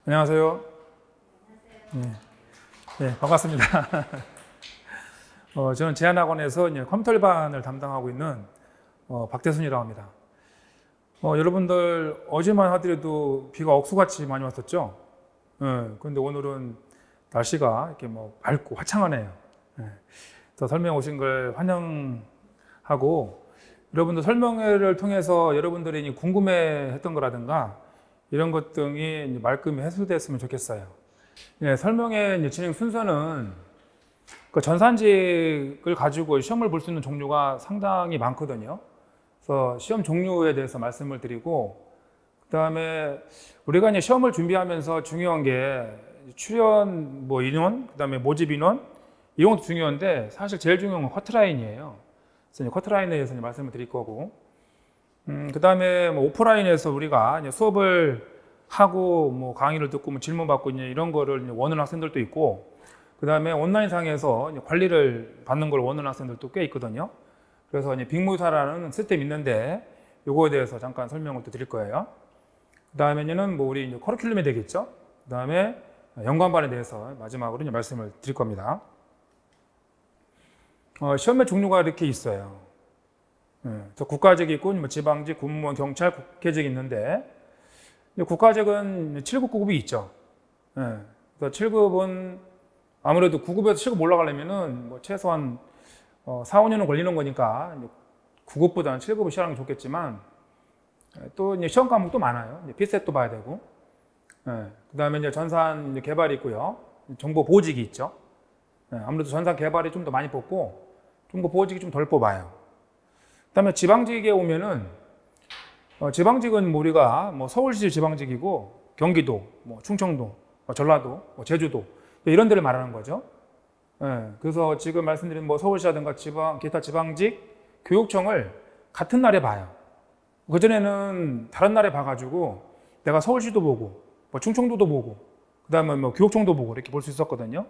안녕하세요. 네, 네, 반갑습니다. 저는 제한학원에서 이제 컴퓨터반을 담당하고 있는 박대순이라고 합니다. 여러분들 어제만 하더라도 비가 억수같이 많이 왔었죠. 그런데 오늘은 날씨가 이렇게 맑고 화창하네요. 더 설명 오신 걸 환영하고, 여러분들 설명회를 통해서 여러분들이 궁금해했던 거라든가 이런 것 등이 말끔히 해소됐으면 좋겠어요. 설명회 진행 순서는 그 전산직을 가지고 시험을 볼 수 있는 종류가 상당히 많거든요. 그래서 시험 종류에 대해서 말씀을 드리고, 그 다음에 우리가 이제 시험을 준비하면서 중요한 게 출연 인원, 그 다음에 모집 인원, 이런 것도 중요한데 사실 제일 중요한 건 커트라인이에요. 그래서 커트라인에 대해서 말씀을 드릴 거고, 그 다음에 오프라인에서 우리가 이제 수업을 하고 강의를 듣고 질문 받고 이제 이런 거를 이제 원하는 학생들도 있고, 그 다음에 온라인상에서 이제 관리를 받는 걸 원하는 학생들도 꽤 있거든요. 그래서 이제 빅무사라는 시스템이 있는데 요거에 대해서 잠깐 설명을 또 드릴 거예요. 그 다음에는 우리 이제 커리큘럼이 되겠죠. 그 다음에 연관반에 대해서 마지막으로 이제 말씀을 드릴 겁니다. 시험의 종류가 이렇게 있어요. 국가직이 있고 지방직, 공무원, 경찰, 국회직이 있는데, 국가직은 7급, 9급이 있죠. 그래서 7급은 아무래도 9급에서 7급 올라가려면은 최소한 4, 5년은 걸리는 거니까 9급보다는 7급을 시작하는 게 좋겠지만, 또 이제 시험 과목도 많아요. 피셋도 봐야 되고, 그 다음에 이제 전산 개발이 있고요. 정보 보호직이 있죠. 아무래도 전산 개발이 좀 더 많이 뽑고, 정보 보호직이 좀 덜 뽑아요. 그 다음에 지방직에 오면은, 지방직은 우리가 서울시 지방직이고, 경기도, 충청도, 전라도, 제주도, 이런 데를 말하는 거죠. 그래서 지금 말씀드린 서울시라든가 기타 지방직 교육청을 같은 날에 봐요. 그전에는 다른 날에 봐가지고, 내가 서울시도 보고, 충청도도 보고, 그 다음에 교육청도 보고, 이렇게 볼 수 있었거든요.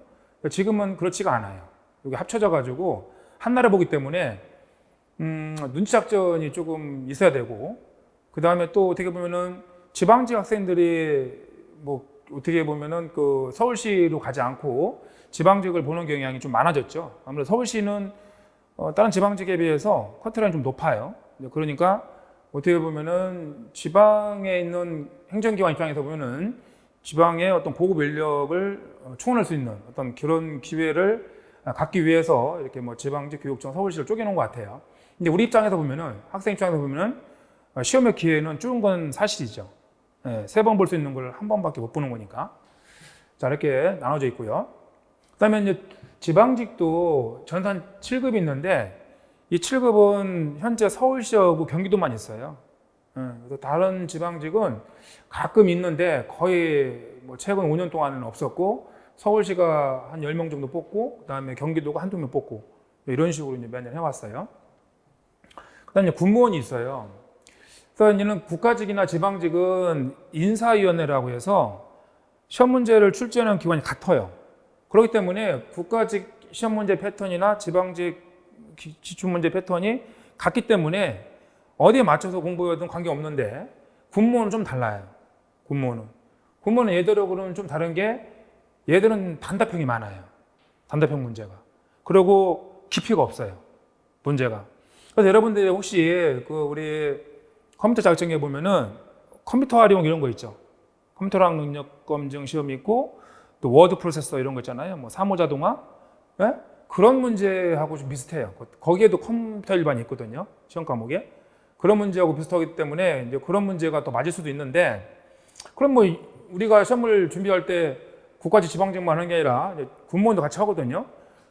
지금은 그렇지가 않아요. 여기 합쳐져가지고, 한 날에 보기 때문에, 눈치 작전이 조금 있어야 되고, 그 다음에 또 어떻게 보면은 지방직 학생들이 어떻게 보면은 그 서울시로 가지 않고 지방직을 보는 경향이 좀 많아졌죠. 아무래도 서울시는 다른 지방직에 비해서 커트라인이 좀 높아요. 그러니까 어떻게 보면은 지방에 있는 행정기관 입장에서 보면은 지방의 어떤 고급 인력을 충원할 수 있는 어떤 그런 기회를 갖기 위해서 이렇게 지방직, 교육청, 서울시를 쪼개놓은 것 같아요. 근데 우리 입장에서 보면은, 학생 입장에서 보면은 시험의 기회는 줄은 건 사실이죠. 3번 볼 수 있는 걸 한 번밖에 못 보는 거니까. 자, 이렇게 나눠져 있고요. 그 다음에 이제 지방직도 전산 7급이 있는데, 이 7급은 현재 서울시하고 경기도만 있어요. 그래서 다른 지방직은 가끔 있는데 거의 최근 5년 동안은 없었고, 서울시가 한 10명 정도 뽑고, 그 다음에 경기도가 한두 명 뽑고, 이런 식으로 이제 몇 년 해왔어요. 그 다음에 군무원이 있어요. 그래서 이제는 국가직이나 지방직은 인사위원회라고 해서 시험 문제를 출제하는 기관이 같아요. 그렇기 때문에 국가직 시험 문제 패턴이나 지방직 기출 문제 패턴이 같기 때문에 어디에 맞춰서 공부해도 관계없는데, 군무원은 좀 달라요. 군무원은 얘들하고는 좀 다른 게, 얘들은 단답형이 많아요. 단답형 문제가. 그리고 깊이가 없어요. 문제가. 그래서 여러분들이 혹시 우리 컴퓨터 자격증에 보면은 컴퓨터 활용 이런 거 있죠. 컴퓨터랑 능력 검증 시험이 있고, 또 워드 프로세서 이런 거 있잖아요. 사무 자동화. 네? 그런 문제하고 좀 비슷해요. 거기에도 컴퓨터 일반이 있거든요. 시험 과목에. 그런 문제하고 비슷하기 때문에 이제 그런 문제가 더 맞을 수도 있는데, 그럼 우리가 시험을 준비할 때 국가직 지방직만 하는 게 아니라 군무원도 같이 하거든요.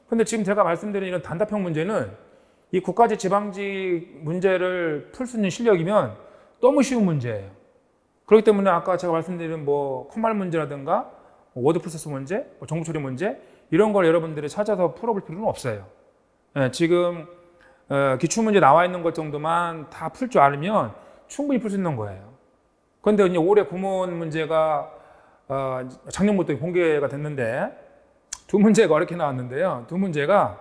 근데 지금 제가 말씀드린 이런 단답형 문제는 이 국가직 지방직 문제를 풀 수 있는 실력이면 너무 쉬운 문제예요. 그렇기 때문에 아까 제가 말씀드린 컴말 문제라든가 워드 프로세스 문제, 정보 처리 문제, 이런 걸 여러분들이 찾아서 풀어볼 필요는 없어요. 지금 기출 문제 나와 있는 것 정도만 다 풀 줄 알면 충분히 풀 수 있는 거예요. 그런데 이제 올해 구몬 문제가 작년부터 공개가 됐는데, 두 문제가 어렵게 나왔는데요. 두 문제가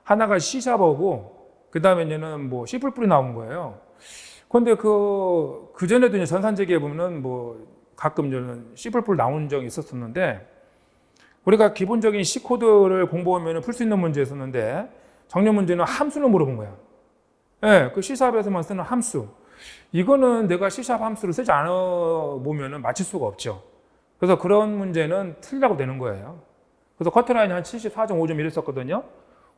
하나가 C샵하고, 그 다음에 이제는 C++ 나온 거예요. 그런데 그 전에도 이제 전산제기에 보면은 가끔 저는 C++ 나온 적이 있었는데 우리가 기본적인 C 코드를 공부하면 풀 수 있는 문제였었는데 작년 문제는 함수를 물어본 거야. 예, 그 C샵에서만 쓰는 함수. 이거는 내가 C샵 함수를 쓰지 않아 보면은 맞출 수가 없죠. 그래서 그런 문제는 틀리라고 되는 거예요. 그래서 커트라인이 한 74.5점 이랬었거든요.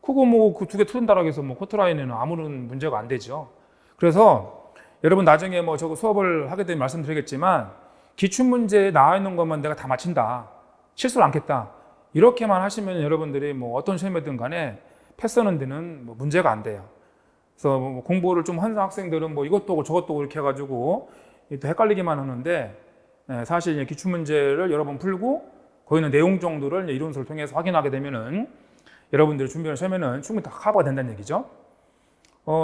그거 뭐 그 두 개 틀린다라고 해서 뭐 커트라인에는 아무런 문제가 안 되죠. 그래서 여러분 나중에 뭐 저거 수업을 하게 되면 말씀드리겠지만 기출문제에 나와 있는 것만 내가 다 맞힌다. 실수를 않겠다. 이렇게만 하시면 여러분들이 뭐 어떤 시험이든 간에 패스하는 데는 뭐 문제가 안 돼요. 그래서 뭐 공부를 좀 하는 학생들은 뭐 이것도 오고 저것도 오고 이렇게 해가지고 또 헷갈리기만 하는데 사실 기출문제를 여러 번 풀고 거기는 내용 정도를 이론서를 통해서 확인하게 되면은 여러분들이 준비하는 시험에는 충분히 다 커버가 된다는 얘기죠.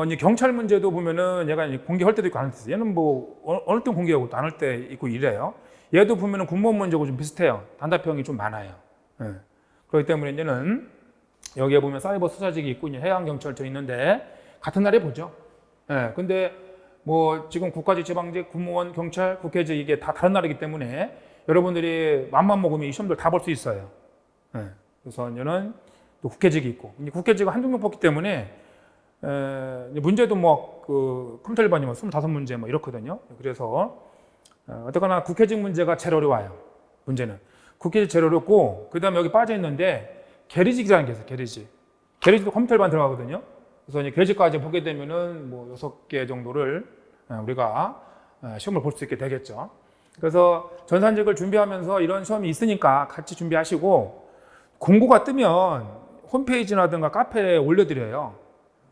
이제 경찰 문제도 보면은 얘가 공개할 때도 있고 안 할 때도 있어요. 얘는 뭐 어느 때 공개하고 또 안 할 때 있고 이래요. 얘도 보면은 군무원 문제하고 좀 비슷해요. 단답형이 좀 많아요. 그렇기 때문에 이제는 여기에 보면 사이버 수사직이 있고 해양경찰청 있는데 같은 날에 보죠. 근데 뭐 지금 국가직, 지방직, 군무원, 경찰, 국회직 이게 다 다른 날이기 때문에 여러분들이 맘만 먹으면 이 시험들 다 볼 수 있어요. 그래서 이제는 또 국회직이 있고 국회직은 한두 명 뽑기 때문에 문제도 뭐 그 컴퓨터 일반이면 25문제 뭐 이렇거든요. 그래서 어쨌거나 국회직 문제가 제일 어려워요. 문제는 국회직 제일 어렵고 그 다음에 여기 빠져 있는데 계리직이라는 게 있어요. 계리직도 컴퓨터 일반 들어가거든요. 그래서 이제 계리직까지 보게 되면은 뭐 6개 정도를 우리가 시험을 볼 수 있게 되겠죠. 그래서 전산직을 준비하면서 이런 시험이 있으니까 같이 준비하시고 공고가 뜨면 홈페이지라든가 카페에 올려드려요.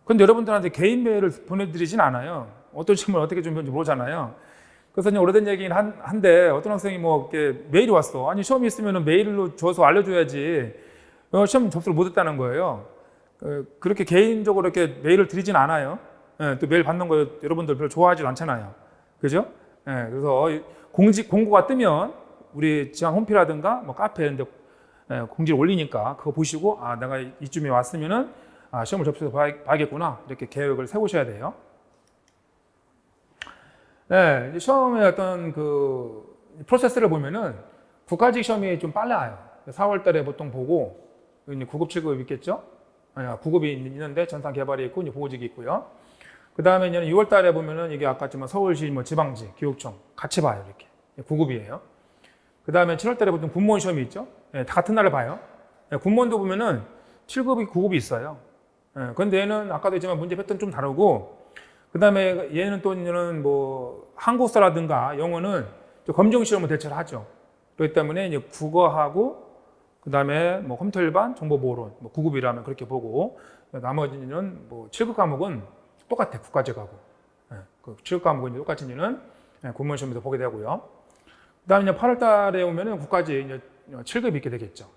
근데 여러분들한테 개인 메일을 보내드리진 않아요. 어떤 시험을 어떻게 준비하는지 모르잖아요. 그래서 이제 오래된 얘기긴 한데 어떤 학생이 뭐 이렇게 메일이 왔어. 아니 시험이 있으면 메일로 줘서 알려줘야지. 시험 접수를 못했다는 거예요. 그렇게 개인적으로 이렇게 메일을 드리진 않아요. 또 메일 받는 거 여러분들 별로 좋아하지 않잖아요. 그죠? 그래서 공고가 뜨면 우리 지방 홈피라든가 뭐 카페 이런 데 공지를 올리니까 그거 보시고 아 내가 이쯤에 왔으면은 시험을 접수해서 봐야겠구나 이렇게 계획을 세우셔야 돼요. 이제 시험의 어떤 그 프로세스를 보면은 국가직 시험이 좀 빨라요. 4월 달에 보통 보고 이제 9급, 7급 있겠죠? 9급이 있는데 전산 개발이 있고 이제 보호직이 있고요. 그 다음에 이제 6월 달에 보면은 이게 아까 했지만 서울시 뭐 지방지, 교육청 같이 봐요. 이렇게 9급이에요. 그 다음에 7월 달에 보통 군무원 시험이 있죠? 다 같은 날에 봐요. 군무원도 보면은 7급이, 9급이 있어요. 근데 얘는 아까도 했지만 문제 패턴 좀 다르고 그 다음에 얘는 또 얘는 뭐 한국사라든가 영어는 검정 시험을 대체를 하죠. 그렇기 때문에 이제 국어하고 그 다음에 뭐 컴퓨터 일반, 정보보호론, 뭐 9급이라면 그렇게 보고 나머지는 뭐 7급 과목은 똑같아 국가직하고 그 7급 과목은 똑같이 이제는 군무원 시험에서 보게 되고요. 그 다음에 이제 8월 달에 오면은 국가직 이제 7급이 있게 되겠죠.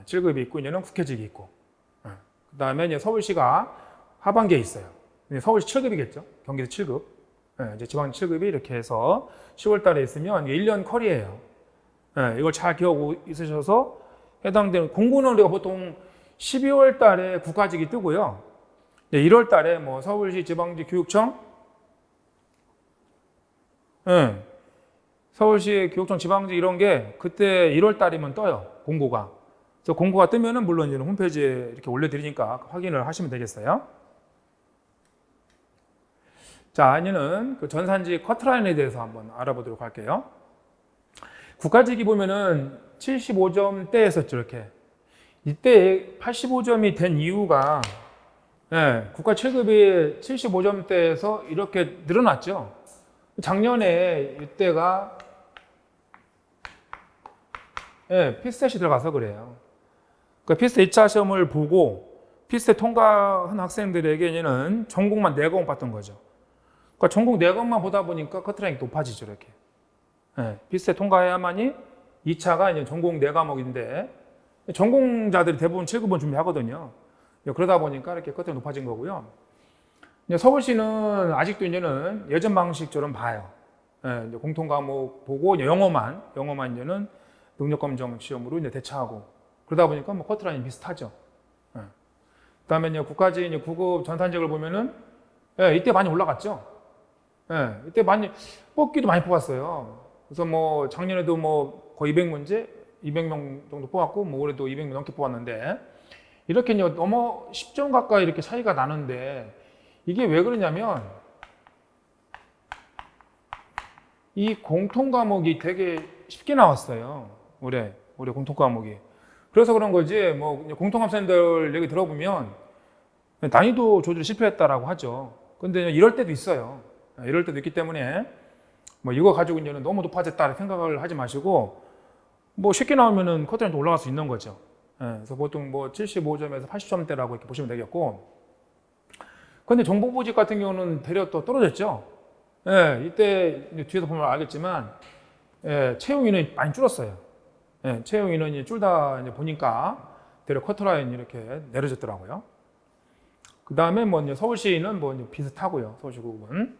7급이 있고 이제는 국회직이 있고 그 다음에 이제 서울시가 하반기에 있어요. 서울시 7급이겠죠. 경기도 7급. 이제 지방 7급이 이렇게 해서 10월 달에 있으면 1년 컬이에요. 이걸 잘 기억하고 있으셔서 해당되는 공고는 우리가 보통 12월 달에 국가직이 뜨고요. 1월 달에 뭐 서울시 지방지 교육청, 서울시 교육청 지방지 이런 게 그때 1월 달이면 떠요. 공고가. 그래서 공고가 뜨면은 물론 이제 홈페이지에 이렇게 올려드리니까 확인을 하시면 되겠어요. 자, 이제는 그 전산직 커트라인에 대해서 한번 알아보도록 할게요. 국가직이 보면은 75점대 했었죠, 이렇게. 이때 85점이 된 이유가, 국가 7급이 75점대에서 이렇게 늘어났죠. 작년에 이때가, 피스탯이 들어가서 그래요. 그러니까 피스탯 2차 시험을 보고 피스탯 통과한 학생들에게는 전공만 4과목 봤던 거죠. 그러니까 전공 4과목만 보다 보니까 커트라인이 높아지죠, 이렇게. 피스탯 통과해야만이 2차가 이제 전공 4과목인데 전공자들이 대부분 7급은 준비하거든요. 그러다 보니까 이렇게 커트라인이 높아진 거고요. 이제 서울시는 아직도 이제는 예전 방식처럼 봐요. 이제 공통 과목 보고 이제 영어만 이제는 능력검정 시험으로 이제 대처하고 그러다 보니까 뭐 커트라인이 비슷하죠. 그다음에 이제 국가직 이제 9급 전산직을 보면은 이때 많이 올라갔죠. 이때 많이 뽑기도 많이 뽑았어요. 그래서 뭐 작년에도 뭐 거의 200문제, 200명 정도 뽑았고 뭐 올해도 200명 넘게 뽑았는데 이렇게 너무 10점 가까이 이렇게 차이가 나는데 이게 왜 그러냐면 이 공통 과목이 되게 쉽게 나왔어요. 올해 공통 과목이. 그래서 그런 거지 뭐 공통 학생들 얘기 들어보면 난이도 조절이 실패했다라고 하죠. 근데 이럴 때도 있어요. 이럴 때도 있기 때문에 뭐 이거 가지고 이제는 너무 높아졌다 생각을 하지 마시고 뭐 쉽게 나오면은 커트라인도 올라갈 수 있는 거죠. 그래서 보통 뭐 75점에서 80점대라고 이렇게 보시면 되겠고. 근데 정보보직 같은 경우는 대략 또 떨어졌죠. 이때 뒤에서 보면 알겠지만 채용 인원이 많이 줄었어요. 채용 인원이 줄다 보니까 대략 커트라인이 이렇게 내려졌더라고요. 그 다음에 뭐 이제 서울시는 뭐 이제 비슷하고요. 서울시 구급은.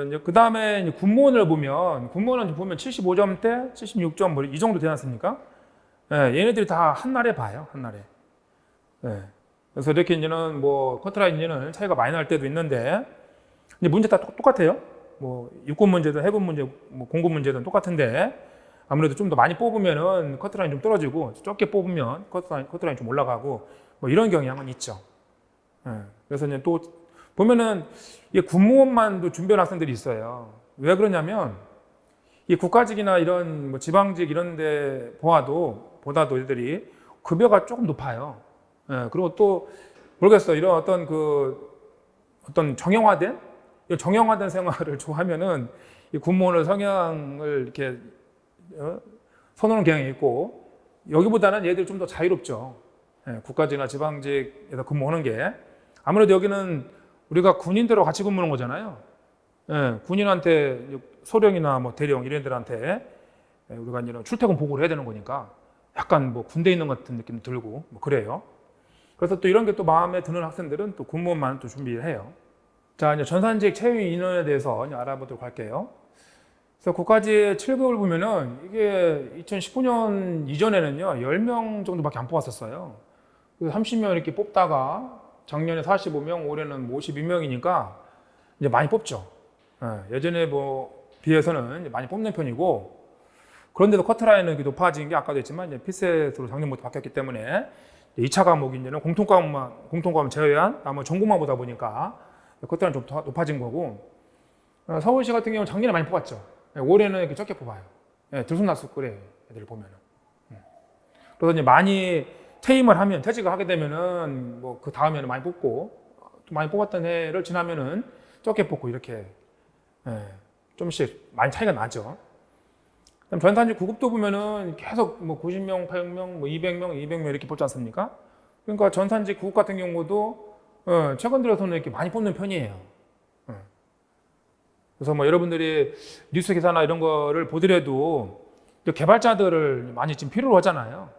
이제 그 다음에 군무원을 보면, 군무원은 보면 75점대, 76점 뭐 이 정도 되지 않습니까? 얘네들이 다 한날에 봐요, 한날에. 그래서 이렇게 이제는 뭐 커트라인 이제는 차이가 많이 날 때도 있는데, 이제 문제 다 똑같아요. 뭐 육군 문제든 해군 문제, 뭐 공군 문제든 똑같은데, 아무래도 좀 더 많이 뽑으면은 커트라인 좀 떨어지고, 적게 뽑으면 커트라인 좀 올라가고, 뭐 이런 경향은 있죠. 그래서 이제 또 보면은 이 군무원만도 준비한 학생들이 있어요. 왜 그러냐면 이 국가직이나 이런 뭐 지방직 이런 데 보다도 애들이 급여가 조금 높아요. 그리고 또 모르겠어요. 이런 어떤 정형화된 생활을 좋아하면은 이 군무원을 성향을 이렇게 선호하는 경향이 있고 여기보다는 얘들이 좀 더 자유롭죠. 국가직이나 지방직에서 근무하는 게 아무래도 여기는 우리가 군인들하고 같이 근무하는 거잖아요. 군인한테 소령이나 뭐 대령 이런 애들한테 우리가 이제 출퇴근 보고를 해야 되는 거니까 약간 뭐 군대에 있는 것 같은 느낌 들고 뭐 그래요. 그래서 또 이런 게 또 마음에 드는 학생들은 또 군무원만 또 준비를 해요. 자, 이제 전산직 채용 인원에 대해서 이제 알아보도록 할게요. 그래서 국가직 7급을 보면은 이게 2019년 이전에는요 10명 정도밖에 안 뽑았었어요. 30명 이렇게 뽑다가 작년에 45명, 올해는 52명이니까 이제 많이 뽑죠. 예전에 뭐 비해서는 이제 많이 뽑는 편이고 그런데도 커트라인은 높아진 게 아까도 했지만 이제 필셋으로 작년부터 바뀌었기 때문에 2차 과목이 이제는 공통 과목 제외한 나머지 전공만 보다 보니까 커트라인 좀 높아진 거고 서울시 같은 경우는 작년에 많이 뽑았죠. 올해는 이렇게 적게 뽑아요. 들쑥날쑥 그래요. 애들 보면은. 그래서 이제 많이 퇴임을 하면 퇴직을 하게 되면은 뭐 그 다음에는 많이 뽑고 또 많이 뽑았던 해를 지나면은 적게 뽑고 이렇게 좀씩 많이 차이가 나죠. 그다음 전산직 9급도 보면은 계속 뭐 90명, 800명, 뭐 200명 이렇게 뽑지 않습니까? 그러니까 전산직 9급 같은 경우도 최근 들어서는 이렇게 많이 뽑는 편이에요. 그래서 뭐 여러분들이 뉴스 기사나 이런 거를 보더라도 개발자들을 많이 지금 필요로 하잖아요.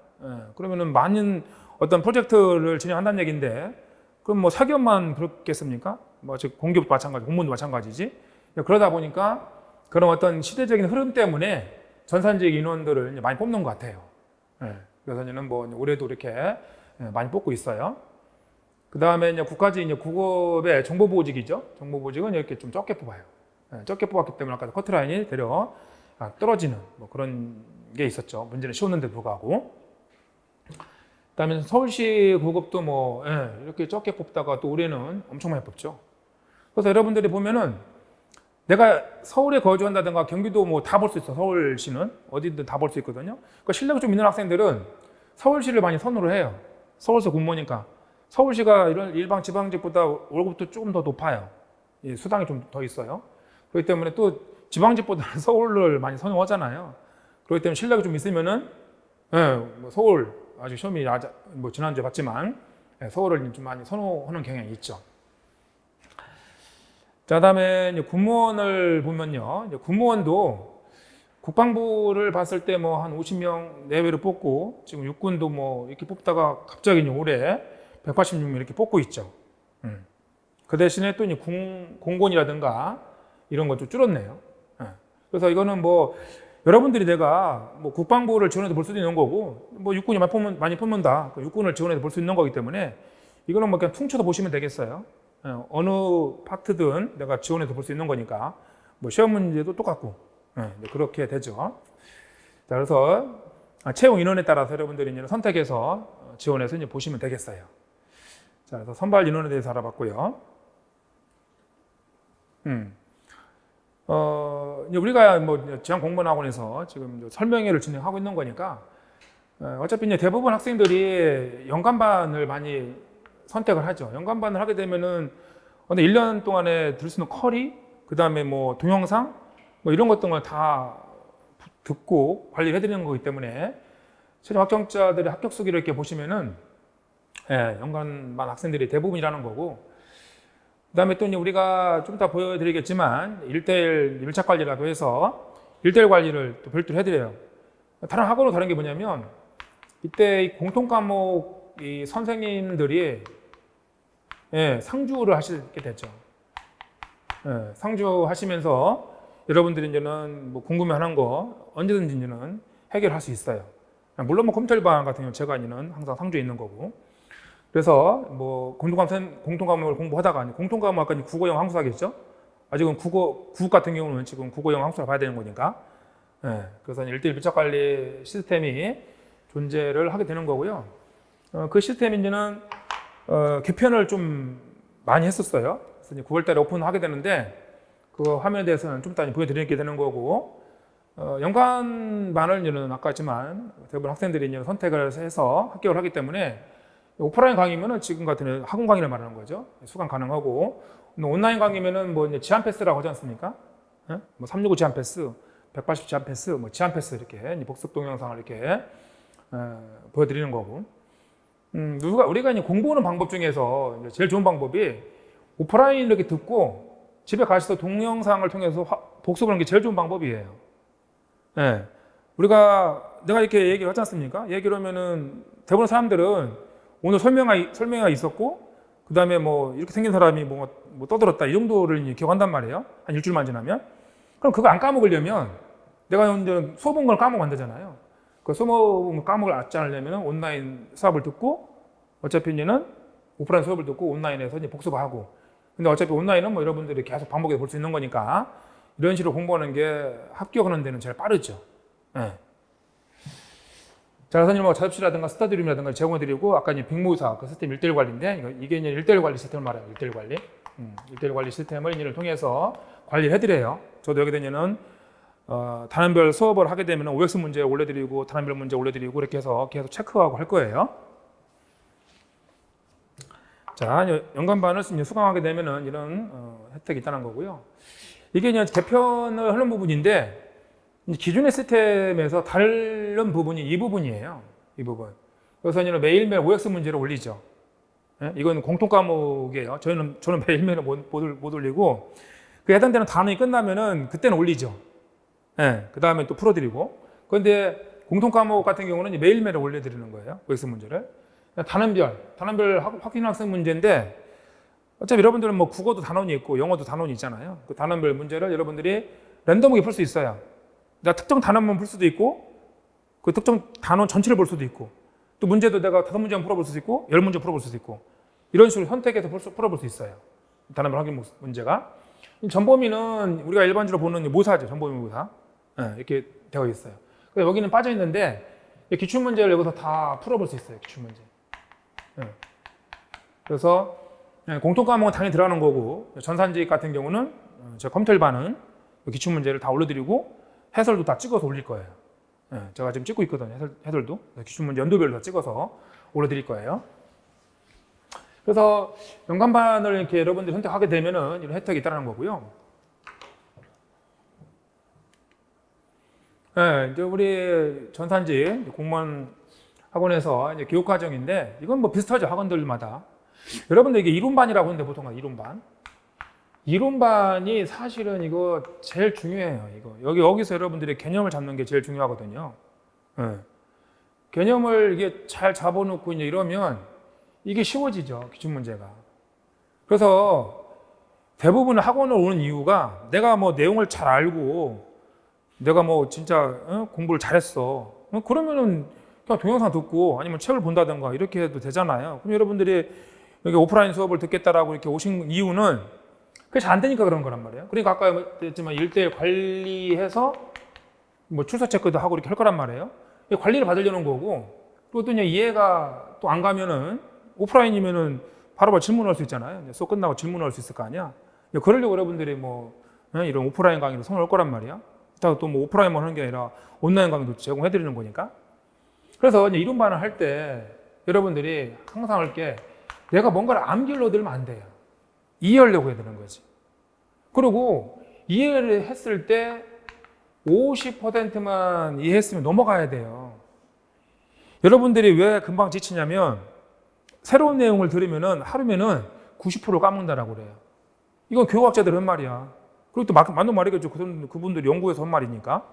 그러면은 많은 어떤 프로젝트를 진행한다는 얘기인데 그럼 뭐 사기업만 그렇겠습니까? 뭐 즉 공기업도 마찬가지, 공무원도 마찬가지지. 그러다 보니까 그런 어떤 시대적인 흐름 때문에 전산직 인원들을 많이 뽑는 것 같아요. 그래서 이제는 뭐 올해도 이렇게 많이 뽑고 있어요. 그 다음에 이제 국가직 이제 9급의 정보보직이죠. 정보보직은 이렇게 좀 적게 뽑아요. 적게 뽑았기 때문에 아까 커트라인이 되려 떨어지는 뭐 그런 게 있었죠. 문제는 쉬웠는데 불구하고. 그다음에 서울시 9급도 뭐 이렇게 적게 뽑다가 또 올해는 엄청 많이 뽑죠. 그래서 여러분들이 보면은 내가 서울에 거주한다든가 경기도 뭐 다 볼 수 있어. 서울시는 어디든 다 볼 수 있거든요. 그러니까 실력이 좀 있는 학생들은 서울시를 많이 선호를 해요. 서울서 공무원이니까 서울시가 이런 일반 지방직보다 월급도 조금 더 높아요. 수당이 좀 더 있어요. 그렇기 때문에 또 지방직보다는 서울을 많이 선호하잖아요. 그렇기 때문에 실력이 좀 있으면은 뭐 서울 아직 시험이 뭐 지난주에 봤지만 서울을 좀 많이 선호하는 경향이 있죠. 자, 그다음에 이제 군무원을 보면요, 이제 군무원도 국방부를 봤을 때 뭐 한 50명 내외로 뽑고 지금 육군도 뭐 이렇게 뽑다가 갑자기 이제 올해 186명 이렇게 뽑고 있죠. 그 대신에 또 이제 공군이라든가 이런 것 좀 줄었네요. 그래서 이거는 뭐 여러분들이 내가 뭐 국방부를 지원해서 볼 수도 있는 거고 뭐 육군이 많이 뽑는다. 육군을 지원해서 볼 수 있는 거기 때문에 이거는 뭐 그냥 퉁쳐서 보시면 되겠어요. 어느 파트든 내가 지원해서 볼 수 있는 거니까 뭐 시험 문제도 똑같고 그렇게 되죠. 자, 그래서 채용 인원에 따라서 여러분들이 이제 선택해서 지원해서 이제 보시면 되겠어요. 자, 그래서 선발 인원에 대해서 알아봤고요. 이제 우리가 뭐 지방공무원학원에서 지금 설명회를 진행하고 있는 거니까 어차피 이제 대부분 학생들이 연간반을 많이 선택을 하죠. 연간반을 하게 되면은 1년 동안에 들 수 있는 커리, 그 다음에 뭐 동영상, 뭐 이런 것 등을 다 듣고 관리를 해드리는 거기 때문에 최종 합격자들의 합격 수기를 이렇게 보시면은 연간반 학생들이 대부분이라는 거고, 그 다음에 또 이제 우리가 좀 이따 보여드리겠지만 1대1 밀착 관리라고 해서 1대1 관리를 또 별도로 해드려요. 다른 학원과 다른 게 뭐냐면 이때 이 공통 과목 이 선생님들이 상주를 하시게 됐죠. 상주 하시면서 여러분들이 이제는 뭐 궁금해하는 거 언제든지 이제는 해결할 수 있어요. 물론 뭐 컴퓨터반 같은 경우 제가 아니는 항상 상주에 있는 거고. 그래서 뭐 공통과목을 공부하다가 공통과목 아까 국어, 영어, 한국사겠죠. 아직은 국어 같은 경우는 지금 국어, 영어, 한국사를 봐야 되는 거니까. 그래서 1대1 밀착 관리 시스템이 존재를 하게 되는 거고요. 그 시스템이 이제는 개편을 좀 많이 했었어요. 그래서 이제 9월달에 오픈하게 되는데 그 화면에 대해서는 좀 이따 보여드리게 되는 거고, 연간반을 이제는 아까 했지만 대부분 학생들이 이제 선택을 해서 합격을 하기 때문에 오프라인 강의면은 지금 같은 학원 강의를 말하는 거죠. 수강 가능하고, 온라인 강의면은 뭐 이제 지한 패스라고 하지 않습니까? 뭐 365 지한 패스, 180 지한 패스, 뭐 지한 패스 이렇게 복습 동영상을 이렇게 보여드리는 거고. 우리가 이제 공부하는 방법 중에서 이제 제일 좋은 방법이 오프라인 이렇게 듣고 집에 가셔서 동영상을 통해서 복습하는 게 제일 좋은 방법이에요. 내가 이렇게 얘기를 하지 않습니까? 얘기를 하면은 대부분 사람들은 오늘 설명회가 있었고, 그 다음에 뭐 이렇게 생긴 사람이 뭐 떠들었다 이 정도를 기억한단 말이에요. 한 일주일만 지나면. 그럼 그거 안 까먹으려면 내가 이제 수업은 걸 까먹으면 안 되잖아요. 그 수업을 까먹지 않으려면 온라인 수업을 듣고, 어차피 이제는 오프라인 수업을 듣고 온라인에서 이제 복습을 하고. 근데 어차피 온라인은 뭐 여러분들이 계속 반복해서 볼 수 있는 거니까 이런 식으로 공부하는 게 합격하는 데는 제일 빠르죠. 자, 그래서 뭐 자습실이라든가 스터디룸이라든가 제공해드리고, 아까 이제 빅모의사 그 시스템 1대1 관리인데, 이게 이제 1대1 관리 시스템을 말해요. 1대1 관리. 1대1 관리 시스템을 이제를 통해서 관리를 해드려요. 저도 여기 되면은 단원별 수업을 하게 되면 OX 문제 올려드리고, 단원별 문제 올려드리고, 이렇게 해서 계속 체크하고 할 거예요. 자, 연간반을 이제 수강하게 되면은 이런 혜택이 있다는 거고요. 이게 이제 개편을 하는 부분인데, 기존의 시스템에서 다른 부분이 이 부분이에요. 이 부분. 그래서 이제 매일매일 OX 문제를 올리죠. 이건 공통 과목이에요. 저는 매일매일 못 올리고, 그 해당되는 단원이 끝나면은 그때는 올리죠. 그 다음에 또 풀어드리고. 그런데 공통 과목 같은 경우는 매일매일 올려드리는 거예요. OX 문제를. 단원별 확인 학생 문제인데, 어차피 여러분들은 뭐 국어도 단원이 있고 영어도 단원이 있잖아요. 그 단원별 문제를 여러분들이 랜덤하게 풀 수 있어요. 내가 특정 단원만 풀 수도 있고, 그 특정 단원 전체를 볼 수도 있고, 또 문제도 내가 5문제만 풀어볼 수도 있고, 10문제 풀어볼 수도 있고, 이런 식으로 선택해서 풀어볼 수 있어요. 단원별 확인 문제가. 전범위는 우리가 일반적으로 보는 모사죠. 전범위 모사. 이렇게 되어 있어요. 여기는 빠져 있는데, 기출문제를 여기서 다 풀어볼 수 있어요. 기출문제. 그래서 공통과목은 당연히 들어가는 거고, 전산지식 같은 경우는 제 컴퓨터반은 기출문제를 다 올려드리고 해설도 다 찍어서 올릴 거예요. 제가 지금 찍고 있거든요. 해설도 기출문제 연도별로 다 찍어서 올려드릴 거예요. 그래서 연간반을 이렇게 여러분들이 선택하게 되면은 이런 혜택이 있다는 거고요. 이제 우리 전산지 공무원 학원에서 이제 교육 과정인데, 이건 뭐 비슷하죠. 학원들마다. 여러분들 이게 이론반이라고 하는데 보통 이론반. 이론반이 사실은 이거 제일 중요해요. 여기서 여러분들이 개념을 잡는 게 제일 중요하거든요. 개념을 이게 잘 잡아놓고 이제 이러면 이게 쉬워지죠. 기출문제가. 그래서 대부분 학원을 오는 이유가 내가 뭐 내용을 잘 알고 내가 뭐 진짜 공부를 잘했어. 그러면은 그냥 동영상 듣고 아니면 책을 본다든가 이렇게 해도 되잖아요. 그럼 여러분들이 여기 오프라인 수업을 듣겠다라고 이렇게 오신 이유는 그게 잘 안 되니까 그런 거란 말이에요. 그러니까 아까 했지만 1대1 관리해서 뭐 출석 체크도 하고 이렇게 할 거란 말이에요. 관리를 받으려는 거고, 그리고 또 이제 이해가 또 안 가면은 오프라인이면은 바로바로 질문할 수 있잖아요. 수업 끝나고 질문할 수 있을 거 아니야. 그러려고 여러분들이 뭐 이런 오프라인 강의도 성을 거란 말이야. 또 뭐 오프라인만 하는 게 아니라 온라인 강의도 제공해 드리는 거니까. 그래서 이제 이론반을 할 때 여러분들이 항상 할 게 내가 뭔가를 암기로 들면 안 돼요. 이해하려고 해야 되는 거지. 그리고 이해를 했을 때 50%만 이해했으면 넘어가야 돼요. 여러분들이 왜 금방 지치냐면 새로운 내용을 들으면은 하루면은 90% 까먹는다라고 그래요. 이건 교육학자들 한 말이야. 그리고 또 맞는 말이겠죠. 그분들이 연구해서 한 말이니까.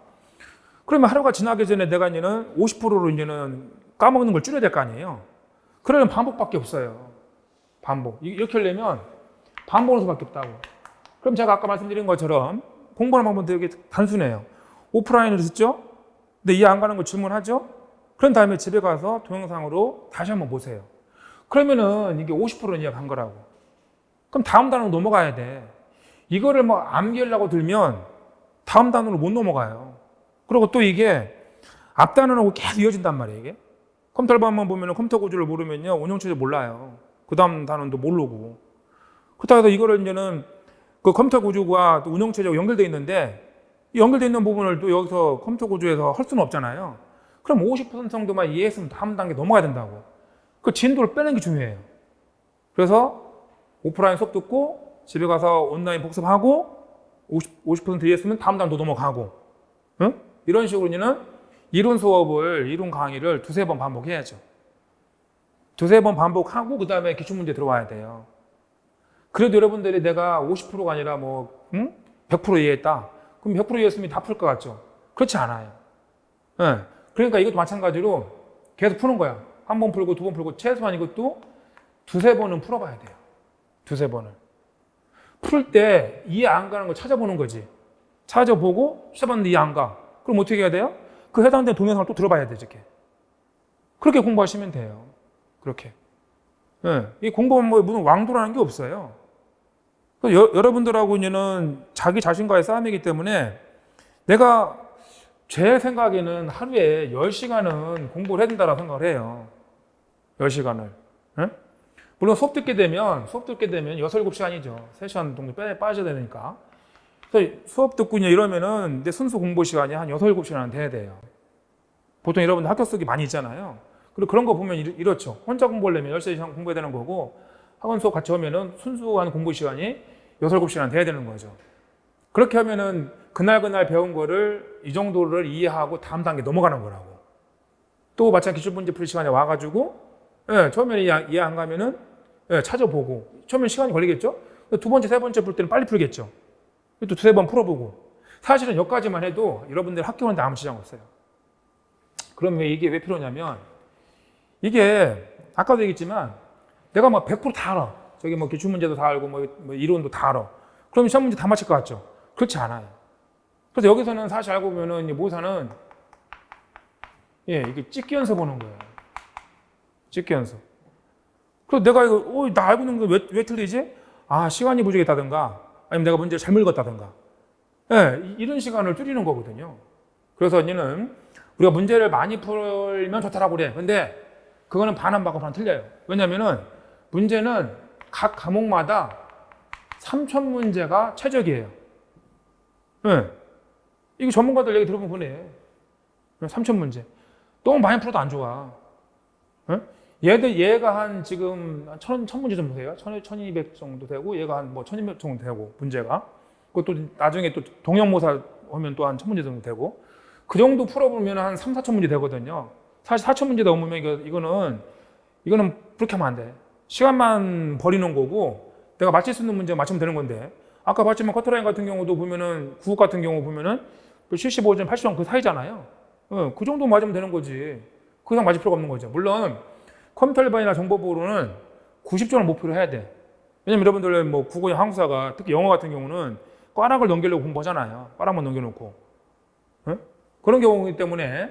그러면 하루가 지나기 전에 내가 이제는 50%로 이제는 까먹는 걸 줄여야 될 거 아니에요. 그러면 반복밖에 없어요. 반복. 이렇게 하려면 반복하는 수밖에 없다고. 그럼 제가 아까 말씀드린 것처럼 공부하는 방법은 되게 단순해요. 오프라인으로 듣죠? 근데 이해 안 가는 거 질문하죠? 그런 다음에 집에 가서 동영상으로 다시 한번 보세요. 그러면은 이게 50%는 이해한 거라고. 그럼 다음 단어로 넘어가야 돼. 이거를 뭐 암기하려고 들면 다음 단어로 못 넘어가요. 그리고 또 이게 앞 단어하고 계속 이어진단 말이에요, 이게. 컴퓨터반만 보면은 컴퓨터 구조를 모르면요, 운영체제 몰라요. 그 다음 단어도 모르고. 그렇다고 해서 이거를 이제는 그 컴퓨터 구조가 또 운영체제가 연결되어 있는데 이 연결되어 있는 부분을 또 여기서 컴퓨터 구조에서 할 수는 없잖아요. 그럼 50% 정도만 이해했으면 다음 단계 넘어가야 된다고. 그 진도를 빼는 게 중요해요. 그래서 오프라인 수업 듣고 집에 가서 온라인 복습하고 50% 이해했으면 다음 단도 넘어가고, 응? 이런 식으로는 이론 수업을, 이론 강의를 두세 번 반복해야죠. 두세 번 반복하고 그 다음에 기출문제 들어와야 돼요. 그래도 여러분들이 내가 50%가 아니라 100% 이해했다. 그럼 100% 이해했으면 다 풀 것 같죠? 그렇지 않아요. 네. 그러니까 이것도 마찬가지로 계속 푸는 거야. 한 번 풀고 두 번 풀고 최소한 이것도 두세 번은 풀어봐야 돼요. 두세 번을. 풀 때 이해 안 가는 거 찾아보는 거지. 찾아보고 시작봤는데 이해 안 가. 그럼 어떻게 해야 돼요? 그 해당된 동영상을 또 들어봐야 돼, 이렇게. 그렇게 공부하시면 돼요. 그렇게. 네. 이 공부하면 뭐 무슨 왕도라는 게 없어요. 여러분들하고 이제는 자기 자신과의 싸움이기 때문에 내가 제 생각에는 하루에 10시간은 공부를 해야 된다고 생각을 해요. 10시간을. 네? 물론 수업 듣게 되면 6, 7시간이죠. 3시간 정도 빠져야 되니까. 그래서 수업 듣고 이러면은 내 순수 공부 시간이 한 6, 7시간은 돼야 돼요. 보통 여러분들 학교 수업이 많이 있잖아요. 그리고 그런 거 보면 이렇죠. 혼자 공부하려면 13시간 공부해야 되는 거고 학원 수업 같이 오면은 순수한 공부 시간이 6, 7시간 돼야 되는 거죠. 그렇게 하면은 그날 배운 거를 이 정도를 이해하고 다음 단계 넘어가는 거라고. 또 마찬가지 기출문제 풀 시간에 와가지고 처음에 이해 안 가면은 찾아보고 처음엔 시간이 걸리겠죠? 두 번째, 세 번째 풀 때는 빨리 풀겠죠? 또 두세 번 풀어보고. 사실은 여기까지만 해도 여러분들 학교 오는데 아무 지장 없어요. 그럼 이게 왜 필요하냐면 이게 아까도 얘기했지만 내가 막 100%다 알아. 저기 뭐 기출문제도 다 알고 뭐 이론도 다 알아. 그럼 시험 문제 다 맞힐 것 같죠? 그렇지 않아요. 그래서 여기서는 사실 알고 보면은 모의사는 이게 찍기 연습 보는 거예요. 찍기 연습. 그래서 내가 이거 나 알고 있는 거 왜 틀리지? 아, 시간이 부족했다든가 아니면 내가 문제를 잘못 읽었다든가. 이런 시간을 줄이는 거거든요. 그래서 얘는 우리가 문제를 많이 풀면 좋다라고 그래. 근데 그거는 반환받고 반환 틀려요. 왜냐면은 문제는 각 과목마다 3,000문제가 최적이에요. 이거 전문가들 얘기 들어보면 그래. 3,000문제. 너무 많이 풀어도 안 좋아. 얘가 한 지금 1,000문제 정도 돼요. 1,200 정도 되고 얘가 한 1,200 정도 되고 문제가. 그것도 나중에 또 동형모사 하면 또 한 1,000문제 정도 되고 그 정도 풀어보면 한 3, 4,000문제 되거든요. 사실 4,000문제 넘으면 이거는 그렇게 하면 안 돼. 시간만 버리는 거고 내가 맞힐 수 있는 문제 맞추면 되는 건데 아까 봤지만 커트라인 같은 경우도 보면은 구급 같은 경우 보면은 75점, 80점 그 사이잖아요. 그 정도 맞으면 되는 거지. 그 이상 맞을 필요가 없는 거죠. 물론 컴퓨터 일반이나 정보보로는 90점을 목표로 해야 돼. 왜냐면 여러분들 뭐 국어나 한국사가 특히 영어 같은 경우는 꽈락을 넘기려고 공부하잖아요. 꽈락만 넘겨놓고. 그런 경우이기 때문에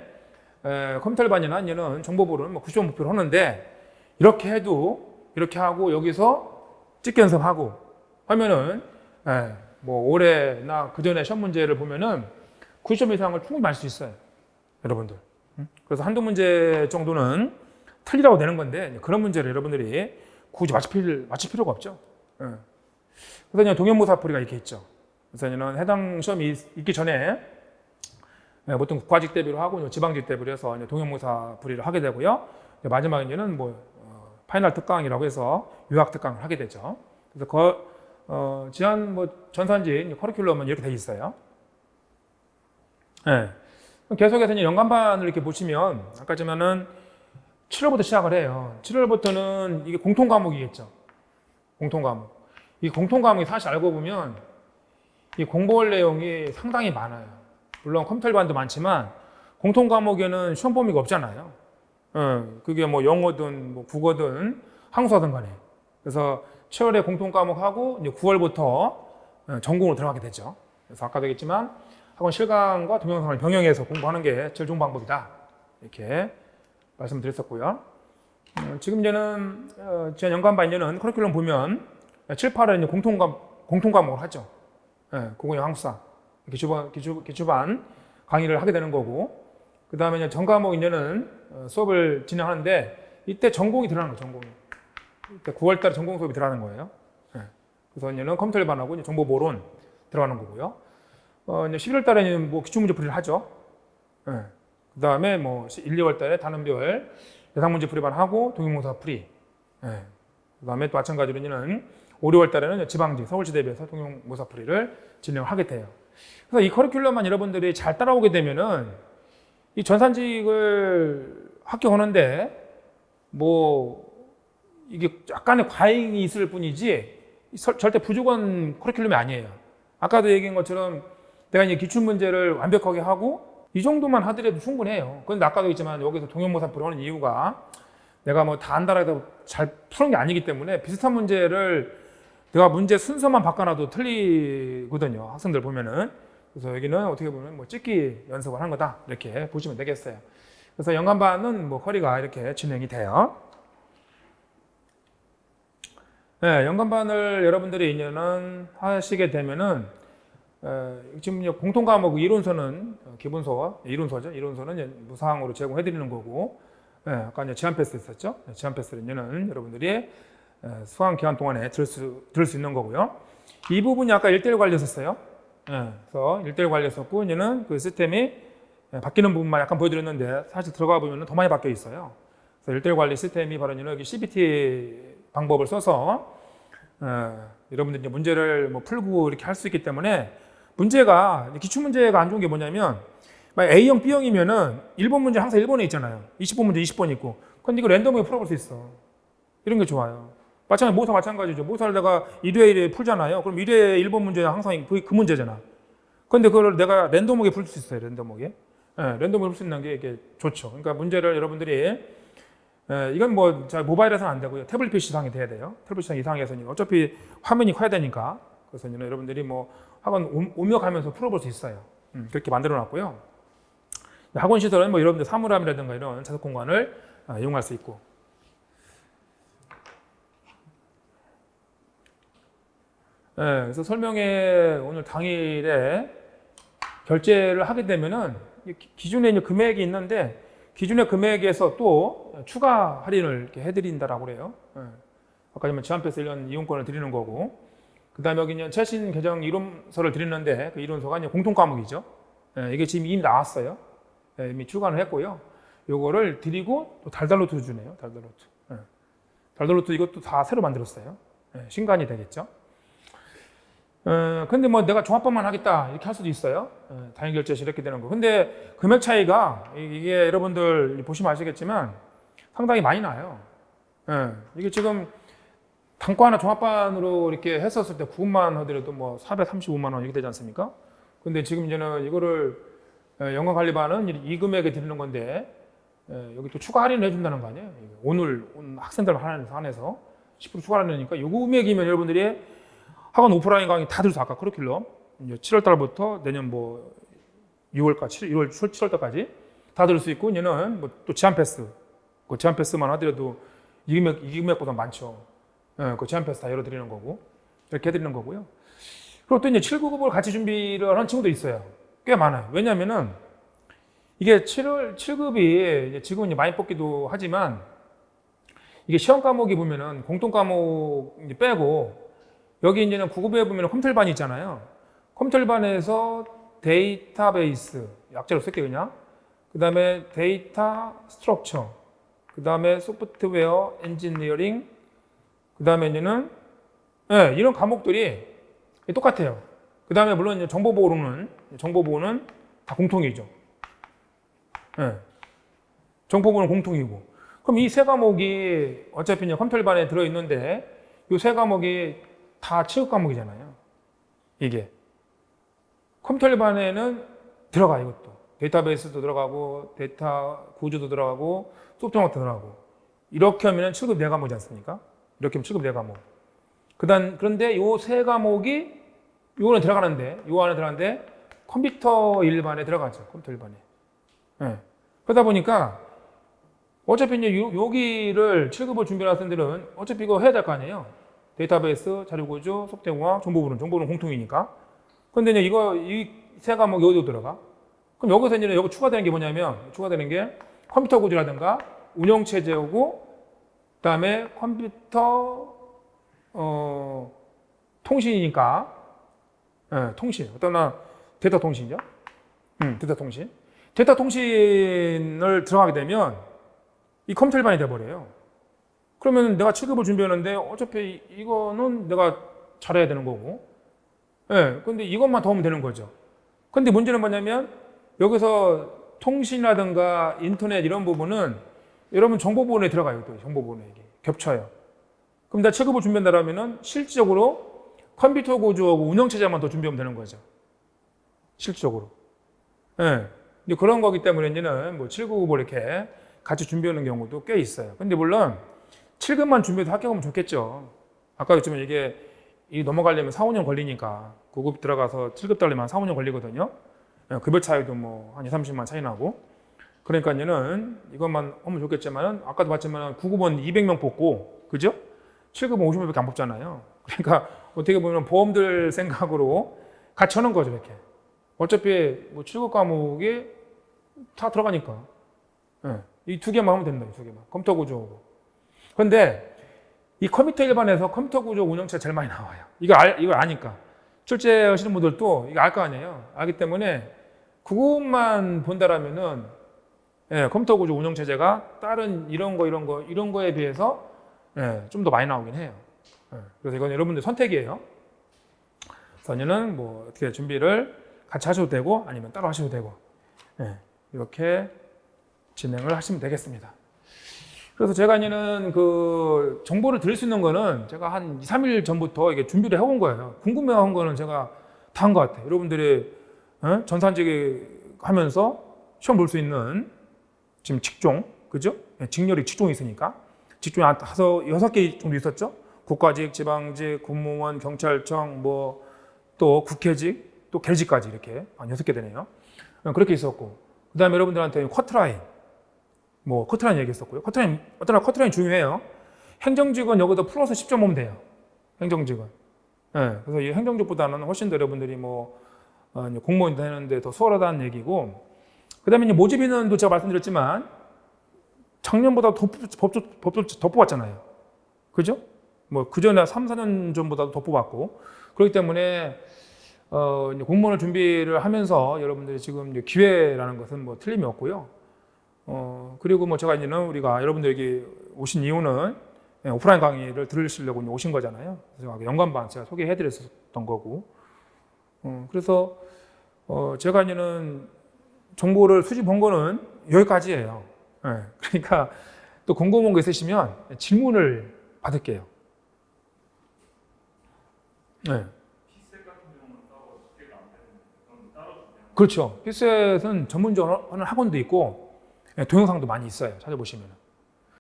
컴퓨터 일반이나 얘는 정보보로는 90점 목표로 하는데 이렇게 해도 이렇게 하고 여기서 찍기 연습하고 하면은 예, 뭐 올해나 그 전에 시험 문제를 보면은 90점 이상을 충분히 맞을 수 있어요, 여러분들. 그래서 한두 문제 정도는 틀리라고 되는 건데 그런 문제를 여러분들이 굳이 맞힐 필요가 없죠. 예. 그래서 그냥 동형모사풀이가 이렇게 있죠. 그래서 해당 시험이 있기 전에 보통 국가직 대비로 하고 지방직 대비로 해서 동형모사풀이를 하게 되고요. 마지막에는 뭐 파이널 특강이라고 해서 유학 특강을 하게 되죠. 그래서 지한 뭐 전산지 커리큘럼은 이렇게 돼 있어요. 네. 계속해서 연간반을 이렇게 보시면 아까 전에는 7월부터 시작을 해요. 7월부터는 이게 공통 과목이겠죠. 공통 과목. 이 공통 과목이 사실 알고 보면 이 공부할 내용이 상당히 많아요. 물론 컴퓨터 일반도 많지만 공통 과목에는 시험 범위가 없잖아요. 그게 뭐 영어든 뭐 국어든 한국사든 간에. 그래서 7월에 공통 과목하고 이제 9월부터 전공으로 들어가게 되죠. 그래서 아까도 얘기했지만 학원 실강과 동영상을 병행해서 공부하는 게 제일 좋은 방법이다. 이렇게 말씀드렸었고요. 지금 이제는 지난 연간반 이제는 커리큘럼 보면 7, 8은 이제 공통 과목을 하죠. 국어영 한국사 기초반 강의를 하게 되는 거고, 그 다음에 이제 전 과목 이제는 수업을 진행하는데 이때 전공이 들어가는 거예요. 전공이. 이때 9월달에 전공 수업이 들어가는 거예요. 그래서 이제는 컴퓨터 일반하고 이제 정보보론 들어가는 거고요. 이제 11월달에는 뭐 기출문제 풀이를 하죠. 그 다음에 뭐 1, 2월달에 단원별 예상문제 풀이반 하고 동영모사 풀이. 그 다음에 또 마찬가지로 이제는 5, 6월달에는 지방직 서울시 대비해서 동영모사 풀이를 진행을 하게 돼요. 그래서 이 커리큘럼만 여러분들이 잘 따라오게 되면은 이 전산직을 합격하는데 뭐 이게 약간의 과잉이 있을 뿐이지 절대 부족한 커리큘럼이 아니에요. 아까도 얘기한 것처럼 내가 이제 기출문제를 완벽하게 하고 이 정도만 하더라도 충분해요. 그런데 아까도 있지만 여기서 동영모사풀이 하는 이유가 내가 뭐 다 안다라 해서 잘 푸는 게 아니기 때문에 비슷한 문제를 내가 문제 순서만 바꿔놔도 틀리거든요. 학생들 보면은. 그래서 여기는 어떻게 보면 뭐 찍기 연습을 하는 거다. 이렇게 보시면 되겠어요. 그래서 연간반은 뭐 커리가 이렇게 진행이 돼요. 네, 연간반을 여러분들이 이제는 하시게 되면은 지금 공통 과목 이론서는 기본서, 이론서죠. 이론서는 이제 무상으로 제공해 드리는 거고, 아까 이제 제한 패스 있었죠. 제한 패스를 이제는 여러분들이 수강 기간 동안에 들을 수 있는 거고요. 이 부분이 아까 1대1 관리였었어요. 그래서 1대1 관리였었고, 이제는 그 시스템이 바뀌는 부분만 약간 보여드렸는데, 사실 들어가 보면 더 많이 바뀌어 있어요. 그래서 1대1 관리 시스템이 바로 여기 CBT 방법을 써서, 여러분들이 문제를 뭐 풀고 이렇게 할 수 있기 때문에, 문제가, 기출문제가 안 좋은 게 뭐냐면, A형, B형이면은 1번 문제 항상 1번에 있잖아요. 20번 문제 20번 있고. 근데 이거 랜덤하게 풀어볼 수 있어. 이런 게 좋아요. 모사 마찬가지죠. 모사를 내가 1회 1회 풀잖아요. 그럼 1회 1번 문제는 항상 그 문제잖아. 근데 그걸 내가 랜덤하게 풀 수 있어요. 랜덤하게. 랜덤으로 풀 수 있는 게 이게 좋죠. 그러니까 문제를 여러분들이 이건 뭐 모바일에서는 안 되고요. 태블릿 PC 이상이 돼야 돼요. 태블릿 PC 이상에서는 어차피 화면이 커야 되니까. 그래서 여러분들이 뭐 학원 오며 가면서 풀어볼 수 있어요. 그렇게 만들어 놨고요. 학원 시설은 뭐 여러분들 사물함이라든가 이런 자석 공간을 이용할 수 있고. 그래서 설명회 오늘 당일에 결제를 하게 되면은 기존에 이제 금액이 있는데 기존의 금액에서 또 추가 할인을 이렇게 해드린다라고 그래요. 아까 전에 제한패스 1년 이용권을 드리는 거고, 그 다음에 여기 이제 최신 개정 이론서를 드리는데 그 이론서가 이제 공통 과목이죠. 이게 지금 이미 나왔어요. 이미 출간을 했고요. 요거를 드리고 또 달달노트 주네요. 달달노트. 달달노트 이것도 다 새로 만들었어요. 신간이 되겠죠. 근데 뭐 내가 종합반만 하겠다 이렇게 할 수도 있어요. 당일 결제 시 이렇게 되는 거. 근데 금액 차이가 이게 여러분들 보시면 아시겠지만 상당히 많이 나요. 이게 지금 단과 하나 종합반으로 이렇게 했었을 때 9만 하더라도 뭐 435만 원 이렇게 되지 않습니까? 근데 지금 이제는 이거를 연간관리반은 이 금액에 드리는 건데 여기 또 추가 할인을 해준다는 거 아니에요? 오늘 학생들 한해서 10% 추가 할인이니까 이 금액이면 여러분들이 학원 오프라인 강의 다 들어서 아까 커리큘럼 이제 7월 달부터 내년 뭐 6월까지 7월달까지 다 들을 수 있고, 얘는 뭐 또 제한 패스, 그 제한 패스만 하더라도 이 금액보다 많죠. 그 제한 패스 다 열어드리는 거고 이렇게 해드리는 거고요. 그리고 또 이제 7급을 같이 준비를 하는 친구도 있어요. 꽤 많아요. 왜냐면은 이게 7급이 지금은 이제 많이 뽑기도 하지만 이게 시험 과목이 보면은 공통 과목 이제 빼고 여기 이제는 9급에 보면은 컴퓨터반이 있잖아요. 컴퓨터반에서 데이터베이스, 약자로 쓸게요, 그냥. 그 다음에 데이터 스트럭처, 그 다음에 소프트웨어 엔지니어링, 그 다음에 이제는 이런 과목들이 똑같아요. 그 다음에 물론 이제 정보보호는 다 공통이죠. 정보보호는 공통이고. 그럼 이 세 과목이 어차피 이제 컴퓨터반에 들어있는데 이 세 과목이 다 7급 과목이잖아요. 이게. 컴퓨터반에는 들어가, 이것도. 데이터베이스도 들어가고, 데이터 구조도 들어가고, 소프트웨어도 들어가고. 이렇게 하면 7급 4과목이지 않습니까? 이렇게 하면 7급 4과목. 그런데 요 세 과목이 요거는 들어가는데, 요 안에 들어가는데, 컴퓨터 일반에 들어가죠. 컴퓨터 일반에. 그러다 보니까, 어차피 이제 여기를 7급을 준비하는 학생들은 어차피 이거 해야 될 거 아니에요. 데이터베이스, 자료구조, 소프트웨어와 정보부는 공통이니까. 근데 이제 이 세 과목 여기도 들어가. 그럼 여기서 이제 여기 추가되는 게 뭐냐면, 추가되는 게 컴퓨터 구조라든가 운영체제고, 그 다음에 컴퓨터, 통신이니까, 통신. 어떤 데이터 통신이죠? 데이터 통신. 데이터 통신을 들어가게 되면 이 컴퓨터 일반이 돼버려요. 그러면 내가 7급을 준비하는데 어차피 이거는 내가 잘해야 되는 거고, 근데 이것만 더 하면 되는 거죠. 근데 문제는 뭐냐면 여기서 통신이라든가 인터넷 이런 부분은 여러분 정보보호에 들어가요. 또 정보보호에 이게 겹쳐요. 그럼 내가 7급을 준비한다면은 실질적으로 컴퓨터 구조하고 운영체제만 더 준비하면 되는 거죠. 실질적으로. 이제 그런 거기 때문에 이제는 뭐 7급을 이렇게 같이 준비하는 경우도 꽤 있어요. 근데 물론 7급만 준비해도 합격하면 좋겠죠. 아까 그랬지만 이게 넘어가려면 4, 5년 걸리니까 9급 들어가서 7급 달려면 4, 5년 걸리거든요. 급여 차이도 뭐 한 2, 30만 차이 나고. 그러니까 이제는 이것만 하면 좋겠지만 아까도 봤지만 9급은 200명 뽑고, 그죠? 7급은 50명밖에 안 뽑잖아요. 그러니까 어떻게 보면 보험들 생각으로 같이 하는 거죠, 이렇게. 어차피 뭐 7급 과목이 다 들어가니까. 이 두 개만 하면 된다, 이 두 개만. 컴퓨터 구조하고. 그런데 이 컴퓨터 일반에서 컴퓨터 구조 운영체가 제일 많이 나와요. 이걸 아니까. 출제하시는 분들도 이거 알 거 아니에요. 알기 때문에 그것만 본다라면은 컴퓨터 구조 운영체제가 다른 이런 거에 비해서 좀 더 많이 나오긴 해요. 그래서 이건 여러분들 선택이에요. 그래서 저는 뭐 어떻게 준비를 같이 하셔도 되고 아니면 따로 하셔도 되고 이렇게 진행을 하시면 되겠습니다. 그래서 제가 이제는 그 정보를 드릴 수 있는 거는 제가 한 2, 3일 전부터 이게 준비를 해온 거예요. 궁금해한 거는 제가 다 한 것 같아요. 여러분들이 전산지기 하면서 시험 볼 수 있는 지금 직종, 그죠? 직렬이 직종이 있으니까. 직종이 한 6개 정도 있었죠? 국가직, 지방직, 공무원, 경찰청, 뭐 또 국회직, 또 계직까지 이렇게 한 6개 되네요. 그렇게 있었고. 그 다음에 여러분들한테 쿼트라인. 뭐 커트라인 얘기했었고요. 커트라인 중요해요. 행정직은 여기다 플러스 10점 오면 돼요. 행정직은. 그래서 이 행정직보다는 훨씬 더 여러분들이 뭐 공무원 되는데 더 수월하다는 얘기고. 그다음에 이제 모집 인원도 제가 말씀드렸지만 작년보다 더 뽑았잖아요. 그죠? 뭐 그전에 3, 4년 전보다도 더 뽑았고. 그렇기 때문에 이제 공무원을 준비를 하면서 여러분들이 지금 이제 기회라는 것은 뭐 틀림이 없고요. 그리고 뭐 제가 이제는 우리가 여러분들에게 오신 이유는 오프라인 강의를 들으시려고 오신 거잖아요. 그래서 연관반 제가 소개해 드렸었던 거고. 그래서 제가 이제는 정보를 수집한 거는 여기까지예요. 그러니까 또 궁금한 거 있으시면 질문을 받을게요. 피셋 같은 경우는 따로 집계가 안 되는데 그럼 따로 준비하는 그렇죠. 피셋은 전문적으로 하는 학원도 있고 동영상도 많이 있어요. 찾아보시면.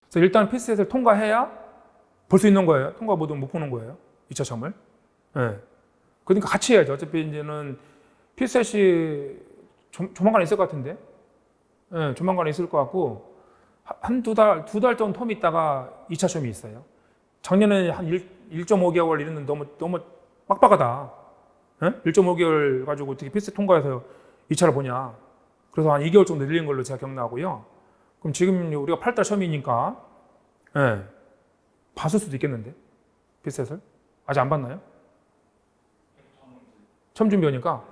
그래서 일단 피셋을 통과해야 볼 수 있는 거예요. 통과 못 보는 거예요. 2차 시험을. 그러니까 같이 해야죠. 어차피 이제는 피셋이 조만간 있을 것 같은데. 조만간 있을 것 같고 두 달 정도 텀이 있다가 2차 시험이 있어요. 작년에 한 1.5개월 이랬는데 너무 빡빡하다. 1.5개월 가지고 어떻게 필세 통과해서 2차를 보냐. 그래서 한 2개월 정도 늘린 걸로 제가 기억나고요. 그럼 지금 우리가 8달 시험이니까 예, 봤을 수도 있겠는데 필셋을 아직 안 봤나요? 처음 준비하니까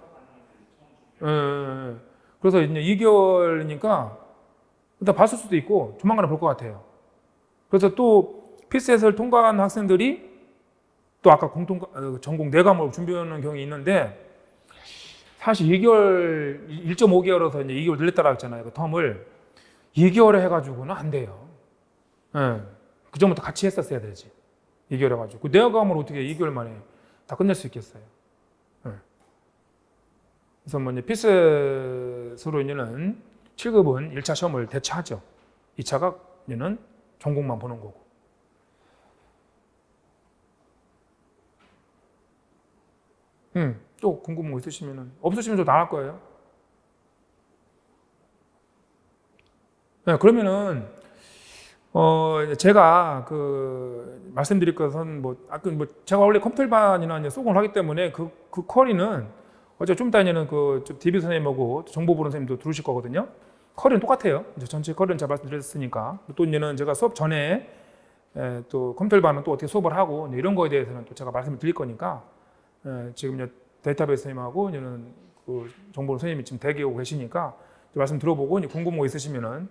예. 그래서 이제 2개월이니까 일단 봤을 수도 있고 조만간에 볼 것 같아요. 그래서 또 필셋을 통과한 학생들이 또 아까 전공 4과목을 준비하는 경우가 있는데 사실 2개월, 1.5개월에서 이제 2개월 늘렸다고 했잖아요. 그 텀을 2개월에 해가지고는 안 돼요. 예. 그 전부터 같이 했었어야 되지. 2개월 해가지고. 그 4과목을 어떻게 2개월 만에 다 끝낼 수 있겠어요. 예. 그래서 뭐 이제 필셋으로 이제는 7급은 1차 시험을 대체하죠. 2차가 이제는 전공만 보는 거고. 또 궁금한 거 있으시면은 없으시면 저 나갈 거예요. 네, 그러면은 제가 그 말씀드릴 것은 제가 원래 컴퓨터반이나 이제 수공을 하기 때문에 그 쿼리는 어제 좀 이따에는 그 DB 선생님하고 정보 보는 선생님도 들으실 거거든요. 쿼리는 똑같아요. 이제 전체 쿼리는 제가 말씀드렸으니까 또 이제는 제가 수업 전에 또 컴퓨터반은 또 어떻게 수업을 하고 이제 이런 거에 대해서는 또 제가 말씀을 드릴 거니까 지금 이제 데이터베이스 선생님하고 이제는 그 정보 선생님이 지금 대기 오고 계시니까 말씀 들어보고 이제 궁금한 거 있으시면은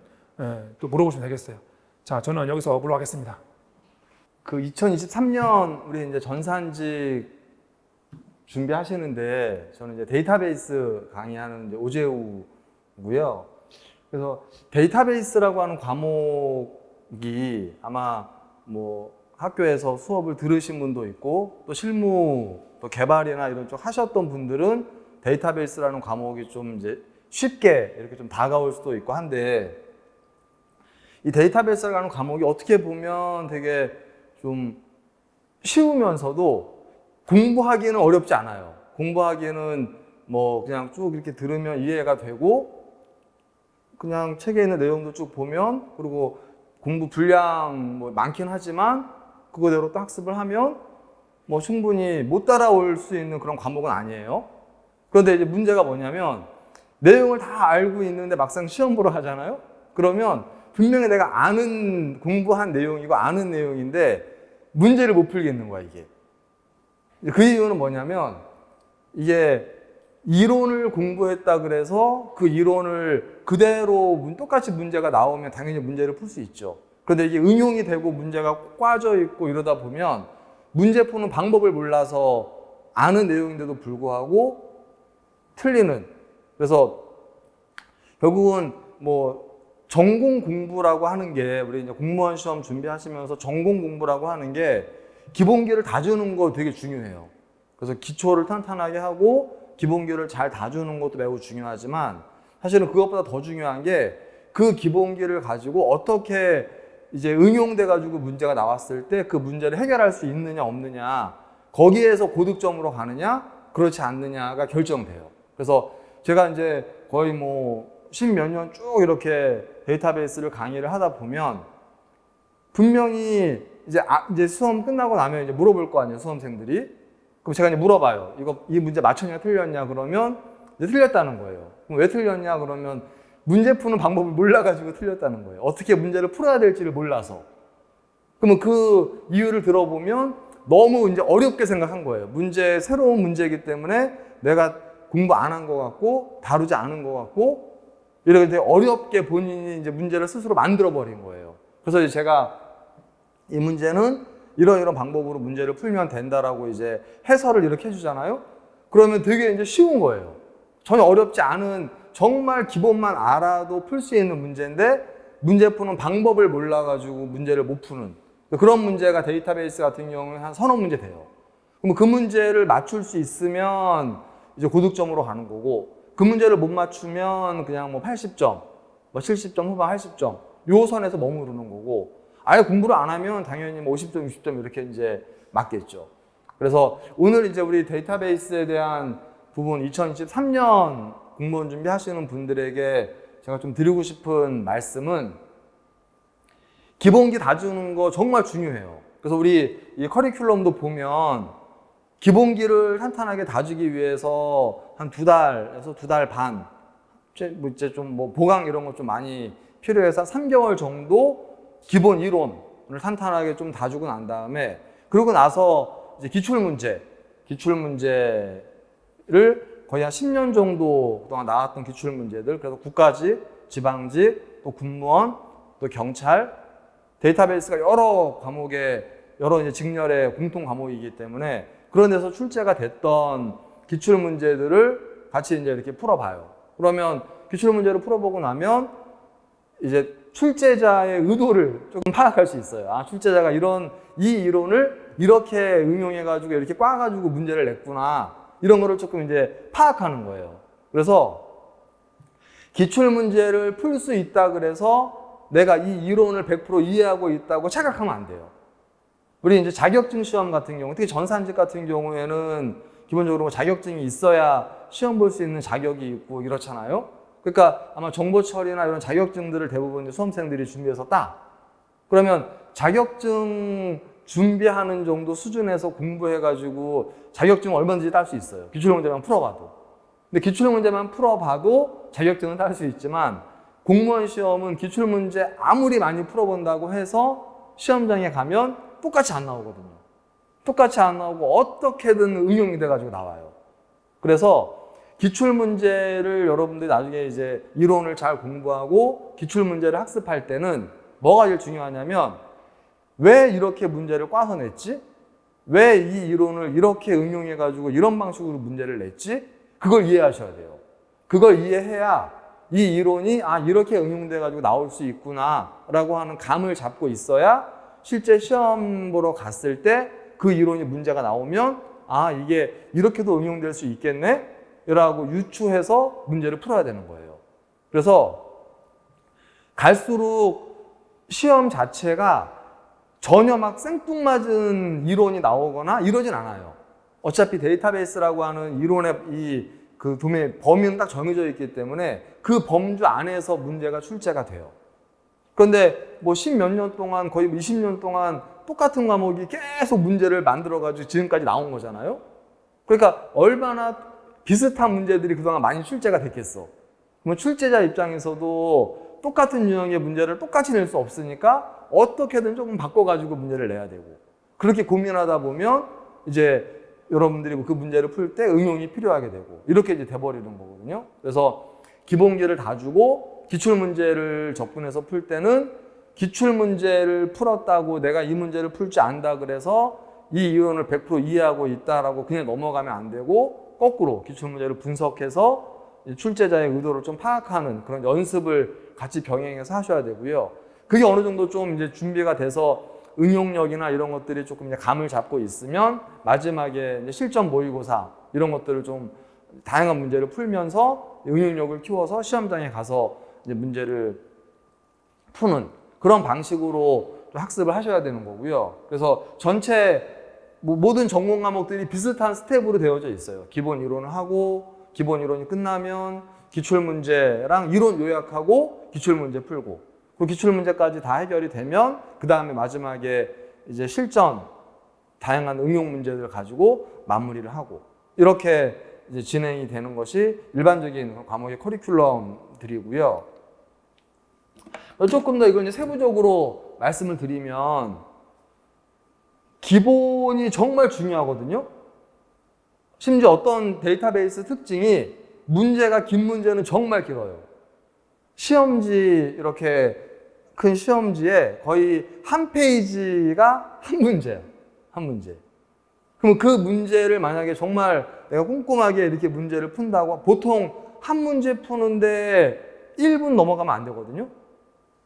또 물어보시면 되겠어요. 자, 저는 여기서 물러가겠습니다. 그 2023년 우리 이제 전산직 준비하시는데 저는 이제 데이터베이스 강의하는 이제 오재우고요. 그래서 데이터베이스라고 하는 과목이 아마 뭐 학교에서 수업을 들으신 분도 있고 또 실무 또 개발이나 이런 쪽 하셨던 분들은 데이터베이스라는 과목이 좀 이제 쉽게 이렇게 좀 다가올 수도 있고 한데 이 데이터베이스라는 과목이 어떻게 보면 되게 좀 쉬우면서도 공부하기는 어렵지 않아요. 공부하기에는 뭐 그냥 쭉 이렇게 들으면 이해가 되고 그냥 책에 있는 내용도 쭉 보면 그리고 공부 분량 뭐 많긴 하지만 그거대로 또 학습을 하면 뭐 충분히 못 따라올 수 있는 그런 과목은 아니에요. 그런데 이제 문제가 뭐냐면 내용을 다 알고 있는데 막상 시험 보러 가잖아요. 그러면 분명히 내가 공부한 내용이고 아는 내용인데 문제를 못 풀겠는 거야, 이게. 그 이유는 뭐냐면 이게 이론을 공부했다 그래서 그 이론을 그대로 똑같이 문제가 나오면 당연히 문제를 풀 수 있죠. 그런데 이게 응용이 되고 문제가 꽈져 있고 이러다 보면 문제 푸는 방법을 몰라서 아는 내용인데도 불구하고 틀리는. 그래서 결국은 뭐 전공 공부라고 하는 게 우리 이제 공무원 시험 준비하시면서 전공 공부라고 하는 게 기본기를 다주는 거 되게 중요해요. 그래서 기초를 탄탄하게 하고 기본기를 잘 다주는 것도 매우 중요하지만 사실은 그것보다 더 중요한 게 그 기본기를 가지고 어떻게 이제 응용돼 가지고 문제가 나왔을 때 그 문제를 해결할 수 있느냐 없느냐 거기에서 고득점으로 가느냐 그렇지 않느냐가 결정돼요. 그래서 제가 이제 거의 뭐 10몇 년 쭉 이렇게 데이터베이스를 강의를 하다 보면 분명히 이제 수험 끝나고 나면 이제 물어볼 거 아니에요, 수험생들이. 그럼 제가 이제 물어봐요. 이 문제 맞췄냐 틀렸냐 그러면 이제 틀렸다는 거예요. 그럼 왜 틀렸냐 그러면 문제 푸는 방법을 몰라가지고 틀렸다는 거예요. 어떻게 문제를 풀어야 될지를 몰라서. 그러면 그 이유를 들어보면 너무 이제 어렵게 생각한 거예요. 새로운 문제이기 때문에 내가 공부 안 한 것 같고 다루지 않은 것 같고 이렇게 되게 어렵게 본인이 이제 문제를 스스로 만들어 버린 거예요. 그래서 이제 제가 이 문제는 이런 방법으로 문제를 풀면 된다라고 이제 해설을 이렇게 해주잖아요. 그러면 되게 이제 쉬운 거예요. 전혀 어렵지 않은 정말 기본만 알아도 풀 수 있는 문제인데 문제 푸는 방법을 몰라가지고 문제를 못 푸는 그런 문제가 데이터베이스 같은 경우는 한 서너 문제 돼요. 그럼 그 문제를 맞출 수 있으면 이제 고득점으로 가는 거고 그 문제를 못 맞추면 그냥 뭐 80점, 뭐 70점 후반 80점 요 선에서 머무르는 거고 아예 공부를 안 하면 당연히 뭐 50점, 60점 이렇게 이제 맞겠죠. 그래서 오늘 이제 우리 데이터베이스에 대한 부분 2023년 공무원 준비하시는 분들에게 제가 좀 드리고 싶은 말씀은 기본기 다주는 거 정말 중요해요. 그래서 우리 이 커리큘럼도 보면 기본기를 탄탄하게 다지기 위해서 한 2달에서 2달 반, 이제 좀 뭐 보강 이런 거 좀 많이 필요해서 3개월 정도 기본 이론을 탄탄하게 좀 다지고 난 다음에, 그러고 나서 이제 기출문제를 거의 한 10년 정도 그동안 나왔던 기출문제들, 그래서 국가직, 지방직, 또 군무원, 또 경찰, 데이터베이스가 여러 과목에, 여러 이제 직렬의 공통 과목이기 때문에 그런 데서 출제가 됐던 기출문제들을 같이 이제 이렇게 풀어봐요. 그러면 기출문제를 풀어보고 나면 이제 출제자의 의도를 조금 파악할 수 있어요. 아, 출제자가 이 이론을 이렇게 응용해가지고 이렇게 꽈가지고 문제를 냈구나. 이런 거를 조금 이제 파악하는 거예요. 그래서 기출문제를 풀 수 있다 그래서 내가 이 이론을 100% 이해하고 있다고 착각하면 안 돼요. 우리 이제 자격증 시험 같은 경우, 특히 전산직 같은 경우에는 기본적으로 자격증이 있어야 시험 볼 수 있는 자격이 있고 이렇잖아요. 그러니까 아마 정보 처리나 이런 자격증들을 대부분 수험생들이 준비해서 따. 그러면 자격증 준비하는 정도 수준에서 공부해가지고 자격증 얼마든지 딸 수 있어요. 기출문제만 풀어봐도. 근데 기출문제만 풀어봐도 자격증은 딸 수 있지만 공무원 시험은 기출문제 아무리 많이 풀어본다고 해서 시험장에 가면 똑같이 안 나오거든요. 똑같이 안 나오고 어떻게든 응용이 돼가지고 나와요. 그래서 기출문제를 여러분들이 나중에 이제 이론을 잘 공부하고 기출문제를 학습할 때는 뭐가 제일 중요하냐면 왜 이렇게 문제를 꽈서 냈지? 왜 이 이론을 이렇게 응용해가지고 이런 방식으로 문제를 냈지? 그걸 이해하셔야 돼요. 그걸 이해해야 이 이론이 이렇게 응용돼가지고 나올 수 있구나 라고 하는 감을 잡고 있어야 실제 시험 보러 갔을 때 그 이론이 문제가 나오면 이게 이렇게도 응용될 수 있겠네? 라고 유추해서 문제를 풀어야 되는 거예요. 그래서 갈수록 시험 자체가 전혀 막 생뚱맞은 이론이 나오거나 이러진 않아요. 어차피 데이터베이스라고 하는 이론의 그 도메인 범위는 딱 정해져 있기 때문에 그 범주 안에서 문제가 출제가 돼요. 그런데 뭐 10몇 년 동안, 거의 20년 동안 똑같은 과목이 계속 문제를 만들어가지고 지금까지 나온 거잖아요. 그러니까 얼마나 비슷한 문제들이 그동안 많이 출제가 됐겠어. 그러면 출제자 입장에서도 똑같은 유형의 문제를 똑같이 낼 수 없으니까 어떻게든 조금 바꿔가지고 문제를 내야 되고, 그렇게 고민하다 보면 이제 여러분들이 그 문제를 풀 때 응용이 필요하게 되고 이렇게 이제 돼버리는 거거든요. 그래서 기본기를 다 주고 기출문제를 접근해서 풀 때는 기출문제를 풀었다고 내가 이 문제를 풀 줄 안다 그래서 이 이론을 100% 이해하고 있다라고 그냥 넘어가면 안 되고, 거꾸로 기출문제를 분석해서 출제자의 의도를 좀 파악하는 그런 연습을 같이 병행해서 하셔야 되고요. 그게 어느 정도 좀 이제 준비가 돼서 응용력이나 이런 것들이 조금 이제 감을 잡고 있으면 마지막에 이제 실전 모의고사 이런 것들을 좀 다양한 문제를 풀면서 응용력을 키워서 시험장에 가서 이제 문제를 푸는 그런 방식으로 학습을 하셔야 되는 거고요. 그래서 전체 모든 전공 과목들이 비슷한 스텝으로 되어져 있어요. 기본 이론을 하고, 기본 이론이 끝나면 기출문제랑 이론 요약하고 기출문제 풀고, 그 기출문제까지 다 해결이 되면 그 다음에 마지막에 이제 실전 다양한 응용 문제들을 가지고 마무리를 하고, 이렇게 이제 진행이 되는 것이 일반적인 과목의 커리큘럼들이고요. 조금 더 이걸 이제 세부적으로 말씀을 드리면 기본이 정말 중요하거든요. 심지어 어떤 데이터베이스 특징이 문제가 긴 문제는 정말 길어요. 시험지, 이렇게 큰 시험지에 거의 한 페이지가 한 문제예요. 한 문제. 그럼 그 문제를 만약에 정말 내가 꼼꼼하게 이렇게 문제를 푼다고, 보통 한 문제 푸는데 1분 넘어가면 안 되거든요.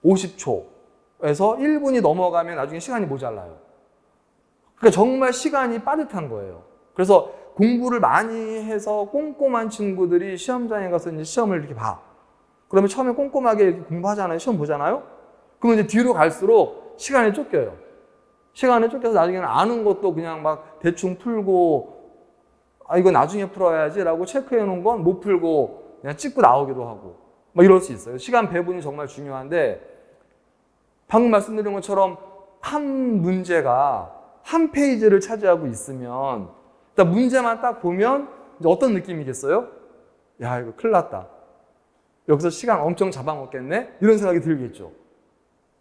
50초에서 1분이 넘어가면 나중에 시간이 모자라요. 그러니까 정말 시간이 빠듯한 거예요. 그래서 공부를 많이 해서 꼼꼼한 친구들이 시험장에 가서 이제 시험을 이렇게 봐. 그러면 처음에 꼼꼼하게 이렇게 공부하잖아요. 시험 보잖아요. 그러면 이제 뒤로 갈수록 시간이 쫓겨요. 시간에 쫓겨서 나중에는 아는 것도 그냥 막 대충 풀고, 이거 나중에 풀어야지 라고 체크해 놓은 건 못 풀고 그냥 찍고 나오기도 하고 막 이럴 수 있어요. 시간 배분이 정말 중요한데, 방금 말씀드린 것처럼 한 문제가 한 페이지를 차지하고 있으면 일단 문제만 딱 보면 이제 어떤 느낌이겠어요? 야, 이거 큰일 났다. 여기서 시간 엄청 잡아먹겠네? 이런 생각이 들겠죠.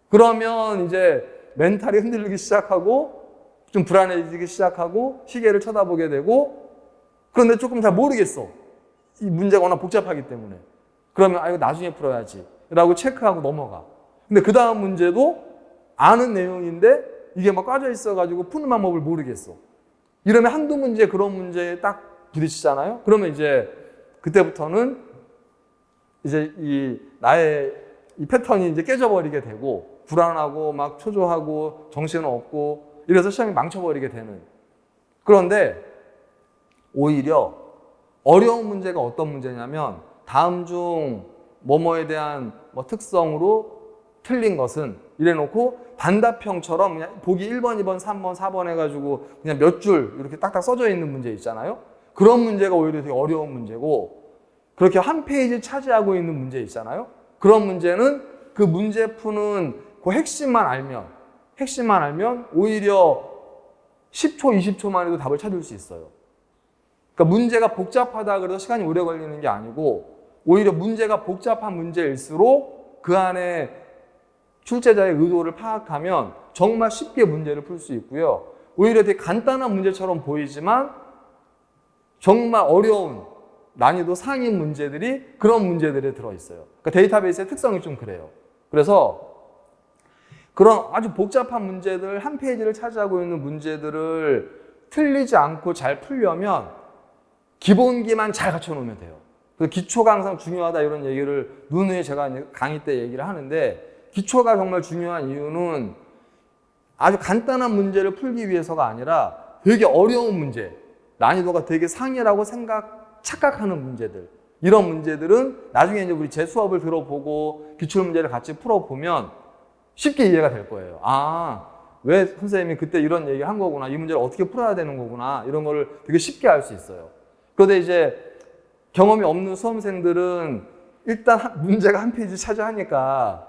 그러면 이제 멘탈이 흔들리기 시작하고 좀 불안해지기 시작하고 시계를 쳐다보게 되고 그런데 조금 잘 모르겠어. 이 문제가 워낙 복잡하기 때문에. 그러면 이거 나중에 풀어야지 라고 체크하고 넘어가. 근데 그 다음 문제도 아는 내용인데 이게 막 까져 있어가지고 푸는 방법을 모르겠어. 이러면 한두 문제 그런 문제에 딱 부딪히잖아요. 그러면 이제 그때부터는 이제 나의 이 패턴이 이제 깨져버리게 되고 불안하고 막 초조하고 정신 없고 이래서 시험이 망쳐버리게 되는. 그런데 오히려 어려운 문제가 어떤 문제냐면 다음 중 뭐뭐에 대한 뭐 특성으로 틀린 것은 이래놓고 단답형처럼 그냥 보기 1번, 2번, 3번, 4번 해가지고 그냥 몇 줄 이렇게 딱딱 써져 있는 문제 있잖아요. 그런 문제가 오히려 되게 어려운 문제고 그렇게 한 페이지 차지하고 있는 문제 있잖아요. 그런 문제는 그 문제 푸는 그 핵심만 알면 오히려 10초, 20초만 해도 답을 찾을 수 있어요. 그러니까 문제가 복잡하다 그래서 시간이 오래 걸리는 게 아니고 오히려 문제가 복잡한 문제일수록 그 안에 출제자의 의도를 파악하면 정말 쉽게 문제를 풀 수 있고요. 오히려 되게 간단한 문제처럼 보이지만 정말 어려운 난이도 상위 문제들이 그런 문제들에 들어있어요. 그러니까 데이터베이스의 특성이 좀 그래요. 그래서 그런 아주 복잡한 문제들, 한 페이지를 차지하고 있는 문제들을 틀리지 않고 잘 풀려면 기본기만 잘 갖춰놓으면 돼요. 그래서 기초가 항상 중요하다 이런 얘기를 누누이 제가 강의 때 얘기를 하는데 기초가 정말 중요한 이유는 아주 간단한 문제를 풀기 위해서가 아니라 되게 어려운 문제, 난이도가 되게 상이라고 착각하는 문제들, 이런 문제들은 나중에 이제 우리 제 수업을 들어보고 기출문제를 같이 풀어보면 쉽게 이해가 될 거예요. 아, 왜 선생님이 그때 이런 얘기를 한 거구나, 이 문제를 어떻게 풀어야 되는 거구나, 이런 거를 되게 쉽게 알 수 있어요. 그런데 이제 경험이 없는 수험생들은 일단 문제가 한 페이지 차지하니까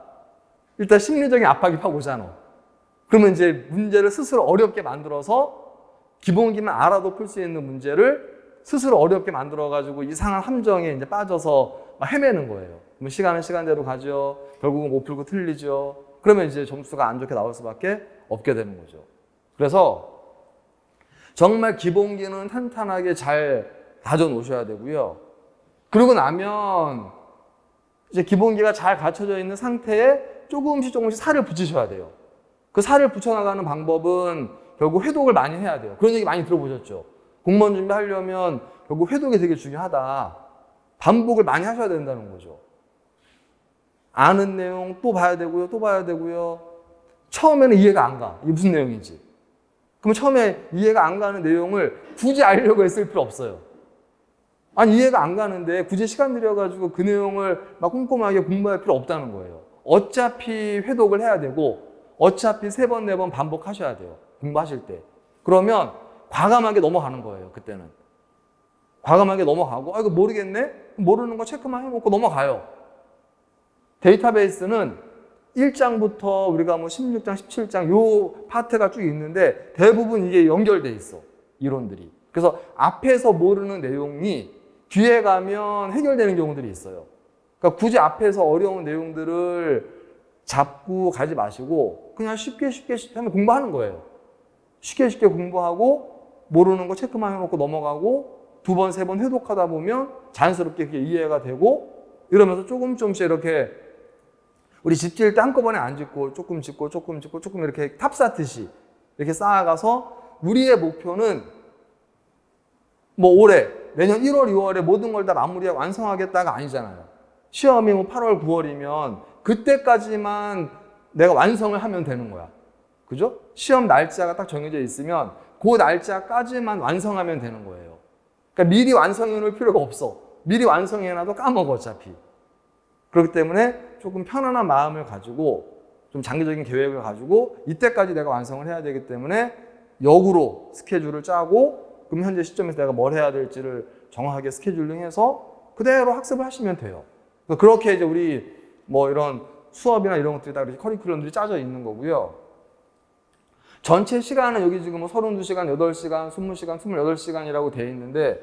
일단 심리적인 압박이 확 오잖아. 그러면 이제 문제를 스스로 어렵게 만들어서 기본기만 알아도 풀 수 있는 문제를 스스로 어렵게 만들어가지고 이상한 함정에 이제 빠져서 막 헤매는 거예요. 그러면 시간은 시간대로 가죠. 결국은 못 풀고 틀리죠. 그러면 이제 점수가 안 좋게 나올 수밖에 없게 되는 거죠. 그래서 정말 기본기는 탄탄하게 잘 다져 놓으셔야 되고요. 그러고 나면 이제 기본기가 잘 갖춰져 있는 상태에 조금씩 살을 붙이셔야 돼요. 그 살을 붙여나가는 방법은 결국 회독을 많이 해야 돼요. 그런 얘기 많이 들어보셨죠? 공무원 준비하려면 결국 회독이 되게 중요하다. 반복을 많이 하셔야 된다는 거죠. 아는 내용 또 봐야 되고요. 또 봐야 되고요. 처음에는 이해가 안 가. 이게 무슨 내용인지. 그럼 처음에 이해가 안 가는 내용을 굳이 알려고 했을 필요 없어요. 아니, 이해가 안 가는데 굳이 시간 들여가지고 그 내용을 막 꼼꼼하게 공부할 필요 없다는 거예요. 어차피 회독을 해야 되고 어차피 3번, 4번 반복하셔야 돼요. 공부하실 때. 그러면 과감하게 넘어가는 거예요. 그때는. 과감하게 넘어가고 이거 모르겠네? 모르는 거 체크만 해놓고 넘어가요. 데이터베이스는 1장부터 우리가 뭐 16장, 17장 요 파트가 쭉 있는데 대부분 이게 연결돼 있어. 이론들이. 그래서 앞에서 모르는 내용이 뒤에 가면 해결되는 경우들이 있어요. 그러니까 굳이 앞에서 어려운 내용들을 잡고 가지 마시고 그냥 쉽게 하면 공부하는 거예요. 쉽게 공부하고 모르는 거 체크만 해놓고 넘어가고 2번, 3번 회독하다 보면 자연스럽게 그게 이해가 되고 이러면서 조금씩 이렇게 우리 집 지을 때 한꺼번에 안 짓고 조금 짓고 조금 이렇게 탑 쌓듯이 이렇게 쌓아가서 우리의 목표는 뭐 올해 내년 1월, 2월에 모든 걸 다 마무리하고 완성하겠다가 아니잖아요. 시험이 뭐 8월, 9월이면 그때까지만 내가 완성을 하면 되는 거야. 그죠? 시험 날짜가 딱 정해져 있으면 그 날짜까지만 완성하면 되는 거예요. 그러니까 미리 완성해 놓을 필요가 없어. 미리 완성해 놔도 까먹어 어차피. 그렇기 때문에 조금 편안한 마음을 가지고 좀 장기적인 계획을 가지고 이때까지 내가 완성을 해야 되기 때문에 역으로 스케줄을 짜고 그럼 현재 시점에서 내가 뭘 해야 될지를 정확하게 스케줄링해서 그대로 학습을 하시면 돼요. 그렇게 이제 우리 뭐 이런 수업이나 이런 것들이 다 이렇게 커리큘럼들이 짜져 있는 거고요. 전체 시간은 여기 지금 뭐 32시간, 8시간, 20시간, 28시간이라고 되어 있는데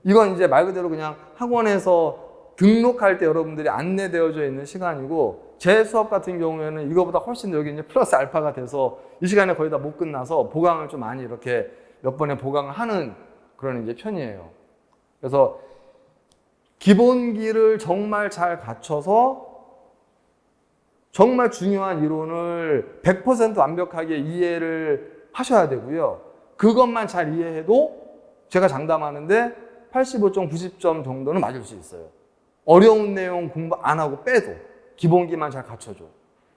이건 이제 말 그대로 그냥 학원에서 등록할 때 여러분들이 안내되어져 있는 시간이고 제 수업 같은 경우에는 이거보다 훨씬 여기 이제 플러스 알파가 돼서 이 시간에 거의 다 못 끝나서 보강을 좀 많이 이렇게 몇 번에 보강을 하는 그런 이제 편이에요. 그래서 기본기를 정말 잘 갖춰서 정말 중요한 이론을 100% 완벽하게 이해를 하셔야 되고요. 그것만 잘 이해해도 제가 장담하는데 85점, 90점 정도는 맞을 수 있어요. 어려운 내용 공부 안 하고 빼도 기본기만 잘 갖춰줘.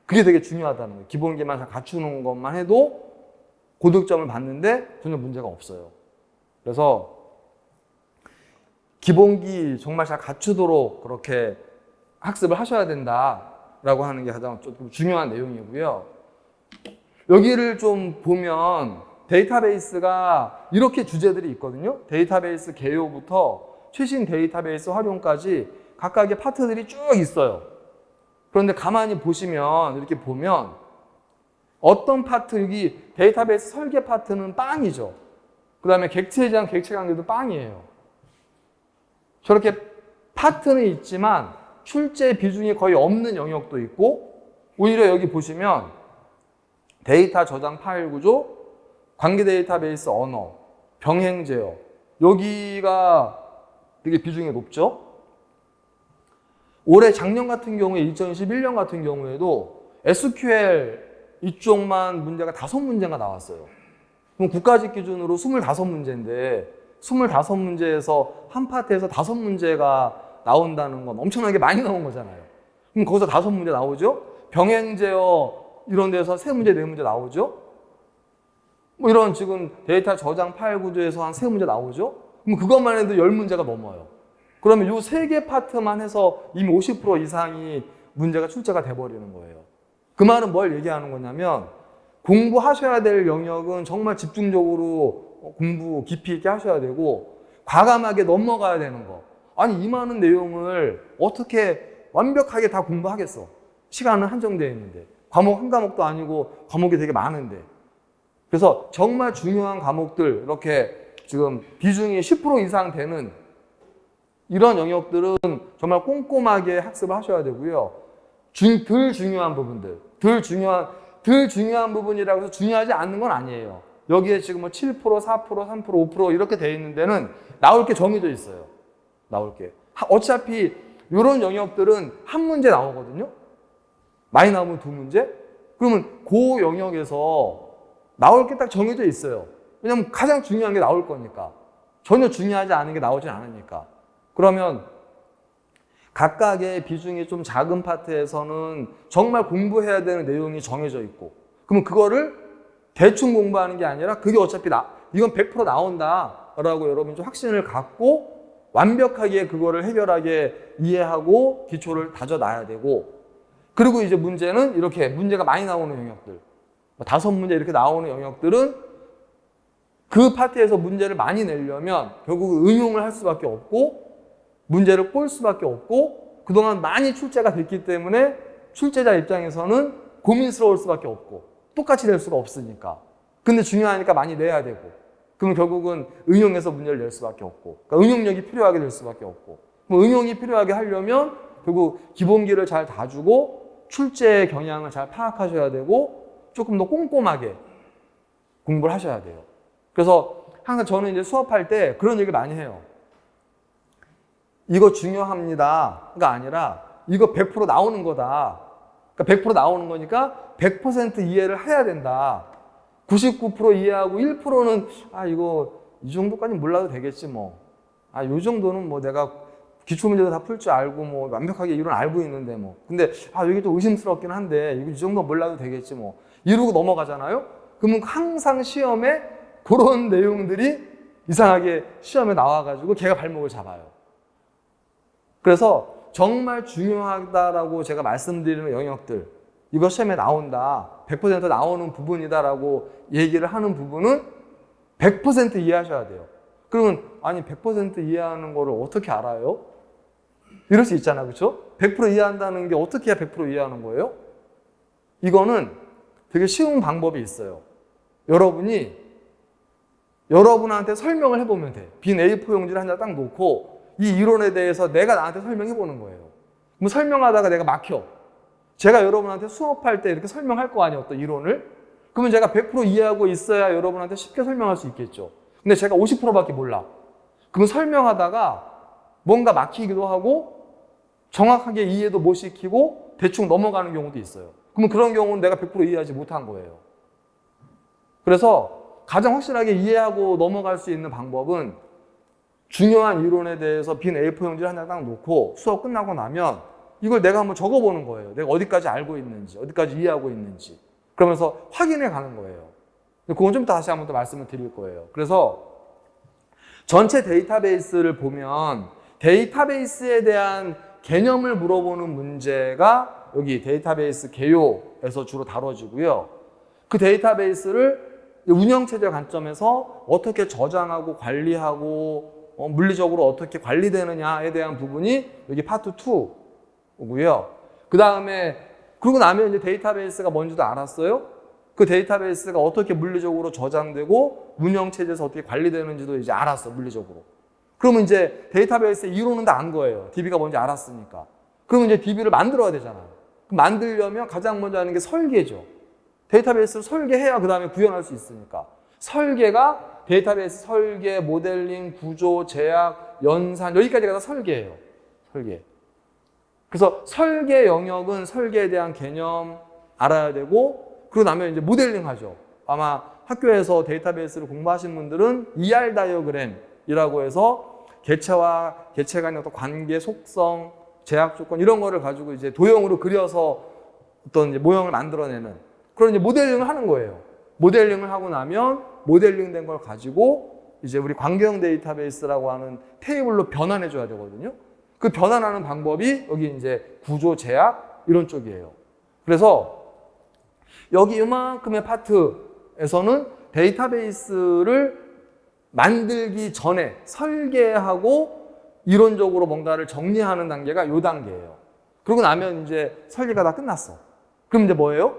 그게 되게 중요하다는 거예요. 기본기만 잘 갖추는 것만 해도 고득점을 받는데 전혀 문제가 없어요. 그래서 기본기 정말 잘 갖추도록 그렇게 학습을 하셔야 된다라고 하는 게 가장 좀 중요한 내용이고요. 여기를 좀 보면 데이터베이스가 이렇게 주제들이 있거든요. 데이터베이스 개요부터 최신 데이터베이스 활용까지 각각의 파트들이 쭉 있어요. 그런데 가만히 보시면 이렇게 보면 어떤 파트, 여기 데이터베이스 설계 파트는 빵이죠. 그 다음에 객체에 대한 객체 관계도 빵이에요. 저렇게 파트는 있지만 출제 비중이 거의 없는 영역도 있고 오히려 여기 보시면 데이터 저장 파일 구조, 관계 데이터베이스 언어, 병행 제어 여기가 되게 비중이 높죠. 올해 작년 같은 경우에 2021년 같은 경우에도 SQL 이쪽만 문제가 5문제가 나왔어요. 그럼 국가직 기준으로 25문제인데 25문제에서 한 파트에서 5문제가 나온다는 건 엄청나게 많이 나온 거잖아요. 그럼 거기서 5문제 나오죠? 병행 제어 이런 데서 3문제, 4문제 나오죠? 뭐 이런 지금 데이터 저장 파일 구조에서 한 3문제 나오죠? 그럼 그것만 해도 10문제가 넘어요. 그러면 이 3개 파트만 해서 이미 50% 이상이 문제가 출제가 돼버리는 거예요. 그 말은 뭘 얘기하는 거냐면 공부하셔야 될 영역은 정말 집중적으로 공부 깊이 있게 하셔야 되고 과감하게 넘어가야 되는 거. 아니 이 많은 내용을 어떻게 완벽하게 다 공부하겠어. 시간은 한정되어 있는데 과목 한 과목도 아니고 과목이 되게 많은데 그래서 정말 중요한 과목들 이렇게 지금 비중이 10% 이상 되는 이런 영역들은 정말 꼼꼼하게 학습을 하셔야 되고요. 덜 중요한 부분들, 덜 중요한 부분이라고 해서 중요하지 않는 건 아니에요. 여기에 지금 뭐 7%, 4%, 3%, 5% 이렇게 돼 있는 데는 나올 게 정해져 있어요. 나올 게. 어차피 이런 영역들은 한 문제 나오거든요. 많이 나오면 2문제? 그러면 그 영역에서 나올 게 딱 정해져 있어요. 왜냐면 가장 중요한 게 나올 거니까. 전혀 중요하지 않은 게 나오진 않으니까. 그러면 각각의 비중이 좀 작은 파트에서는 정말 공부해야 되는 내용이 정해져 있고 그러면 그거를 대충 공부하는 게 아니라 그게 어차피 이건 100% 나온다라고 여러분이 좀 확신을 갖고 완벽하게 그거를 해결하게 이해하고 기초를 다져놔야 되고 그리고 이제 문제는 이렇게 문제가 많이 나오는 영역들 5문제 이렇게 나오는 영역들은 그 파트에서 문제를 많이 내려면 결국 응용을 할 수밖에 없고 문제를 꼴 수밖에 없고 그동안 많이 출제가 됐기 때문에 출제자 입장에서는 고민스러울 수밖에 없고 똑같이 낼 수가 없으니까 근데 중요하니까 많이 내야 되고 그러면 결국은 응용해서 문제를 낼 수밖에 없고 그러니까 응용력이 필요하게 될 수밖에 없고 뭐 응용이 필요하게 하려면 결국 기본기를 잘 다주고 출제의 경향을 잘 파악하셔야 되고 조금 더 꼼꼼하게 공부를 하셔야 돼요. 그래서 항상 저는 이제 수업할 때 그런 얘기를 많이 해요. 이거 중요합니다가 아니라 이거 100% 나오는 거다. 그러니까 100% 나오는 거니까 100% 이해를 해야 된다. 99% 이해하고 1%는 이거 이 정도까지 몰라도 되겠지 뭐. 요 정도는 뭐 내가 기초문제도 다 풀 줄 알고 뭐 완벽하게 이론 알고 있는데 뭐. 근데 여기 좀 의심스럽긴 한데 이거 이 정도 몰라도 되겠지 뭐. 이러고 넘어가잖아요. 그러면 항상 시험에 그런 내용들이 이상하게 시험에 나와가지고 걔가 발목을 잡아요. 그래서 정말 중요하다라고 제가 말씀드리는 영역들 이거 시험에 나온다 100% 나오는 부분이다라고 얘기를 하는 부분은 100% 이해하셔야 돼요. 그러면 아니 100% 이해하는 거를 어떻게 알아요? 이럴 수 있잖아요. 그렇죠? 100% 이해한다는 게 어떻게 해야 100% 이해하는 거예요? 이거는 되게 쉬운 방법이 있어요. 여러분한테 설명을 해보면 돼. 빈 A4 용지를 한 장 딱 놓고 이 이론에 대해서 내가 나한테 설명해보는 거예요. 그럼 설명하다가 내가 막혀. 제가 여러분한테 수업할 때 이렇게 설명할 거 아니에요, 어떤 이론을? 그러면 제가 100% 이해하고 있어야 여러분한테 쉽게 설명할 수 있겠죠. 근데 제가 50%밖에 몰라. 그럼 설명하다가 뭔가 막히기도 하고 정확하게 이해도 못 시키고 대충 넘어가는 경우도 있어요. 그러면 그런 경우는 내가 100% 이해하지 못한 거예요. 그래서 가장 확실하게 이해하고 넘어갈 수 있는 방법은 중요한 이론에 대해서 빈 A4 용지를 하나 딱 놓고 수업 끝나고 나면 이걸 내가 한번 적어보는 거예요. 내가 어디까지 알고 있는지, 어디까지 이해하고 있는지. 그러면서 확인해 가는 거예요. 그건 좀 다시 한번 더 말씀을 드릴 거예요. 그래서 전체 데이터베이스를 보면 데이터베이스에 대한 개념을 물어보는 문제가 여기 데이터베이스 개요에서 주로 다뤄지고요. 그 데이터베이스를 운영체제 관점에서 어떻게 저장하고 관리하고 물리적으로 어떻게 관리되느냐에 대한 부분이 여기 파트 2고요. 그 다음에 그러고 나면 이제 데이터베이스가 뭔지도 알았어요. 그 데이터베이스가 어떻게 물리적으로 저장되고 운영체제에서 어떻게 관리되는지도 이제 알았어, 물리적으로. 그러면 이제 데이터베이스의 이론은 다 안 거예요. DB가 뭔지 알았으니까. 그러면 이제 DB를 만들어야 되잖아요. 만들려면 가장 먼저 하는 게 설계죠. 데이터베이스를 설계해야 그 다음에 구현할 수 있으니까. 설계가 데이터베이스 설계, 모델링, 구조, 제약, 연산 여기까지가 다 설계예요. 설계. 그래서 설계 영역은 설계에 대한 개념 알아야 되고 그러고 나면 이제 모델링 하죠. 아마 학교에서 데이터베이스를 공부하신 분들은 ER 다이어그램이라고 해서 개체와 개체 간의 어떤 관계, 속성, 제약 조건 이런 거를 가지고 이제 도형으로 그려서 어떤 이제 모형을 만들어내는 그런 이제 모델링을 하는 거예요. 모델링을 하고 나면 모델링 된 걸 가지고 이제 우리 관계형 데이터베이스라고 하는 테이블로 변환해 줘야 되거든요. 그 변환하는 방법이 여기 이제 구조, 제약 이런 쪽이에요. 그래서 여기 이만큼의 파트에서는 데이터베이스를 만들기 전에 설계하고 이론적으로 뭔가를 정리하는 단계가 이 단계예요. 그러고 나면 이제 설계가 다 끝났어. 그럼 이제 뭐예요?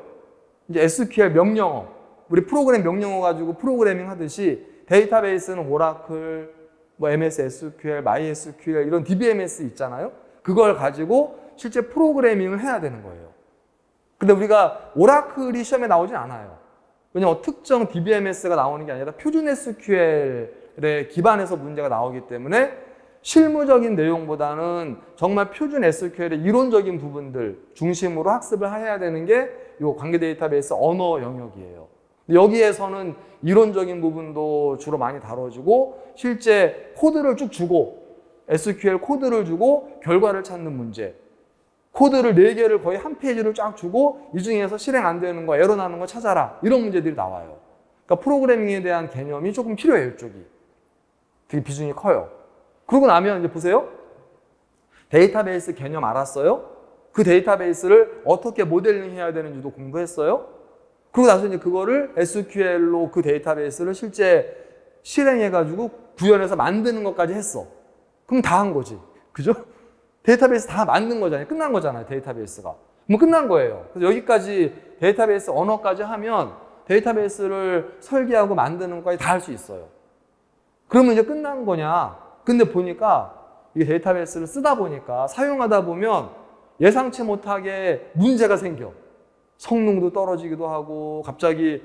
이제 SQL 명령어. 우리 프로그램 명령어 가지고 프로그래밍 하듯이 데이터베이스는 오라클, 뭐 MS SQL, MySQL 이런 DBMS 있잖아요. 그걸 가지고 실제 프로그래밍을 해야 되는 거예요. 근데 우리가 오라클이 시험에 나오진 않아요. 왜냐면 특정 DBMS가 나오는 게 아니라 표준 SQL에 기반해서 문제가 나오기 때문에 실무적인 내용보다는 정말 표준 SQL의 이론적인 부분들 중심으로 학습을 해야 되는 게 이 관계 데이터베이스 언어 영역이에요. 여기에서는 이론적인 부분도 주로 많이 다뤄지고 실제 코드를 쭉 주고 SQL 코드를 주고 결과를 찾는 문제 코드를 4개를 거의 한 페이지를 쫙 주고 이 중에서 실행 안 되는 거, 에러 나는 거 찾아라 이런 문제들이 나와요. 그러니까 프로그래밍에 대한 개념이 조금 필요해요. 이쪽이 되게 비중이 커요. 그러고 나면 이제 보세요. 데이터베이스 개념 알았어요? 그 데이터베이스를 어떻게 모델링 해야 되는지도 공부했어요? 그러고 나서 이제 그거를 SQL로 그 데이터베이스를 실제 실행해가지고 구현해서 만드는 것까지 했어. 그럼 다 한 거지. 그죠? 데이터베이스 다 만든 거잖아요. 끝난 거잖아요. 데이터베이스가. 뭐 끝난 거예요. 그래서 여기까지 데이터베이스 언어까지 하면 데이터베이스를 설계하고 만드는 것까지 다 할 수 있어요. 그러면 이제 끝난 거냐? 근데 보니까 이게 데이터베이스를 쓰다 보니까 사용하다 보면 예상치 못하게 문제가 생겨. 성능도 떨어지기도 하고 갑자기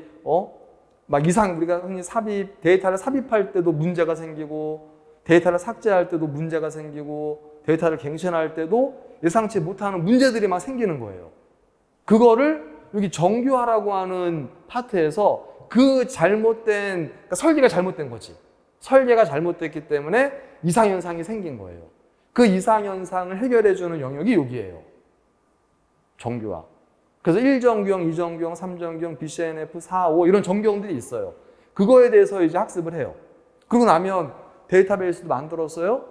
막 우리가 흔히 데이터를 삽입할 때도 문제가 생기고 데이터를 삭제할 때도 문제가 생기고 데이터를 갱신할 때도 예상치 못하는 문제들이 막 생기는 거예요. 그거를 여기 정규화라고 하는 파트에서 그 그러니까 설계가 잘못된 거지. 설계가 잘못됐기 때문에 이상현상이 생긴 거예요. 그 이상현상을 해결해주는 영역이 여기예요. 정규화. 그래서 1정규형, 2정규형, 3정규형, BCNF, 4, 5 이런 정규형들이 있어요. 그거에 대해서 이제 학습을 해요. 그러고 나면 데이터베이스도 만들었어요.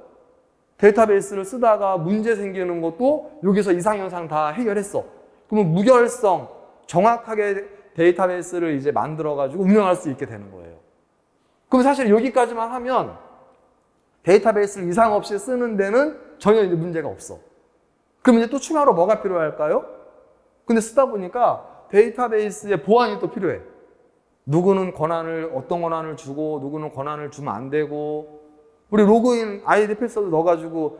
데이터베이스를 쓰다가 문제 생기는 것도 여기서 이상현상 다 해결했어. 그러면 무결성, 정확하게 데이터베이스를 이제 만들어가지고 운영할 수 있게 되는 거예요. 그럼 사실 여기까지만 하면 데이터베이스를 이상 없이 쓰는 데는 전혀 이제 문제가 없어. 그럼 이제 또 추가로 뭐가 필요할까요? 근데 쓰다 보니까 데이터베이스의 보안이 또 필요해. 누구는 권한을 어떤 권한을 주고 누구는 권한을 주면 안 되고 우리 로그인 아이디 패스워드 넣어가지고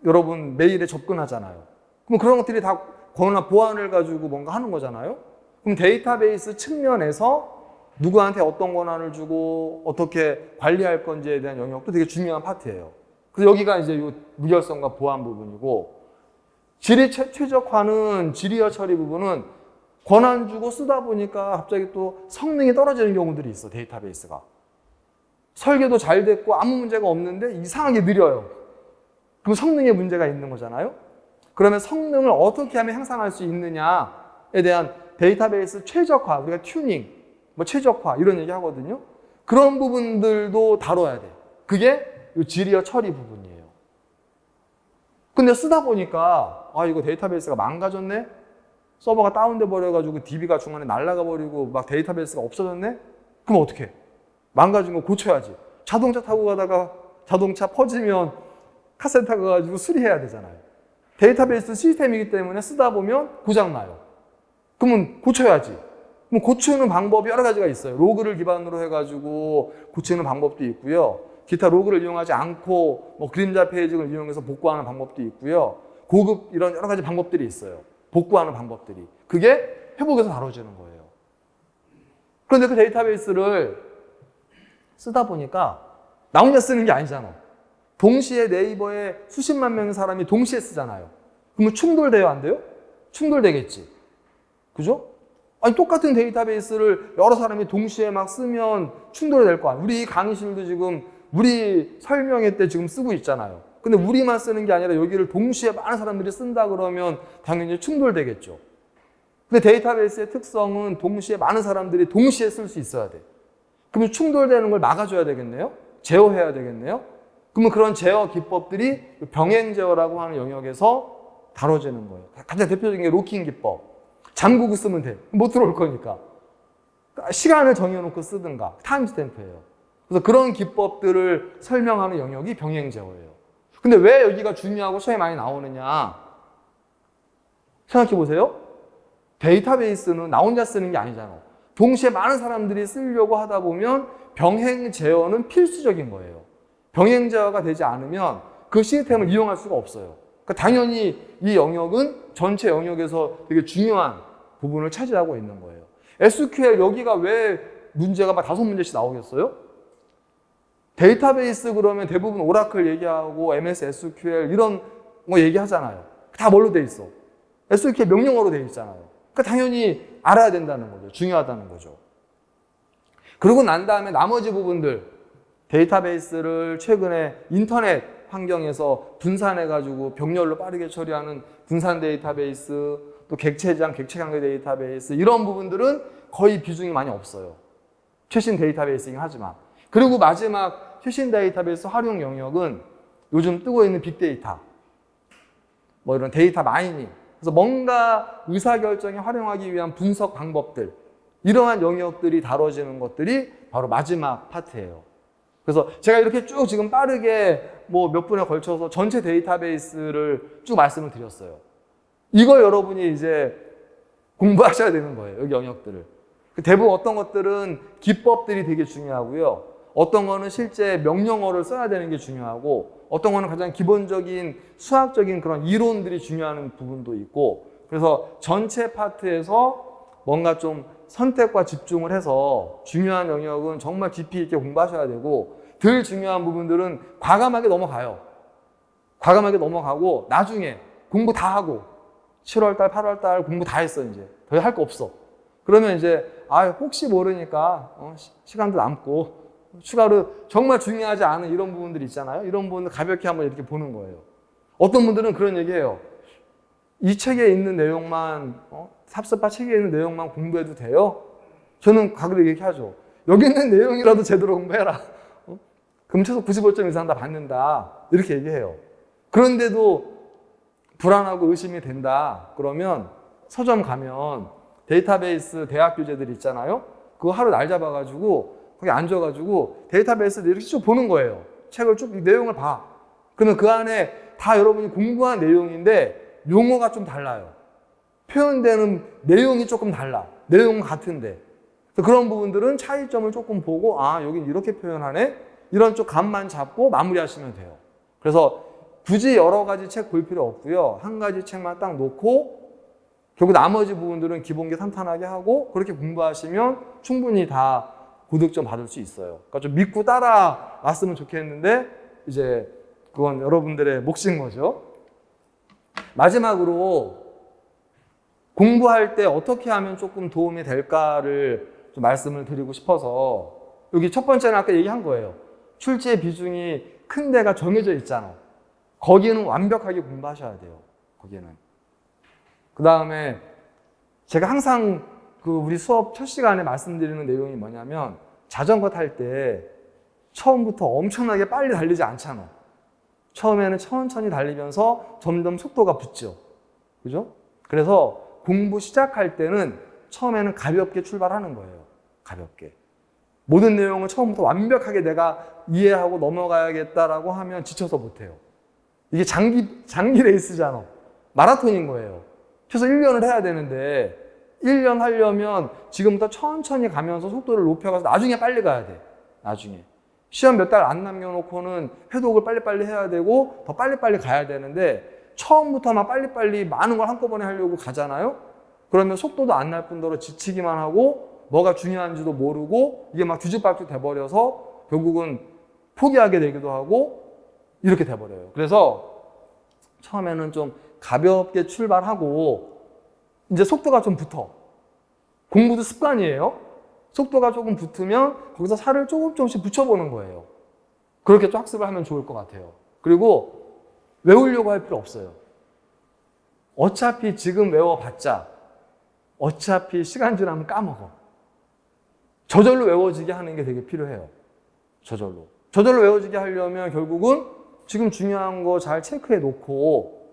여러분 메일에 접근하잖아요. 그럼 그런 것들이 다 권한 보안을 가지고 뭔가 하는 거잖아요. 그럼 데이터베이스 측면에서 누구한테 어떤 권한을 주고 어떻게 관리할 건지에 대한 영역도 되게 중요한 파트예요. 그래서 여기가 이제 이 무결성과 보안 부분이고 질의 최적화는 질의어 처리 부분은 권한 주고 쓰다 보니까 갑자기 또 성능이 떨어지는 경우들이 있어. 데이터베이스가 설계도 잘 됐고 아무 문제가 없는데 이상하게 느려요. 그럼 성능에 문제가 있는 거잖아요. 그러면 성능을 어떻게 하면 향상할 수 있느냐에 대한 데이터베이스 최적화, 우리가 튜닝, 뭐 최적화 이런 얘기 하거든요. 그런 부분들도 다뤄야 돼. 그게 이 질의어 처리 부분이에요. 근데 쓰다 보니까 아 이거 데이터베이스가 망가졌네? 서버가 다운돼 버려가지고 DB가 중간에 날아가 버리고 막 데이터베이스가 없어졌네? 그럼 어떻게? 망가진 거 고쳐야지. 자동차 타고 가다가 자동차 퍼지면 카센터 가가지고 수리해야 되잖아요. 데이터베이스 시스템이기 때문에 쓰다 보면 고장나요. 그러면 고쳐야지. 그럼 고치는 방법이 여러 가지가 있어요. 로그를 기반으로 해가지고 고치는 방법도 있고요. 기타 로그를 이용하지 않고 뭐 그림자 페이지를 이용해서 복구하는 방법도 있고요. 고급 이런 여러 가지 방법들이 있어요. 복구하는 방법들이. 그게 회복에서 다뤄지는 거예요. 그런데 그 데이터베이스를 쓰다 보니까 나 혼자 쓰는 게 아니잖아. 동시에 네이버에 수십만 명의 사람이 동시에 쓰잖아요. 그러면 충돌돼요, 안 돼요? 충돌되겠지. 그죠? 아니, 똑같은 데이터베이스를 여러 사람이 동시에 막 쓰면 충돌이 될 거 아니에요. 우리 강의실도 지금 우리 설명회 때 지금 쓰고 있잖아요. 근데 우리만 쓰는 게 아니라 여기를 동시에 많은 사람들이 쓴다 그러면 당연히 충돌되겠죠. 근데 데이터베이스의 특성은 동시에 많은 사람들이 동시에 쓸 수 있어야 돼. 그러면 충돌되는 걸 막아줘야 되겠네요? 제어해야 되겠네요? 그러면 그런 제어 기법들이 병행 제어라고 하는 영역에서 다뤄지는 거예요. 가장 대표적인 게 로킹 기법. 잠그고 쓰면 돼. 못 들어올 거니까. 시간을 정해놓고 쓰든가. 타임스탬프예요. 그래서 그런 기법들을 설명하는 영역이 병행 제어예요. 근데 왜 여기가 중요하고 시험에 많이 나오느냐? 생각해 보세요. 데이터베이스는 나 혼자 쓰는 게 아니잖아. 동시에 많은 사람들이 쓰려고 하다 보면 병행 제어는 필수적인 거예요. 병행 제어가 되지 않으면 그 시스템을 이용할 수가 없어요. 그러니까 당연히 이 영역은 전체 영역에서 되게 중요한 부분을 차지하고 있는 거예요. SQL 여기가 왜 문제가 막 5문제씩 나오겠어요? 데이터베이스 그러면 대부분 오라클 얘기하고 MS SQL 이런 거 얘기하잖아요. 다 뭘로 돼 있어? SQL 명령어로 돼 있잖아요. 그러니까 당연히 알아야 된다는 거죠. 중요하다는 거죠. 그러고 난 다음에 나머지 부분들 데이터베이스를 최근에 인터넷 환경에서 분산해가지고 병렬로 빠르게 처리하는 분산 데이터베이스 또 객체장, 객체관계 데이터베이스 이런 부분들은 거의 비중이 많이 없어요. 최신 데이터베이스이긴 하지만. 그리고 마지막 최신 데이터베이스 활용 영역은 요즘 뜨고 있는 빅데이터, 뭐 이런 데이터 마이닝. 그래서 뭔가 의사결정에 활용하기 위한 분석 방법들, 이러한 영역들이 다뤄지는 것들이 바로 마지막 파트예요. 그래서 제가 이렇게 쭉 지금 빠르게 뭐 몇 분에 걸쳐서 전체 데이터베이스를 쭉 말씀을 드렸어요. 이거 여러분이 이제 공부하셔야 되는 거예요. 여기 영역들을. 대부분 어떤 것들은 기법들이 되게 중요하고요. 어떤 거는 실제 명령어를 써야 되는 게 중요하고 어떤 거는 가장 기본적인 수학적인 그런 이론들이 중요한 부분도 있고 그래서 전체 파트에서 뭔가 좀 선택과 집중을 해서 중요한 영역은 정말 깊이 있게 공부하셔야 되고 덜 중요한 부분들은 과감하게 넘어가요. 과감하게 넘어가고 나중에 공부 다 하고 7월달, 8월달 공부 다 했어 이제. 더 할 거 없어. 그러면 이제 혹시 모르니까 시간도 남고 추가로 정말 중요하지 않은 이런 부분들이 있잖아요. 이런 부분을 가볍게 한번 이렇게 보는 거예요. 어떤 분들은 그런 얘기해요. 이 책에 있는 내용만 삽스파 책에 있는 내용만 공부해도 돼요? 저는 가끔 얘기하죠. 여기 있는 내용이라도 제대로 공부해라. 그럼 최소 95점 이상 다 받는다. 이렇게 얘기해요. 그런데도 불안하고 의심이 된다. 그러면 서점 가면 데이터베이스 대학 교재들 있잖아요. 그거 하루 날 잡아가지고 거기 앉아가지고 데이터베이스를 이렇게 쭉 보는 거예요. 책을 쭉 내용을 봐. 그러면 그 안에 다 여러분이 공부한 내용인데 용어가 좀 달라요. 표현되는 내용이 조금 달라. 내용은 같은데. 그래서 그런 부분들은 차이점을 조금 보고 아 여긴 이렇게 표현하네 이런 쪽 감만 잡고 마무리하시면 돼요. 그래서 굳이 여러 가지 책 볼 필요 없고요. 한 가지 책만 딱 놓고 결국 나머지 부분들은 기본기 탄탄하게 하고 그렇게 공부하시면 충분히 다 고득점 받을 수 있어요. 그러니까 좀 믿고 따라왔으면 좋겠는데 이제 그건 여러분들의 몫인 거죠. 마지막으로 공부할 때 어떻게 하면 조금 도움이 될까를 좀 말씀을 드리고 싶어서 여기 첫 번째는 아까 얘기한 거예요. 출제 비중이 큰 데가 정해져 있잖아. 거기는 완벽하게 공부하셔야 돼요. 거기는. 그 다음에 제가 항상 그 우리 수업 첫 시간에 말씀드리는 내용이 뭐냐면 자전거 탈 때 처음부터 엄청나게 빨리 달리지 않잖아. 처음에는 천천히 달리면서 점점 속도가 붙죠. 그죠? 그래서 공부 시작할 때는 처음에는 가볍게 출발하는 거예요. 가볍게. 모든 내용을 처음부터 완벽하게 내가 이해하고 넘어가야겠다라고 하면 지쳐서 못해요. 이게 장기 레이스잖아. 마라톤인 거예요. 그래서 1년을 해야 되는데 1년 하려면 지금부터 천천히 가면서 속도를 높여가서 나중에 빨리 가야 돼. 나중에. 시험 몇 달 안 남겨놓고는 회독을 빨리빨리 해야 되고 더 빨리빨리 가야 되는데 처음부터 막 빨리빨리 많은 걸 한꺼번에 하려고 가잖아요? 그러면 속도도 안 날 뿐더러 지치기만 하고 뭐가 중요한지도 모르고 이게 막 뒤죽박죽 돼버려서 결국은 포기하게 되기도 하고 이렇게 돼버려요. 그래서 처음에는 좀 가볍게 출발하고 이제 속도가 좀 붙어. 공부도 습관이에요. 속도가 조금 붙으면 거기서 살을 조금씩 붙여보는 거예요. 그렇게 좀 학습을 하면 좋을 것 같아요. 그리고 외우려고 할 필요 없어요. 어차피 지금 외워봤자 어차피 시간 지나면 까먹어. 저절로 외워지게 하는 게 되게 필요해요. 저절로. 저절로 외워지게 하려면 결국은 지금 중요한 거 잘 체크해 놓고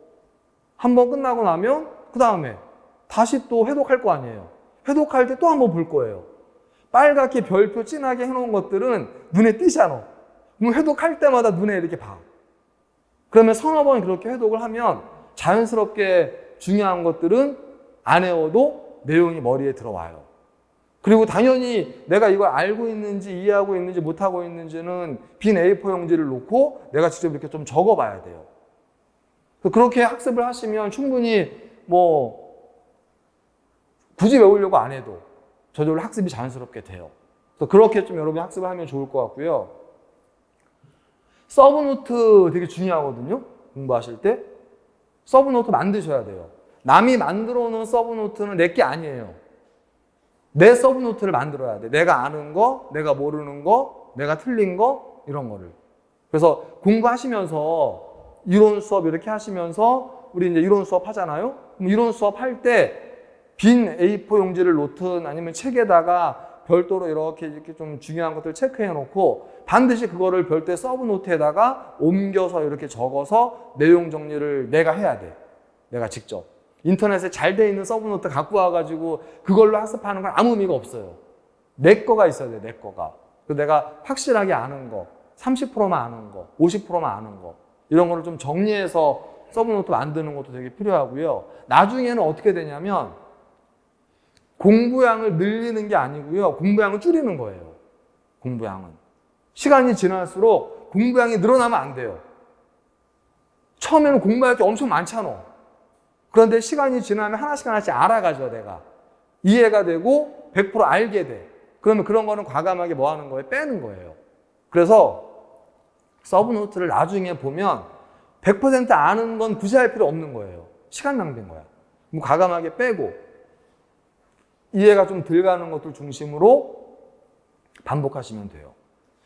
한번 끝나고 나면 그 다음에 다시 또 회독할 거 아니에요. 회독할 때 또 한번 볼 거예요. 빨갛게 별표 진하게 해놓은 것들은 눈에 띄잖아. 그럼 회독할 때마다 눈에 이렇게 봐. 그러면 서너 번 그렇게 회독을 하면 자연스럽게 중요한 것들은 안 외워도 내용이 머리에 들어와요. 그리고 당연히 내가 이걸 알고 있는지 이해하고 있는지 못하고 있는지는 빈 A4 용지를 놓고 내가 직접 이렇게 좀 적어봐야 돼요. 그렇게 학습을 하시면 충분히 굳이 외우려고 안 해도 저절로 학습이 자연스럽게 돼요. 그래서 그렇게 좀 여러분이 학습을 하면 좋을 것 같고요. 서브노트 되게 중요하거든요. 공부하실 때. 서브노트 만드셔야 돼요. 남이 만들어 놓은 서브노트는 내 게 아니에요. 내 서브노트를 만들어야 돼. 내가 아는 거, 내가 모르는 거, 내가 틀린 거, 이런 거를. 그래서 공부하시면서 이론 수업 이렇게 하시면서 우리 이제 이론 수업 하잖아요. 그럼 이론 수업 할 때 빈 A4 용지를 놓든 아니면 책에다가 별도로 이렇게 좀 중요한 것들 체크해 놓고 반드시 그거를 별도의 서브노트에다가 옮겨서 이렇게 적어서 내용 정리를 내가 해야 돼. 내가 직접. 인터넷에 잘 돼 있는 서브노트 갖고 와가지고 그걸로 학습하는 건 아무 의미가 없어요. 내 거가 있어야 돼, 내 거가. 그래서 내가 확실하게 아는 거, 30%만 아는 거, 50%만 아는 거 이런 거를 좀 정리해서 서브노트 만드는 것도 되게 필요하고요. 나중에는 어떻게 되냐면 공부량을 늘리는 게 아니고요. 공부량을 줄이는 거예요. 공부량은. 시간이 지날수록 공부량이 늘어나면 안 돼요. 처음에는 공부할 게 엄청 많잖아. 그런데 시간이 지나면 하나씩 알아가죠, 내가. 이해가 되고 100% 알게 돼. 그러면 그런 거는 과감하게 뭐 하는 거예요? 빼는 거예요. 그래서 서브노트를 나중에 보면 100% 아는 건 굳이 할 필요 없는 거예요. 시간 낭비인 거야. 그럼 과감하게 빼고 이해가 좀 덜 가는 것들 중심으로 반복하시면 돼요.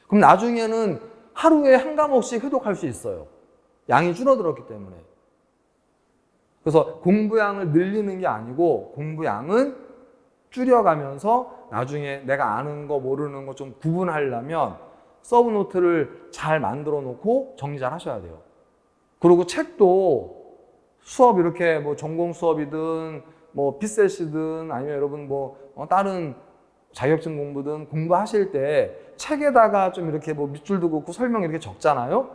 그럼 나중에는 하루에 한 과목씩 회독할 수 있어요. 양이 줄어들었기 때문에. 그래서 공부량을 늘리는 게 아니고 공부량은 줄여가면서 나중에 내가 아는 거 모르는 거 좀 구분하려면 서브노트를 잘 만들어 놓고 정리 잘 하셔야 돼요. 그리고 책도 수업 이렇게 전공 수업이든 피셋이든 아니면 여러분 다른 자격증 공부든 공부하실 때 책에다가 좀 이렇게 밑줄도 긋고 설명 이렇게 적잖아요.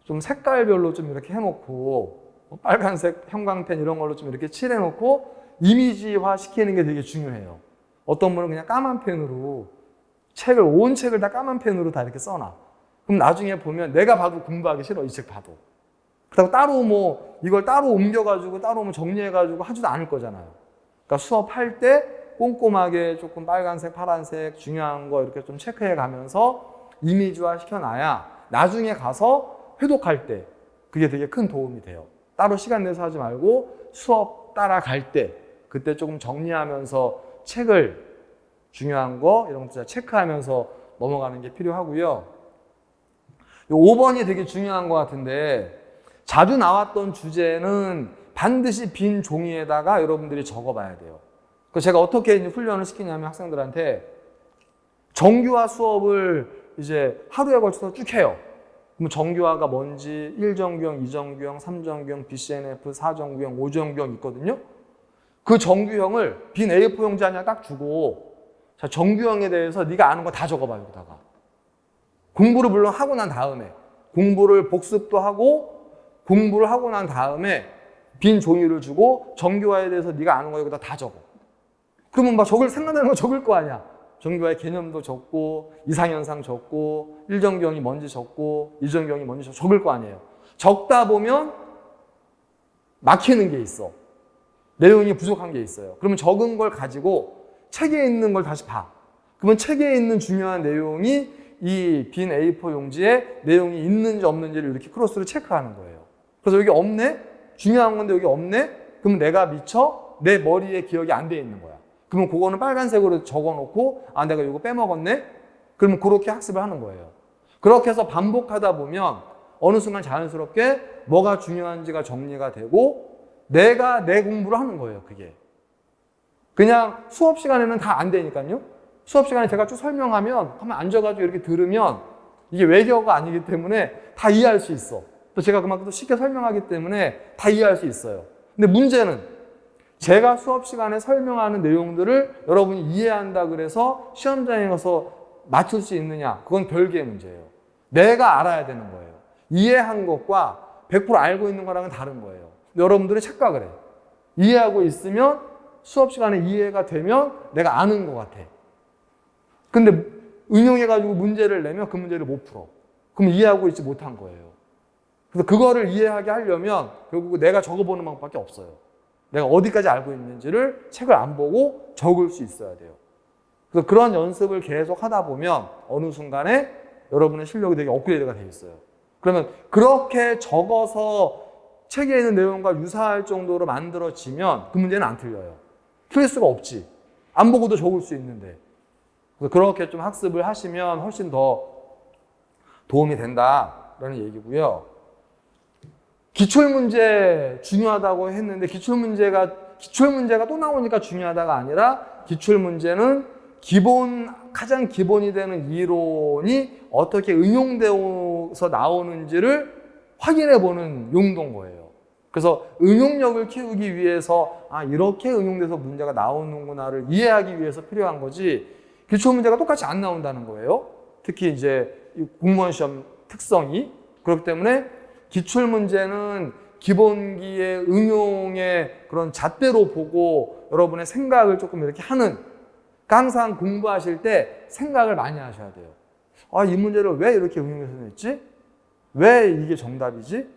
좀 색깔별로 좀 이렇게 해놓고 빨간색 형광펜 이런 걸로 좀 이렇게 칠해놓고 이미지화 시키는 게 되게 중요해요. 어떤 분은 그냥 까만 펜으로 온 책을 다 까만 펜으로 다 이렇게 써놔. 그럼 나중에 보면 내가 봐도 공부하기 싫어, 이 책 봐도. 그렇다고 따로 뭐 이걸 따로 옮겨가지고 따로 뭐 정리해가지고 하지도 않을 거잖아요. 그러니까 수업할 때 꼼꼼하게 조금 빨간색, 파란색 중요한 거 이렇게 좀 체크해 가면서 이미지화 시켜놔야 나중에 가서 회독할 때 그게 되게 큰 도움이 돼요. 따로 시간 내서 하지 말고 수업 따라갈 때 그때 조금 정리하면서 책을 중요한 거 이런 것도 체크하면서 넘어가는 게 필요하고요. 요 5번이 되게 중요한 것 같은데 자주 나왔던 주제는 반드시 빈 종이에다가 여러분들이 적어봐야 돼요. 그래서 제가 어떻게 이제 훈련을 시키냐면 학생들한테 정규화 수업을 이제 하루에 걸쳐서 쭉 해요. 그럼 정규화가 뭔지 1정규형, 2정규형, 3정규형, BCNF, 4정규형, 5정규형 있거든요. 그 정규형을 빈 A4 용지 하나 딱 주고 자, 정규형에 대해서 네가 아는 거 다 적어봐 여기다가. 공부를 물론 하고 난 다음에 공부를 복습도 하고 공부를 하고 난 다음에 빈 종이를 주고 정규화에 대해서 네가 아는 거 여기다 다 적어. 그러면 막 생각나는 거 적을 거 아니야. 정규화의 개념도 적고 이상현상 적고 1정규형이 뭔지 적고 2정규형이 뭔지 적을 거 아니에요. 적다 보면 막히는 게 있어. 내용이 부족한 게 있어요. 그러면 적은 걸 가지고 책에 있는 걸 다시 봐. 그러면 책에 있는 중요한 내용이 이 빈 A4 용지에 내용이 있는지 없는지를 이렇게 크로스로 체크하는 거예요. 그래서 여기 없네? 중요한 건데 여기 없네? 그럼 내가 미처 내 머리에 기억이 안 돼 있는 거야. 그러면 그거는 빨간색으로 적어놓고 아 내가 이거 빼먹었네? 그러면 그렇게 학습을 하는 거예요. 그렇게 해서 반복하다 보면 어느 순간 자연스럽게 뭐가 중요한지가 정리가 되고 내가 내 공부를 하는 거예요. 그게. 그냥 수업 시간에는 다 안 되니까요. 수업 시간에 제가 쭉 설명하면 한번 앉아가지고 이렇게 들으면 이게 외겨가 아니기 때문에 다 이해할 수 있어. 또 제가 그만큼 또 쉽게 설명하기 때문에 다 이해할 수 있어요. 근데 문제는 제가 수업 시간에 설명하는 내용들을 여러분이 이해한다 그래서 시험장에 가서 맞출 수 있느냐? 그건 별개의 문제예요. 내가 알아야 되는 거예요. 이해한 것과 100% 알고 있는 거랑은 다른 거예요. 근데 여러분들이 착각을 해. 이해하고 있으면 수업 시간에 이해가 되면 내가 아는 것 같아. 근데 응용해가지고 문제를 내면 그 문제를 못 풀어. 그럼 이해하고 있지 못한 거예요. 그래서 그거를 이해하게 하려면 결국 내가 적어보는 방법밖에 없어요. 내가 어디까지 알고 있는지를 책을 안 보고 적을 수 있어야 돼요. 그래서 그런 연습을 계속 하다 보면 어느 순간에 여러분의 실력이 되게 업그레이드가 돼 있어요. 그러면 그렇게 적어서 책에 있는 내용과 유사할 정도로 만들어지면 그 문제는 안 틀려요. 틀릴 수가 없지. 안 보고도 적을 수 있는데. 그래서 그렇게 좀 학습을 하시면 훨씬 더 도움이 된다라는 얘기고요. 기출문제 중요하다고 했는데 기출문제가 또 나오니까 중요하다가 아니라 기출문제는 가장 기본이 되는 이론이 어떻게 응용되어서 나오는지를 확인해 보는 용도인 거예요. 그래서 응용력을 키우기 위해서 이렇게 응용돼서 문제가 나오는구나를 이해하기 위해서 필요한 거지 기출문제가 똑같이 안 나온다는 거예요. 특히 이제 공무원 시험 특성이 그렇기 때문에 기출문제는 기본기의 응용의 그런 잣대로 보고 여러분의 생각을 조금 이렇게 하는 항상 공부하실 때 생각을 많이 하셔야 돼요. 이 문제를 왜 이렇게 응용해서 냈지? 왜 이게 정답이지?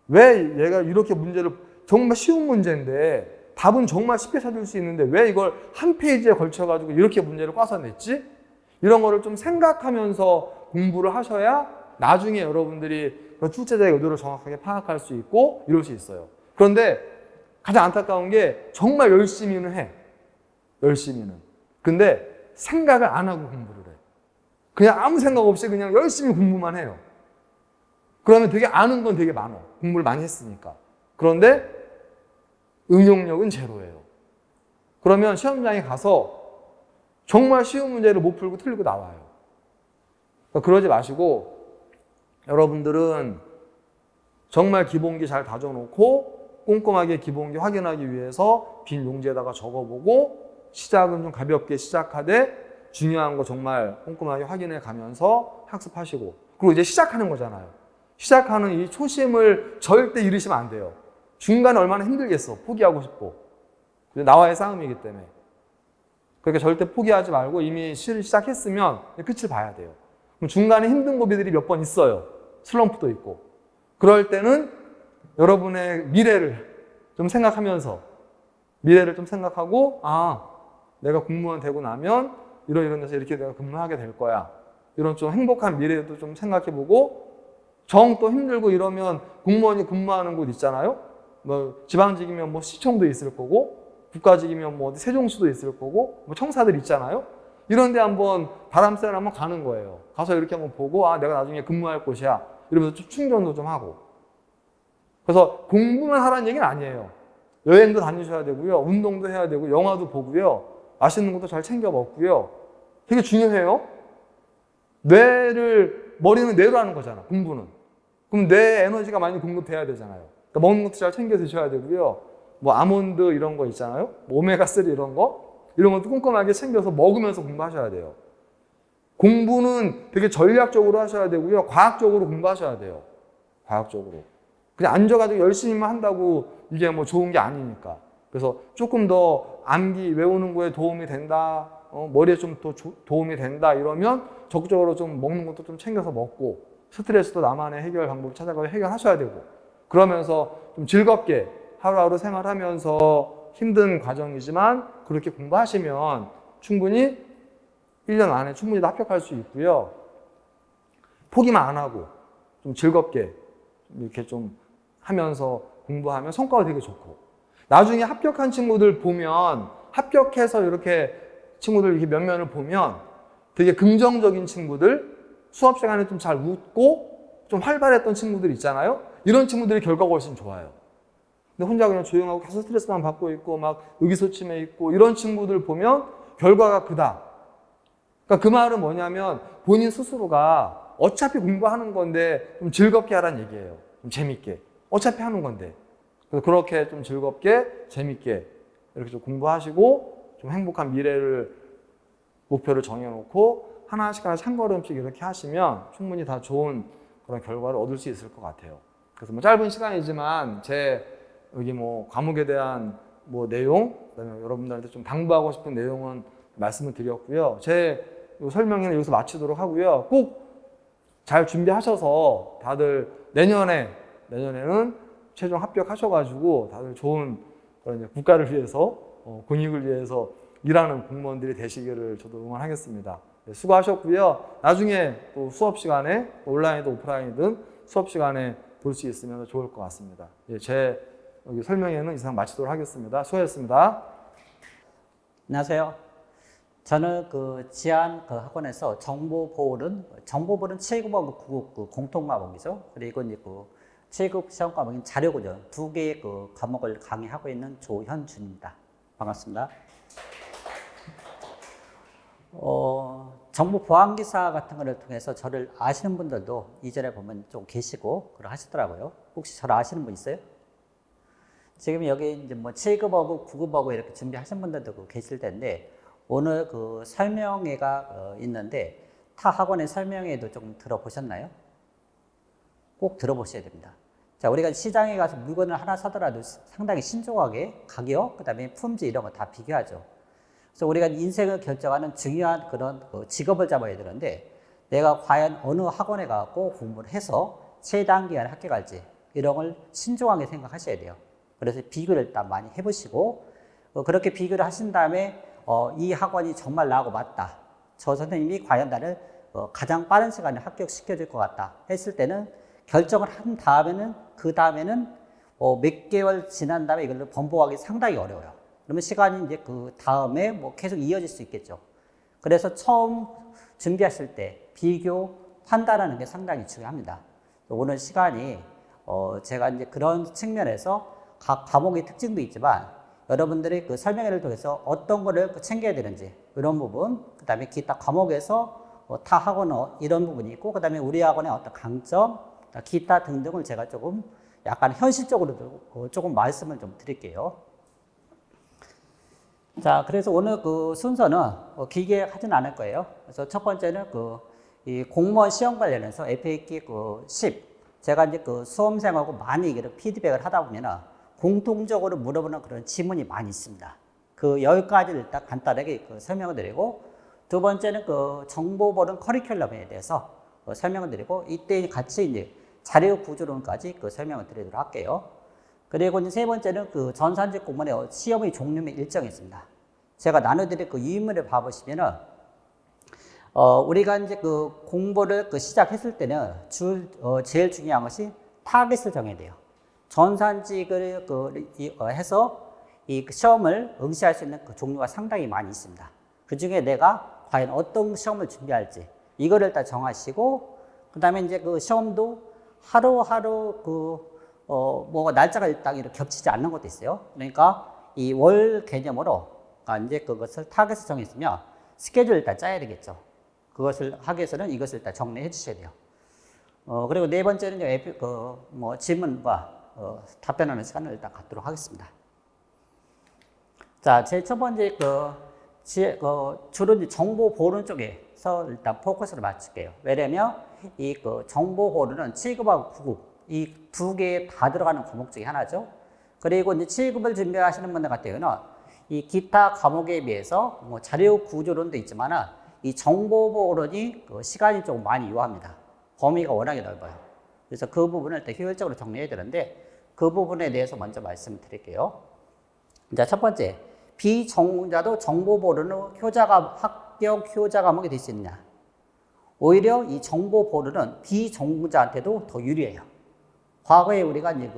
왜 얘가 이렇게 문제를 정말 쉬운 문제인데 답은 정말 쉽게 찾을 수 있는데 왜 이걸 한 페이지에 걸쳐가지고 이렇게 문제를 꽈서 냈지? 이런 거를 좀 생각하면서 공부를 하셔야 나중에 여러분들이 출제자의 의도를 정확하게 파악할 수 있고 이럴 수 있어요. 그런데 가장 안타까운 게 정말 열심히는 해. 열심히는. 근데 생각을 안 하고 공부를 해. 그냥 아무 생각 없이 그냥 열심히 공부만 해요. 그러면 되게 아는 건 되게 많아. 공부를 많이 했으니까. 그런데 응용력은 제로예요. 그러면 시험장에 가서 정말 쉬운 문제를 못 풀고 틀리고 나와요. 그러니까 그러지 마시고 여러분들은 정말 기본기 잘 다져놓고 꼼꼼하게 기본기 확인하기 위해서 빈 용지에다가 적어보고 시작은 좀 가볍게 시작하되 중요한 거 정말 꼼꼼하게 확인해 가면서 학습하시고 그리고 이제 시작하는 거잖아요. 시작하는 이 초심을 절대 잃으시면 안 돼요. 중간에 얼마나 힘들겠어. 포기하고 싶고. 나와의 싸움이기 때문에. 그러니까 절대 포기하지 말고 이미 시작했으면 끝을 봐야 돼요. 그럼 중간에 힘든 고비들이 몇 번 있어요. 슬럼프도 있고. 그럴 때는 여러분의 미래를 좀 생각하면서 미래를 좀 생각하고 내가 공무원 되고 나면 이런 데서 이렇게 내가 근무하게 될 거야. 이런 좀 행복한 미래도 좀 생각해보고 정 또 힘들고 이러면 공무원이 근무하는 곳 있잖아요. 뭐 지방직이면 뭐 시청도 있을 거고 국가직이면 뭐 어디 세종시도 있을 거고 뭐 청사들 있잖아요. 이런 데 한번 바람 쐬러 한번 가는 거예요. 가서 이렇게 한번 보고 내가 나중에 근무할 곳이야. 이러면서 좀 충전도 좀 하고. 그래서 공부만 하라는 얘기는 아니에요. 여행도 다니셔야 되고요. 운동도 해야 되고 영화도 보고요. 맛있는 것도 잘 챙겨 먹고요. 되게 중요해요. 머리는 뇌로 하는 거잖아, 공부는. 그럼 뇌 에너지가 많이 공급돼야 되잖아요. 그러니까 먹는 것도 잘 챙겨 드셔야 되고요. 뭐 아몬드 이런 거 있잖아요. 뭐 오메가3 이런 것도 꼼꼼하게 챙겨서 먹으면서 공부하셔야 돼요. 공부는 되게 전략적으로 하셔야 되고요. 과학적으로 공부하셔야 돼요. 과학적으로. 그냥 앉아가지고 열심히만 한다고 이게 뭐 좋은 게 아니니까. 그래서 조금 더 암기 외우는 거에 도움이 된다. 머리에 좀 더 도움이 된다. 이러면 적극적으로 좀 먹는 것도 좀 챙겨서 먹고 스트레스도 나만의 해결 방법을 찾아가서 해결하셔야 되고 그러면서 좀 즐겁게 하루하루 생활하면서 힘든 과정이지만 그렇게 공부하시면 충분히 1년 안에 충분히 합격할 수 있고요. 포기만 안 하고 좀 즐겁게 이렇게 좀 하면서 공부하면 성과가 되게 좋고 나중에 합격한 친구들 보면 합격해서 이렇게 친구들 이렇게 면면을 보면 되게 긍정적인 친구들 수업 시간에 좀 잘 웃고 좀 활발했던 친구들 있잖아요. 이런 친구들이 결과가 훨씬 좋아요. 근데 혼자 그냥 조용하고 계속 스트레스만 받고 있고 막 의기소침해 있고 이런 친구들 보면 결과가 그다. 그러니까 그 말은 뭐냐면 본인 스스로가 어차피 공부하는 건데 좀 즐겁게 하라는 얘기예요. 좀 재밌게. 어차피 하는 건데. 그래서 그렇게 좀 즐겁게 재밌게 이렇게 좀 공부하시고 좀 행복한 미래를 목표를 정해놓고 하나씩 한 걸음씩 이렇게 하시면 충분히 다 좋은 그런 결과를 얻을 수 있을 것 같아요. 그래서 뭐 짧은 시간이지만 제 여기 뭐 과목에 대한 뭐 내용, 그다음에 여러분들한테 좀 당부하고 싶은 내용은 말씀을 드렸고요. 제 설명회는 여기서 마치도록 하고요. 꼭 잘 준비하셔서 다들 내년에는 최종 합격하셔가지고 다들 좋은 그런 국가를 위해서 권익을 위해서 일하는 공무원들이 되시기를 저도 응원하겠습니다. 네, 수고하셨고요. 나중에 또 수업 시간에 온라인이든 오프라인이든 수업 시간에 볼 수 있으면 좋을 것 같습니다. 예, 제 여기 설명회는 이상 마치도록 하겠습니다. 수고하셨습니다. 안녕하세요. 저는 지안 학원에서 정보보는 7급하고 9급 공통 과목이죠. 그리고 이제 7급 시험 과목인 자료구조 두 개의 과목을 강의하고 있는 조현준입니다. 반갑습니다. 정보 보안 기사 같은 거를 통해서 저를 아시는 분들도 이전에 보면 좀 계시고 하시더라고요. 혹시 저를 아시는 분 있어요? 지금 여기 이제 뭐 7급하고 9급하고 이렇게 준비하신 분들도 계실 텐데 오늘 설명회가 있는데 타 학원의 설명회도 좀 들어보셨나요? 꼭 들어보셔야 됩니다. 자, 우리가 시장에 가서 물건을 하나 사더라도 상당히 신중하게 가격, 그 다음에 품질 이런 거 다 비교하죠. 그래서 우리가 인생을 결정하는 중요한 그런 직업을 잡아야 되는데 내가 과연 어느 학원에 가고 공부를 해서 최단기간에 합격할지 이런 걸 신중하게 생각하셔야 돼요. 그래서 비교를 일단 많이 해보시고 그렇게 비교를 하신 다음에 이 학원이 정말 나하고 맞다. 저 선생님이 과연 나를 가장 빠른 시간에 합격시켜줄 것 같다 했을 때는 결정을 한 다음에는 그 다음에는 몇 개월 지난 다음에 이걸 번복하기 상당히 어려워요. 그러면 시간이 이제 그 다음에 뭐 계속 이어질 수 있겠죠. 그래서 처음 준비하실 때 비교 판단하는 게 상당히 중요합니다. 오늘 시간이 제가 이제 그런 측면에서 각 과목의 특징도 있지만 여러분들이 그 설명회를 통해서 어떤 거를 챙겨야 되는지 이런 부분, 그 다음에 기타 과목에서 타 학원은 이런 부분이 있고, 그 다음에 우리 학원의 어떤 강점, 기타 등등을 제가 조금 약간 현실적으로 조금 말씀을 좀 드릴게요. 자, 그래서 오늘 순서는 길게 하진 않을 거예요. 그래서 첫 번째는 이 공무원 시험 관련해서 FAQ 10. 제가 이제 수험생하고 많이 피드백을 하다 보면은 공통적으로 물어보는 그런 질문이 많이 있습니다. 그 10가지를 일단 간단하게 설명을 드리고, 두 번째는 그 정보보는 커리큘럼에 대해서 설명을 드리고, 이때 같이 이제 자료 구조론까지 설명을 드리도록 할게요. 그리고 이제 세 번째는 그 전산직 공무원의 시험의 종류 및 일정이 있습니다. 제가 나눠드릴 그 유인물을 봐보시면은, 우리가 이제 그 공부를 시작했을 때는 제일 중요한 것이 타깃을 정해야 돼요. 전산직을 해서 이 시험을 응시할 수 있는 그 종류가 상당히 많이 있습니다. 그 중에 내가 과연 어떤 시험을 준비할지 이거를 일단 정하시고, 그 다음에 이제 그 시험도 하루하루 뭐 날짜가 일단 이렇게 겹치지 않는 것도 있어요. 그러니까 이 월 개념으로 이제 그것을 타겟을 정했으면 스케줄을 일단 짜야 되겠죠. 그것을 하기 위해서는 이것을 일단 정리해 주셔야 돼요. 그리고 네 번째는 뭐 질문과 답변하는 시간을 일단 갖도록 하겠습니다. 자, 제일 첫 번째 주로 이제 정보 보론 쪽에서 일단 포커스를 맞출게요. 왜냐면 이 정보 보론은 7급하고 9급 이 두 개 다 들어가는 과목 중에 하나죠. 그리고 이제 7급을 준비하시는 분들 같은 경우는 이 기타 과목에 비해서 뭐 자료 구조론도 있지만 이 정보 보론이 시간이 조금 많이 요합니다. 범위가 워낙에 넓어요. 그래서 그 부분을 일단 효율적으로 정리해야 되는데, 그 부분에 대해서 먼저 말씀을 드릴게요. 자, 첫 번째, 비전공자도 정보 보론으로 합격 효자 과목이 될 수 있느냐? 오히려 이 정보 보론은 비전공자한테도 더 유리해요. 과거에 우리가 이제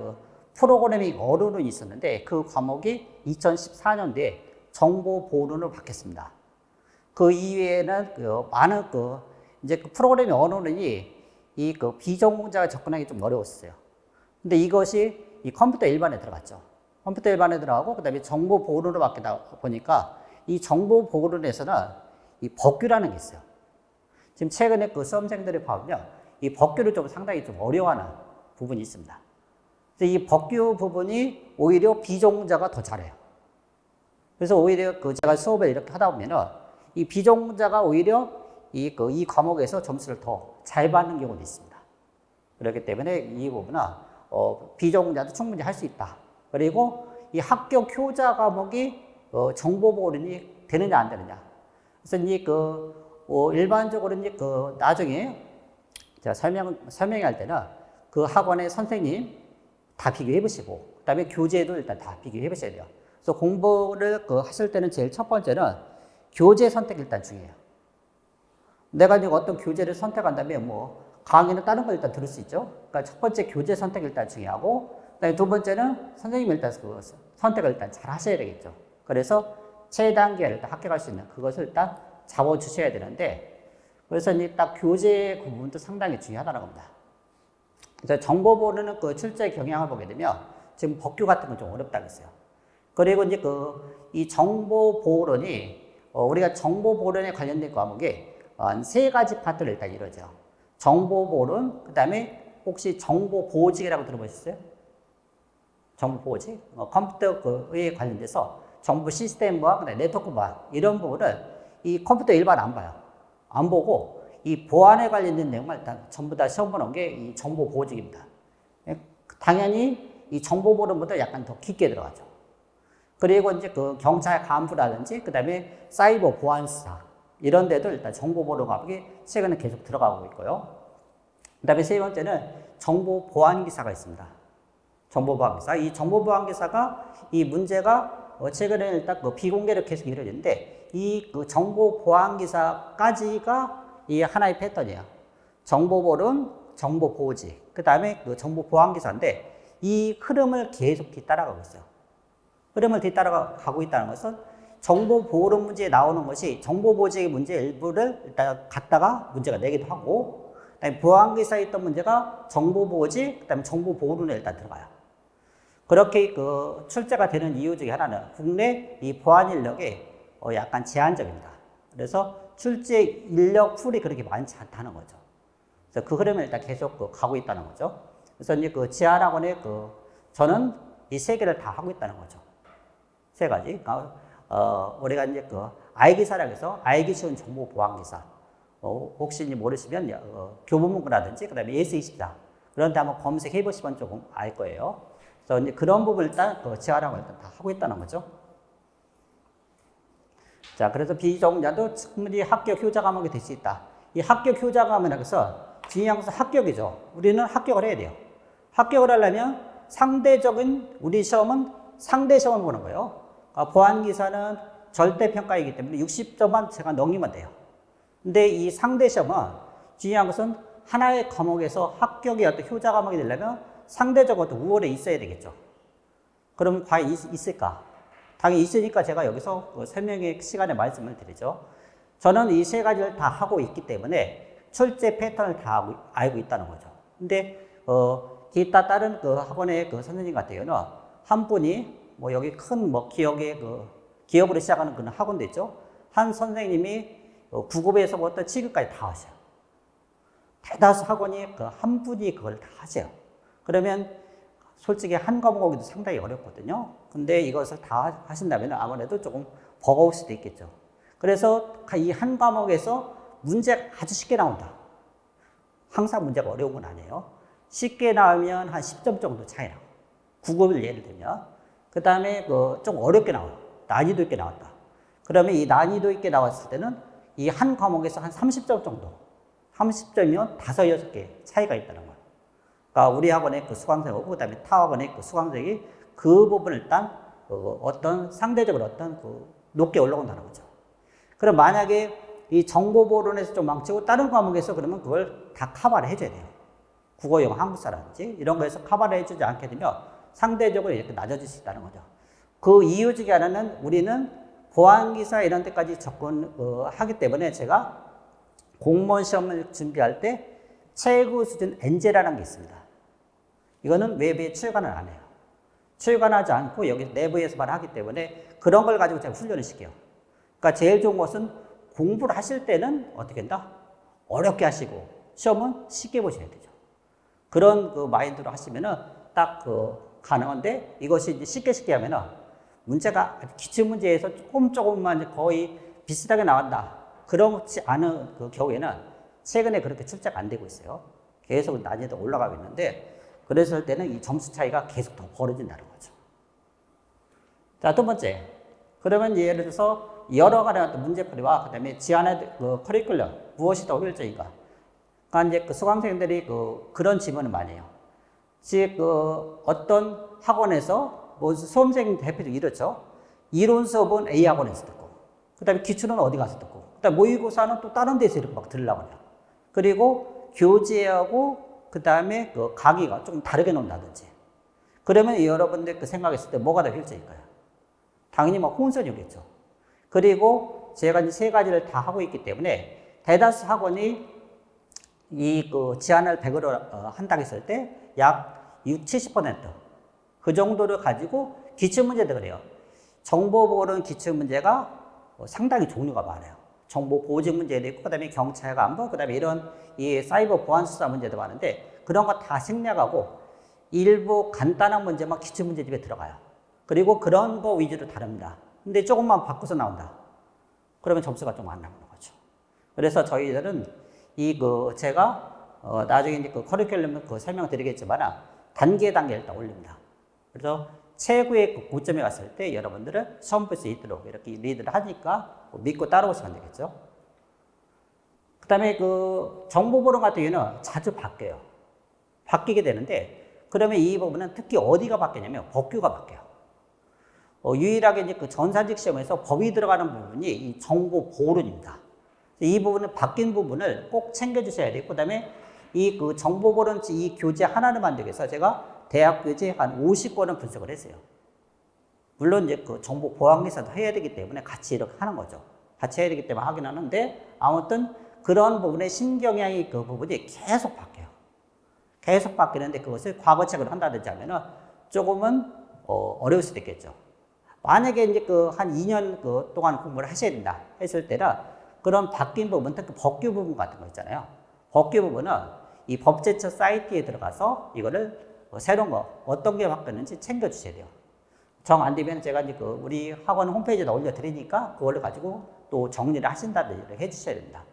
프로그래밍 어론이 있었는데, 그 과목이 2014년도에 정보 보론으로 바뀌었습니다. 그 이외에는 많은 이제 프로그래밍 어론이 이 비전공자가 접근하기 좀 어려웠어요. 근데 이것이 이 컴퓨터 일반에 들어갔죠. 컴퓨터 일반에 들어가고, 그 다음에 정보 보론으로 바뀌다 보니까 이 정보 보론에서는 이 법규라는 게 있어요. 지금 최근에 수험생들이 보면 이 법규를 좀 상당히 좀 어려워하는 부분이 있습니다. 그래서 이 법규 부분이 오히려 비전공자가 더 잘해요. 그래서 오히려 제가 수업을 이렇게 하다 보면은 이 비전공자가 오히려 이 과목에서 점수를 더 잘 받는 경우도 있습니다. 그렇기 때문에 이 부분은 비전공자도 충분히 할 수 있다. 그리고 이 합격 효자 과목이 정보 보론이 되느냐 안 되느냐. 그래서 이제 일반적으로 이제 나중에 제가 설명할 때는 그 학원의 선생님 다 비교해 보시고, 그다음에 교재도 일단 다 비교해 보셔야 돼요. 그래서 공부를 하실 때는 제일 첫 번째는 교재 선택이 일단 중요해요. 내가 이제 어떤 교재를 선택한다면 뭐 강의는 다른 걸 일단 들을 수 있죠. 그러니까 첫 번째 교재 선택이 일단 중요하고, 그다음에 두 번째는 선생님이 일단 선택을 일단 잘 하셔야 되겠죠. 그래서 최단계를 일단 합격할 수 있는 그것을 일단 잡아주셔야 되는데, 그래서 이제 딱 교재 부분도 상당히 중요하다는 겁니다. 그래서 정보 보론은 출제 경향을 보게 되면 지금 법규 같은 건 좀 어렵다고 했어요. 그리고 이제 이 정보 보론이 우리가 정보 보론에 관련된 과목이 세 가지 파트를 일단 이루어져요. 정보 보론, 그 다음에 혹시 정보 보호직이라고 들어보셨어요? 정보 보호직? 컴퓨터에 관련돼서 정보 시스템과 그다음에 네트워크와 이런 부분을 이 컴퓨터 일반 안 봐요. 안 보고 이 보안에 관련된 내용만 일단 전부 다 시험 보는 게 이 정보 보호직입니다. 당연히 이 정보 보론보다 약간 더 깊게 들어가죠. 그리고 이제 경찰 간부라든지 그다음에 사이버 보안수사 이런 데도 일단 정보 보론 과목이 최근에 계속 들어가고 있고요. 그다음에 세 번째는 정보 보안 기사가 있습니다. 정보 보안 기사. 이 정보 보안 기사가 이 문제가 최근에 일단 비공개로 계속 이루어지는데, 이 정보 보안 기사까지가 이 하나의 패턴이에요. 정보 보론, 정보 보호직, 그 다음에 정보 보안 기사인데 이 흐름을 계속 뒤따라가고 있어요. 흐름을 뒤따라가고 있다는 것은 정보 보론 문제에 나오는 것이 정보 보호직의 문제 일부를 일단 갖다가 문제가 내기도 하고, 그다음에 보안 기사에 있던 문제가 정보 보호직, 그다음에 정보 보론에 일단 들어가요. 그렇게 출제가 되는 이유 중에 하나는 국내 이 보안 인력이 약간 제한적입니다. 그래서 출제 인력 풀이 그렇게 많지 않다는 거죠. 그래서 그 흐름을 일단 계속 가고 있다는 거죠. 그래서 이제 지하학원에 저는 이 세 개를 다 하고 있다는 거죠. 세 가지. 우리가 이제 알기사라고 해서 알기 쉬운 정보 보안 기사. 혹시 모르시면 교보문고라든지 그다음에 예스24 그런 데 한번 검색해 보시면 조금 알 거예요. 그래서 이제 그런 부분을 일단 지하학원을 일단 다 하고 있다는 거죠. 자, 그래서 비전공자도 충분히 합격 효자 과목이 될 수 있다. 이 합격 효자 과목에서 중요한 것은 합격이죠. 우리는 합격을 해야 돼요. 합격을 하려면 상대적인 우리 시험은 상대 시험을 보는 거예요. 그러니까 보안기사는 절대평가이기 때문에 60점만 제가 넘기면 돼요. 근데 이 상대 시험은 중요한 것은 하나의 과목에서 합격이 어떤 효자 과목이 되려면 상대적으로 우월에 있어야 되겠죠. 그럼 과연 있을까? 당연히 있으니까 제가 여기서 그 설명의 시간에 말씀을 드리죠. 저는 이 세 가지를 다 하고 있기 때문에 출제 패턴을 다 알고 있다는 거죠. 근데 기타 다른 그 학원의 그 선생님 같은 경우는 한 분이 뭐 여기 큰 뭐 기업의 그 기업으로 시작하는 그런 학원도 있죠. 한 선생님이 9급에서부터 7급까지 다 하셔요. 대다수 학원이 그 한 분이 그걸 다 하세요. 그러면 솔직히 한 과목이도 상당히 어렵거든요. 근데 이것을 다 하신다면 아무래도 조금 버거울 수도 있겠죠. 그래서 이 한 과목에서 문제가 아주 쉽게 나온다. 항상 문제가 어려운 건 아니에요. 쉽게 나오면 한 10점 정도 차이 나고. 9급을 예를 들면. 그 다음에 좀 어렵게 나와요. 난이도 있게 나왔다. 그러면 이 난이도 있게 나왔을 때는 이 한 과목에서 한 30점 정도. 30점이면 5, 6개 차이가 있다는 거예요. 그러니까 우리 학원의 그 수강생하고 그다음에 타 학원의 그 수강생이 그 부분을 일단 어떤 상대적으로 어떤 높게 올라온다는 거죠. 그럼 만약에 이 정보보론에서 좀 망치고 다른 과목에서 그러면 그걸 다 커버를 해줘야 돼요. 국어, 영어, 한국사라든지 이런 거에서 커버를 해주지 않게 되면 상대적으로 이렇게 낮아질 수 있다는 거죠. 그 이유 중에 하나는 우리는 보안기사 이런 데까지 접근하기 때문에 제가 공무원 시험을 준비할 때 최고 수준 엔제라는 게 있습니다. 이거는 외부에 출간을 안 해요. 출간하지 않고 여기 내부에서만 하기 때문에 그런 걸 가지고 제가 훈련을 시켜요. 그러니까 제일 좋은 것은 공부를 하실 때는 어떻게 한다? 어렵게 하시고 시험은 쉽게 보셔야 되죠. 그런 그 마인드로 하시면은 딱 가능한데 이것이 이제 쉽게 하면은 문제가 기출 문제에서 조금만 거의 비슷하게 나온다. 그렇지 않은 그 경우에는 최근에 그렇게 출제가 안 되고 있어요. 계속 난이도 올라가고 있는데 그랬을 때는 이 점수 차이가 계속 더 벌어진다는 거죠. 자, 두 번째. 그러면 예를 들어서 여러 가지 문제풀이와 그다음에 지안의 커리큘럼 무엇이 더 효율적인가? 그러니까 이제 그 수강생들이 그런 질문을 많이 해요. 즉 어떤 학원에서 뭐 수험생 대표도 이렇죠. 이론 수업은 A 학원에서 듣고, 그다음에 기출은 어디 가서 듣고, 그다음 모의고사는 또 다른 데서 이렇게 막 들으려고 해요. 그리고 교재하고 그다음에 강의가 좀 다르게 논다든지. 그러면 여러분들 생각했을 때 뭐가 더 효율적일까요? 당연히 막 혼선이겠죠. 그리고 제가 이제 세 가지를 다 하고 있기 때문에 대다수 학원이 이 지안을 100으로 한다고 했을 때 약 60, 70% 그 정도를 가지고 기출문제도 그래요. 정보보호는 기출문제가 상당히 종류가 많아요. 정보 보직 문제도 있고, 그 다음에 경찰과 안보, 그 다음에 이런 이 사이버 보안 수사 문제도 많은데 그런 거 다 생략하고 일부 간단한 문제만 기출문제집에 들어가요. 그리고 그런 거 위주로 다릅니다. 근데 조금만 바꿔서 나온다. 그러면 점수가 좀 안 나오는 거죠. 그래서 저희들은 제가 나중에 이제 커리큘럼 설명드리겠지만 단계에 일단 올립니다. 그래서 최고의 고점에 갔을 때 여러분들은 시험 볼 수 있도록 이렇게 리드를 하니까 믿고 따라오시면 되겠죠. 그 다음에 정보보론 같은 경우는 자주 바뀌어요. 바뀌게 되는데 그러면 이 부분은 특히 어디가 바뀌냐면 법규가 바뀌어요. 유일하게 이제 전산직 시험에서 법이 들어가는 부분이 이 정보보론입니다. 이 부분은 바뀐 부분을 꼭 챙겨주셔야 되고, 그 다음에 이 정보보론 이 교재 하나를 만들기 위해서 제가 대학 교재 한 50권을 분석을 했어요. 물론 이제 정보 보안기사도 해야 되기 때문에 같이 이렇게 하는 거죠. 같이 해야 되기 때문에 하긴 하는데 아무튼 그런 부분의 신경향이 그 부분이 계속 바뀌어요. 계속 바뀌는데 그것을 과거책으로 한다든지 하면은 조금은 어려울 수도 있겠죠. 만약에 이제 한 2년 동안 공부를 하셔야 된다 했을 때는 그런 바뀐 부분, 특히 법규 부분 같은 거 있잖아요. 법규 부분은 이 법제처 사이트에 들어가서 이거를 새로운 거 어떤 게 바뀌었는지 챙겨주셔야 돼요. 정 안 되면 제가 이제 우리 학원 홈페이지에다 올려드리니까 그걸 가지고 또 정리를 하신다든지 해주셔야 됩니다.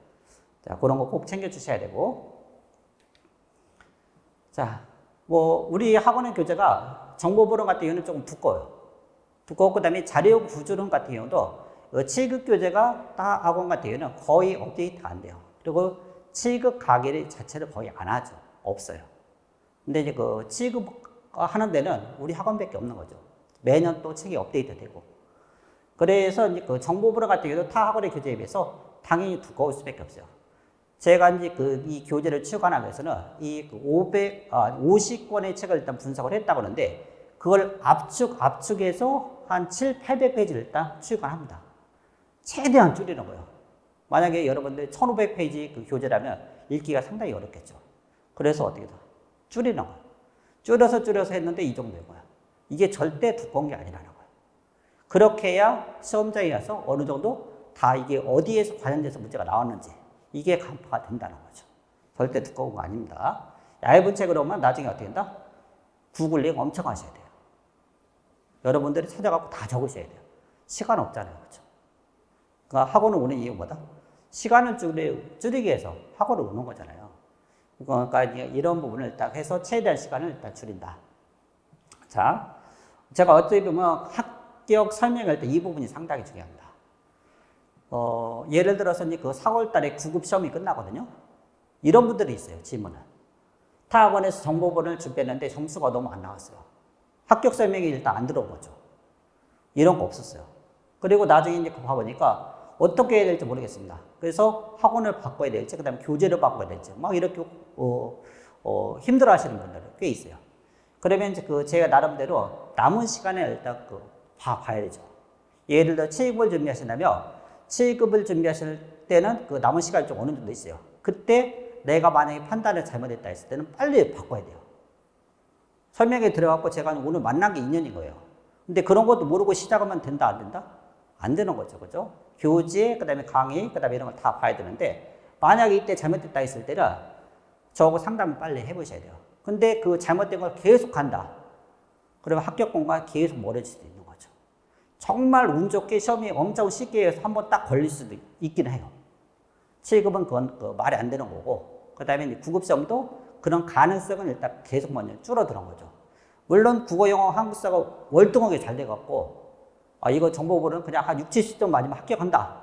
자, 그런 거 꼭 챙겨주셔야 되고. 자, 우리 학원의 교재가 정보보론 같은 경우는 조금 두꺼워요. 두껍고, 그 다음에 자료 구조론 같은 경우도 7급 교재가 타 학원 같은 경우는 거의 업데이트가 안 돼요. 그리고 7급 강의 자체를 거의 안 하죠. 없어요. 근데 이제 그 7급 하는 데는 우리 학원밖에 없는 거죠. 매년 또 책이 업데이트 되고. 그래서 이제 그 정보불허 같은 경우도 타 학원의 교재에 비해서 당연히 두꺼울 수밖에 없어요. 제가 이제 이 교재를 출간하기 위해서는 이 50권의 책을 일단 분석을 했다고 하는데 그걸 압축해서 한 800페이지를 일단 출간합니다. 최대한 줄이는 거예요. 만약에 여러분들 1500페이지 그 교재라면 읽기가 상당히 어렵겠죠. 그래서 어떻게 돼? 줄이는 거예요. 줄여서 했는데 이 정도인 거야. 이게 절대 두꺼운 게 아니라는 거예요. 그렇게 해야 시험장에 가서 어느 정도 다 이게 어디에서 관련돼서 문제가 나왔는지 이게 간파가 된다는 거죠. 절대 두꺼운 거 아닙니다. 얇은 책으로 오면 나중에 어떻게 된다? 구글링 엄청 하셔야 돼요. 여러분들이 찾아갖고 다 적으셔야 돼요. 시간 없잖아요. 그렇죠? 그러니까 학원을 오는 이유가 뭐다? 시간을 줄이기 위해서 학원을 오는 거잖아요. 그러니까 이런 부분을 딱 해서 최대한 시간을 일단 줄인다. 자, 제가 어떻게 보면 합격 설명할 때 이 부분이 상당히 중요합니다. 예를 들어서 이제 그 4월 달에 9급 시험이 끝나거든요. 이런 분들이 있어요, 질문은. 타 학원에서 정보본을 준비했는데 점수가 너무 안 나왔어요. 합격 설명이 일단 안 들어온 거죠. 이런 거 없었어요. 그리고 나중에 이제 봐보니까 어떻게 해야 될지 모르겠습니다. 그래서 학원을 바꿔야 될지, 그 다음에 교재를 바꿔야 될지, 막 이렇게, 힘들어 하시는 분들이 꽤 있어요. 그러면 이제 제가 나름대로 남은 시간에 일단 봐야 되죠. 예를 들어 7급을 준비하신다면, 7급을 준비하실 때는 그 남은 시간이 좀 어느 정도 있어요. 그때 내가 만약에 판단을 잘못했다 했을 때는 빨리 바꿔야 돼요. 설명에 들어갔고 제가 오늘 만난 게 2년인 거예요. 근데 그런 것도 모르고 시작하면 된다, 안 된다? 안 되는 거죠. 그죠? 교재, 그 다음에 강의, 그 다음에 이런 걸 다 봐야 되는데, 만약에 이때 잘못됐다 했을 때는 저하고 상담을 빨리 해보셔야 돼요. 근데 그 잘못된 걸 계속 간다. 그러면 합격 공부가 계속 멀어질 수도 있는 거죠. 정말 운 좋게 시험이 엄청 쉽게 해서 한번 딱 걸릴 수도 있긴 해요. 7급은 그건 말이 안 되는 거고, 그 다음에 9급 시험도 그런 가능성은 일단 계속 먼저 줄어드는 거죠. 물론 국어, 영어, 한국사가 월등하게 잘 돼갖고, 이거 정보부는 그냥 한 60, 70점 맞으면 합격한다.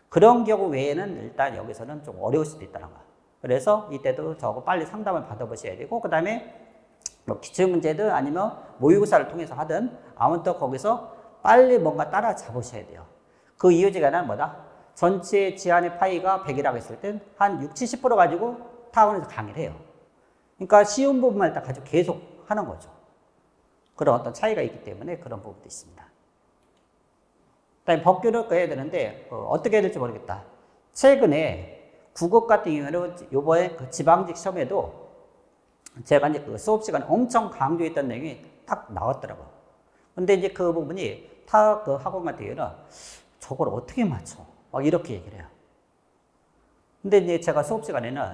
그런 경우 외에는 일단 여기서는 좀 어려울 수도 있다는 거야. 그래서 이때도 저거 빨리 상담을 받아보셔야 되고, 그 다음에 뭐 기출문제든 아니면 모의고사를 통해서 하든 아무튼 거기서 빨리 뭔가 따라잡으셔야 돼요. 그 이유 중에 하나는 뭐다? 전체 지안의 파이가 100이라고 했을 땐 한 60, 70% 가지고 타원에서 강의를 해요. 그러니까 쉬운 부분만 일단 가지고 계속 하는 거죠. 그런 어떤 차이가 있기 때문에 그런 부분도 있습니다. 그다음에 법규를 꺼야 되는데 어떻게 해야 될지 모르겠다. 최근에 9급 같은 경우는 이번에 그 지방직 시험에도 제가 이제 그 수업 시간에 엄청 강조했던 내용이 딱 나왔더라고요. 근데 이제 그 부분이 타 그 학원 같은 경우는 저걸 어떻게 맞춰? 막 이렇게 얘기를 해요. 근데 이제 제가 수업 시간에는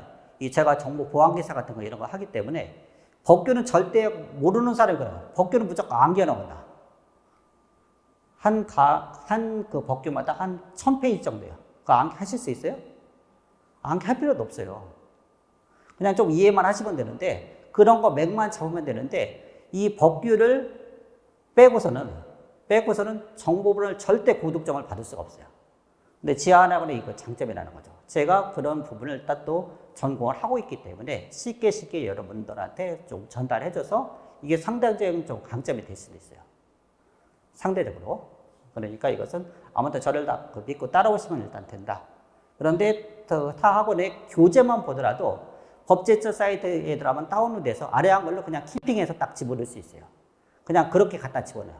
제가 정보 보안 기사 같은 거 이런 거 하기 때문에 법규는 절대 모르는 사람이 그래요. 법규는 무조건 암기하는거다. 한 그 법규마다 한 1000페이지 정도예요. 그거 암기하실 수 있어요? 암기할 필요도 없어요. 그냥 좀 이해만 하시면 되는데, 그런 거 맥만 잡으면 되는데, 이 법규를 빼고서는 정보를 절대 고득점을 받을 수가 없어요. 근데 지하학원의 이거 장점이라는 거죠. 제가 그런 부분을 일단 또 전공을 하고 있기 때문에 쉽게 여러분들한테 좀 전달해줘서 이게 상대적인 좀 강점이 될 수도 있어요. 상대적으로. 그러니까 이것은 아무튼 저를 다 믿고 따라오시면 일단 된다. 그런데 타 학원의 교재만 보더라도 법제처 사이트에 들어가면 다운로드해서 아래 한글로 그냥 키핑해서 딱 집어넣을 수 있어요. 그냥 그렇게 갖다 집어넣어요.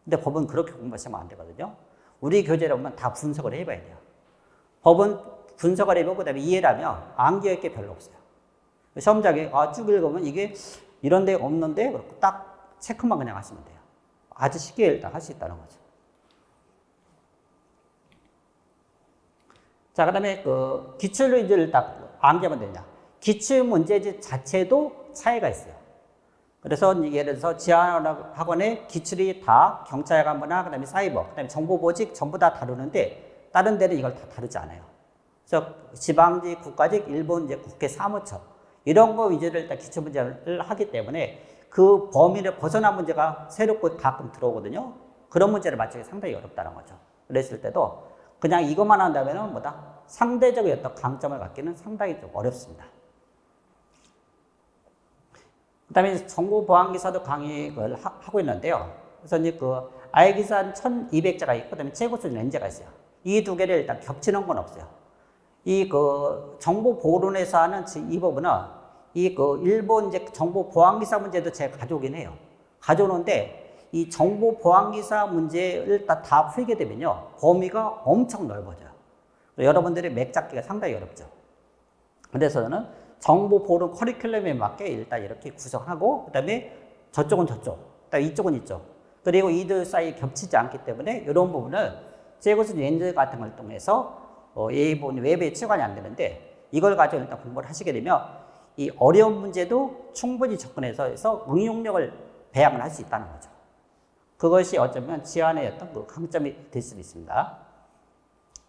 근데 법은 그렇게 공부하시면 안 되거든요. 우리 교재를 보면 다 분석을 해봐야 돼요. 법은 분석을 해보고 그다음에 이해를 하면 암기할 게 별로 없어요. 시험장에 쭉 읽으면 이게 이런 데가 없는데 그렇고 딱 체크만 그냥 하시면 돼요. 아주 쉽게 일단 할 수 있다는 거죠. 자, 그 다음에 기출 문제를 딱 암기하면 되냐. 기출 문제집 자체도 차이가 있어요. 그래서 예를 들어서 지하학원의 기출이 다 경찰관부나 그 다음에 사이버, 그 다음에 정보보직 전부 다 다루는데 다른 데는 이걸 다 다루지 않아요. 그래서 지방직, 국가직, 일본 이제 국회 사무처 이런 거 위주로 일단 기출 문제를 하기 때문에 그 범위를 벗어난 문제가 새롭고 가끔 들어오거든요. 그런 문제를 맞추기 상당히 어렵다는 거죠. 그랬을 때도 그냥 이것만 한다면은 뭐다? 상대적인 어떤 강점을 갖기는 상당히 좀 어렵습니다. 그 다음에 정보보안기사도 강의를 하고 있는데요. 그래서 이제 그 알기사 1200자가 있고, 그 다음에 최고 수준 렌즈가 있어요. 이 두 개를 일단 겹치는 건 없어요. 이 그 정보보론에서 하는 이 부분은 이 그 일본 이제 정보보안기사 문제도 제가 가져오긴 해요. 가져오는데 이 정보보안기사 문제를 다 풀게 되면요. 범위가 엄청 넓어져요. 여러분들이 맥 잡기가 상당히 어렵죠. 그래서 저는 정보보론 커리큘럼에 맞게 일단 이렇게 구성하고, 그 다음에 저쪽은 저쪽, 그다음에 이쪽은 이쪽. 그리고 이들 사이 겹치지 않기 때문에 이런 부분을 제고스 렌즈 같은 걸 통해서 이 부분이 외부에 치관이 안 되는데, 이걸 가지고 일단 공부를 하시게 되면 이 어려운 문제도 충분히 접근해서 응용력을 배양을 할 수 있다는 거죠. 그것이 어쩌면 지안의 어떤 그 강점이 될 수도 있습니다.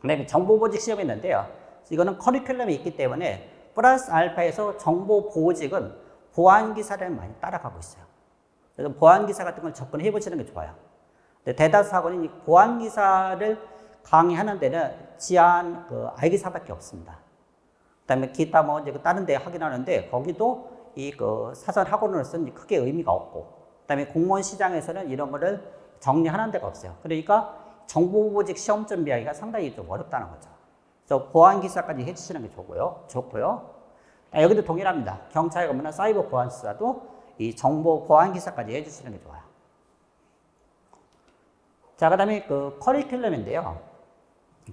그다음에 정보보직 시험이 있는데요. 이거는 커리큘럼이 있기 때문에 플러스 알파에서 정보보직은 보안기사를 많이 따라가고 있어요. 그래서 보안기사 같은 걸 접근해 보시는 게 좋아요. 근데 대다수 학원이 이 보안기사를 강의하는 데는 지안 그 알기사밖에 없습니다. 그다음에 기타 뭐 이제 다른 데 하긴 하는데, 거기도 이 그 사설 학원으로서는 크게 의미가 없고, 그다음에 공무원 시장에서는 이런 거를 정리하는 데가 없어요. 그러니까 정보보직 시험 준비하기가 상당히 좀 어렵다는 거죠. 그래서 보안기사까지 해주시는 게 좋고요. 여기도 동일합니다. 경찰에 가면 사이버 보안수사도 이 정보 보안기사까지 해주시는 게 좋아요. 자, 그 다음에 그 커리큘럼인데요.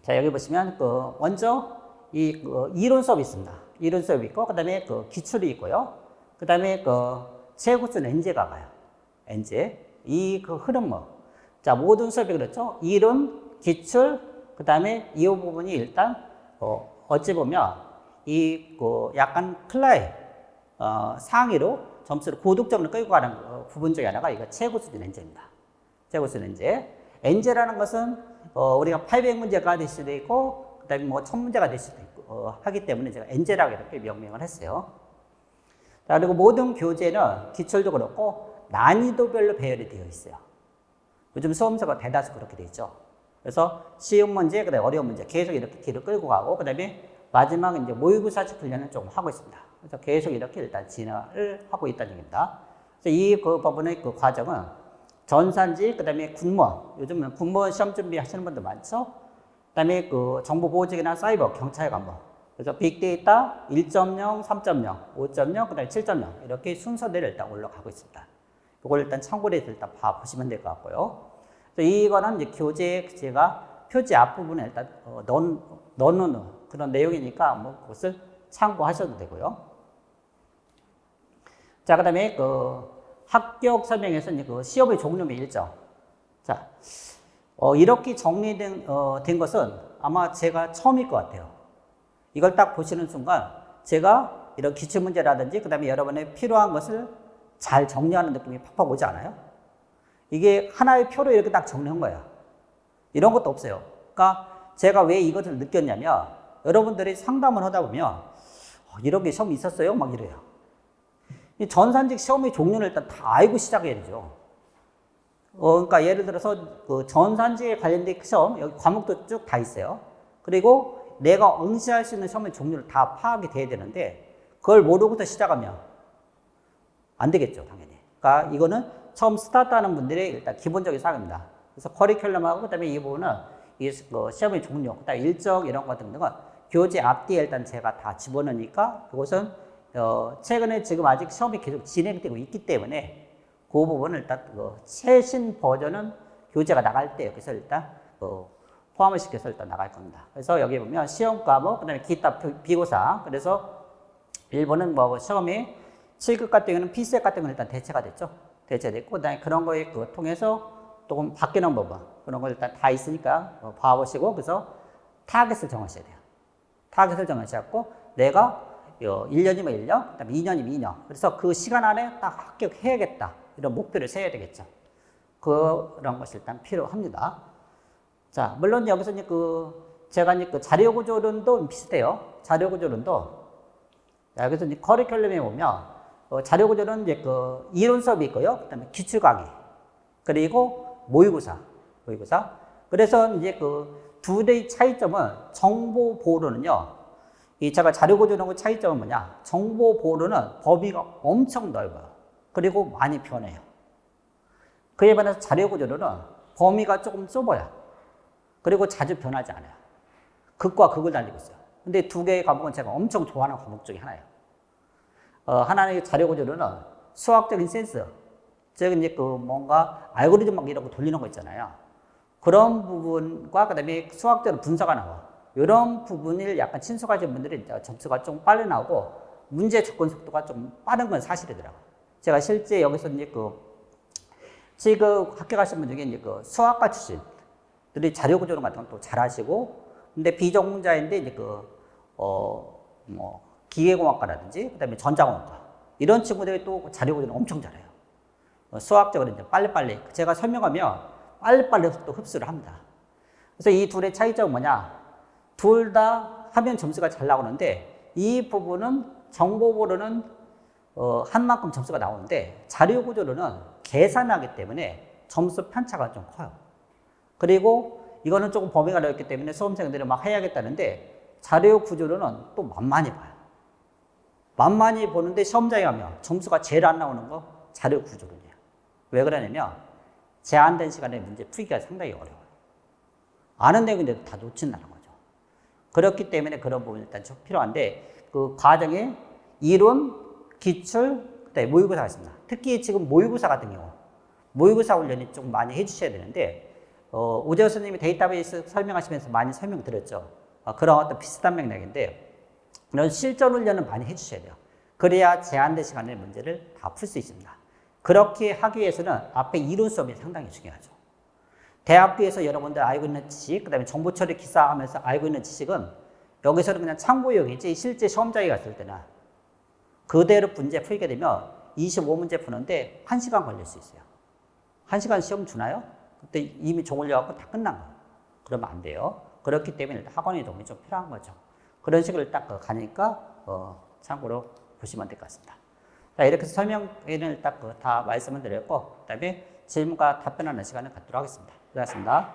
자, 여기 보시면 그 먼저 이 이론 수업이 있습니다. 이론 수업이 있고, 그 다음에 그 기출이 있고요. 그 다음에 그 최고수 엔제가 가요. 엔제. 이 그 흐름 자, 모든 수업이 그렇죠. 이론, 기출, 그 다음에 이 부분이 일단 어찌 보면 이 그 약간 클라이 상위로 점수를 고득점을 끌고 가는 부분 중에 하나가 이거 최고 수준 엔제입니다. 최고 수준 엔제. 엔제라는 것은 우리가 800문제가 될 수도 있고, 그 다음에 뭐 1000문제가 될 수도 있고 하기 때문에 제가 엔제라고 이렇게 명명을 했어요. 자, 그리고 모든 교재는 기출도 그렇고 난이도별로 배열이 되어 있어요. 요즘 수험서가 대다수 그렇게 되어 있죠. 그래서 쉬운 문제, 그다음에 어려운 문제 계속 이렇게 길을 끌고 가고, 그다음에 마지막에 이제 모의고사식 훈련을 좀 하고 있습니다. 그래서 계속 이렇게 일단 진행을 하고 있다는 얘기입니다. 그래서 이 그 부분의 그 과정은 전산직, 그다음에 군무원, 요즘은 군무원 시험 준비하시는 분들 많죠. 그다음에 그 정보보호직이나 사이버, 경찰 간부. 그래서 빅데이터 1.0, 3.0, 5.0, 그다음에 7.0 이렇게 순서대로 일단 올라가고 있습니다. 이걸 일단 참고로 해서 일단 보시면 될 것 같고요. 그래서 이거는 이제 교재 제가 표지 앞부분에 일단 넣는 그런 내용이니까 뭐 그것을 참고하셔도 되고요. 자, 그다음에 그 합격 설명에서 이제 그 시험의 종류의 일정. 자, 이렇게 정리된 된 것은 아마 제가 처음일 것 같아요. 이걸 딱 보시는 순간 제가 이런 기출문제라든지 그다음에 여러분의 필요한 것을 잘 정리하는 느낌이 팍팍 오지 않아요? 이게 하나의 표로 이렇게 딱 정리한 거예요. 이런 것도 없어요. 그러니까 제가 왜 이것을 느꼈냐면, 여러분들이 상담을 하다 보면 이런 게 시험이 있었어요? 막 이래요. 이 전산직 시험의 종류를 일단 다 알고 시작해야 되죠. 그러니까 예를 들어서 그 전산직에 관련된 시험, 여기 과목도 쭉 다 있어요. 그리고 내가 응시할 수 있는 시험의 종류를 다 파악이 돼야 되는데, 그걸 모르고부터 시작하면 안 되겠죠, 당연히. 그러니까 이거는 처음 스타트하는 분들의 일단 기본적인 사항입니다. 그래서 커리큘럼하고 그다음에 이 부분은 이 시험의 종류, 그다음에 일정 이런 것 같은 건 교재 앞뒤에 일단 제가 다 집어넣으니까, 그것은 최근에 지금 아직 시험이 계속 진행되고 있기 때문에 그 부분을 일단 최신 버전은 교재가 나갈 때 여기서 일단 포함을 시켜서 일단 나갈 겁니다. 그래서 여기 보면 시험 과목, 그다음에 기타 비고사. 그래서 일본은 뭐 시험이 7급 같은 경우는 피셋 같은 건 일단 대체가 됐죠. 대체됐고, 그다음에 그런 거에 통해서 조금 바뀌는 부분, 그런 걸 일단 다 있으니까 봐보시고, 그래서 타겟을 정하셔야 돼요. 타겟을 정하셔갖고 내가 1년이면 1년, 그다음에 2년이면 2년. 그래서 그 시간 안에 딱 합격해야겠다. 이런 목표를 세워야 되겠죠. 그런 것이 일단 필요합니다. 자, 물론 여기서 이제 제가 이제 자료 구조론도 비슷해요. 자료 구조론도. 여기서 이제 커리큘럼에 보면 자료 구조는 이제 이론 수업이 있고요. 그다음에 기출 강의, 그리고 모의고사. 그래서 이제 그 두 개의 차이점은 정보 보호로는요. 이 제가 자료 구조하고 차이점은 뭐냐? 정보 보호로는 범위가 엄청 넓어요. 그리고 많이 변해요. 그에 반해서 자료 구조로는 범위가 조금 좁아요. 그리고 자주 변하지 않아요. 극과 극을 달리고 있어요. 근데 두 개의 과목은 제가 엄청 좋아하는 과목 중에 하나예요. 하나는 자료 구조로는 수학적인 센스, 즉 이제 그 뭔가 알고리즘 막 이런 거 돌리는 거 있잖아요. 그런 부분과 그다음에 수학적으로 분석하는 거, 이런 부분을 약간 친숙하신 분들이 점수가 좀 빨리 나오고 문제 접근 속도가 좀 빠른 건 사실이더라고요. 제가 실제 여기서 이제 지금 학교 가신 분 중에 이제 수학과 출신들이 자료 구조 같은 건 또 잘하시고, 근데 비전공자인데 이제 기계공학과라든지 그다음에 전자공학과 이런 친구들이 또 자료 구조는 엄청 잘해요. 수학적으로 이제 빨리빨리 제가 설명하면 빨리빨리 또 흡수를 합니다. 그래서 이 둘의 차이점은 뭐냐? 둘 다 하면 점수가 잘 나오는데 이 부분은 정보보로는 한 만큼 점수가 나오는데 자료 구조로는 계산하기 때문에 점수 편차가 좀 커요. 그리고 이거는 조금 범위가 넓기 때문에 수험생들이 막 해야겠다는데 자료 구조로는 또 만만히 봐요. 만만히 보는데 시험장에 가면 점수가 제일 안 나오는 거 자료 구조론이에요. 왜 그러냐면 제한된 시간에 문제 풀기가 상당히 어려워요. 아는 내용인데 다 놓친다는 거죠. 그렇기 때문에 그런 부분이 일단 좀 필요한데 그 과정에 이론, 기출, 그다음에 모의고사가 있습니다. 특히 지금 모의고사 같은 경우 모의고사 훈련이 좀 많이 해주셔야 되는데 오재호 선생님이 데이터베이스 설명하시면서 많이 설명드렸죠. 그런 어떤 비슷한 맥락인데 이런 실전 훈련은 많이 해주셔야 돼요. 그래야 제한된 시간에 문제를 다 풀 수 있습니다. 그렇게 하기 위해서는 앞에 이론 수업이 상당히 중요하죠. 대학교에서 여러분들 알고 있는 지식, 그 다음에 정보 처리 기사하면서 알고 있는 지식은 여기서는 그냥 참고용이지 실제 시험장에 갔을 때는 그대로 문제 풀게 되면 25문제 푸는데 1시간 걸릴 수 있어요. 1시간 시험 주나요? 그때 이미 종 올려갖고 다 끝난 거. 그러면 안 돼요. 그렇기 때문에 일단 학원의 도움이 좀 필요한 거죠. 그런 식으로 딱 가니까 참고로 보시면 될 것 같습니다. 자, 이렇게 해서 설명회를 딱 다 말씀을 드렸고, 그 다음에 질문과 답변하는 시간을 갖도록 하겠습니다. 고맙습니다.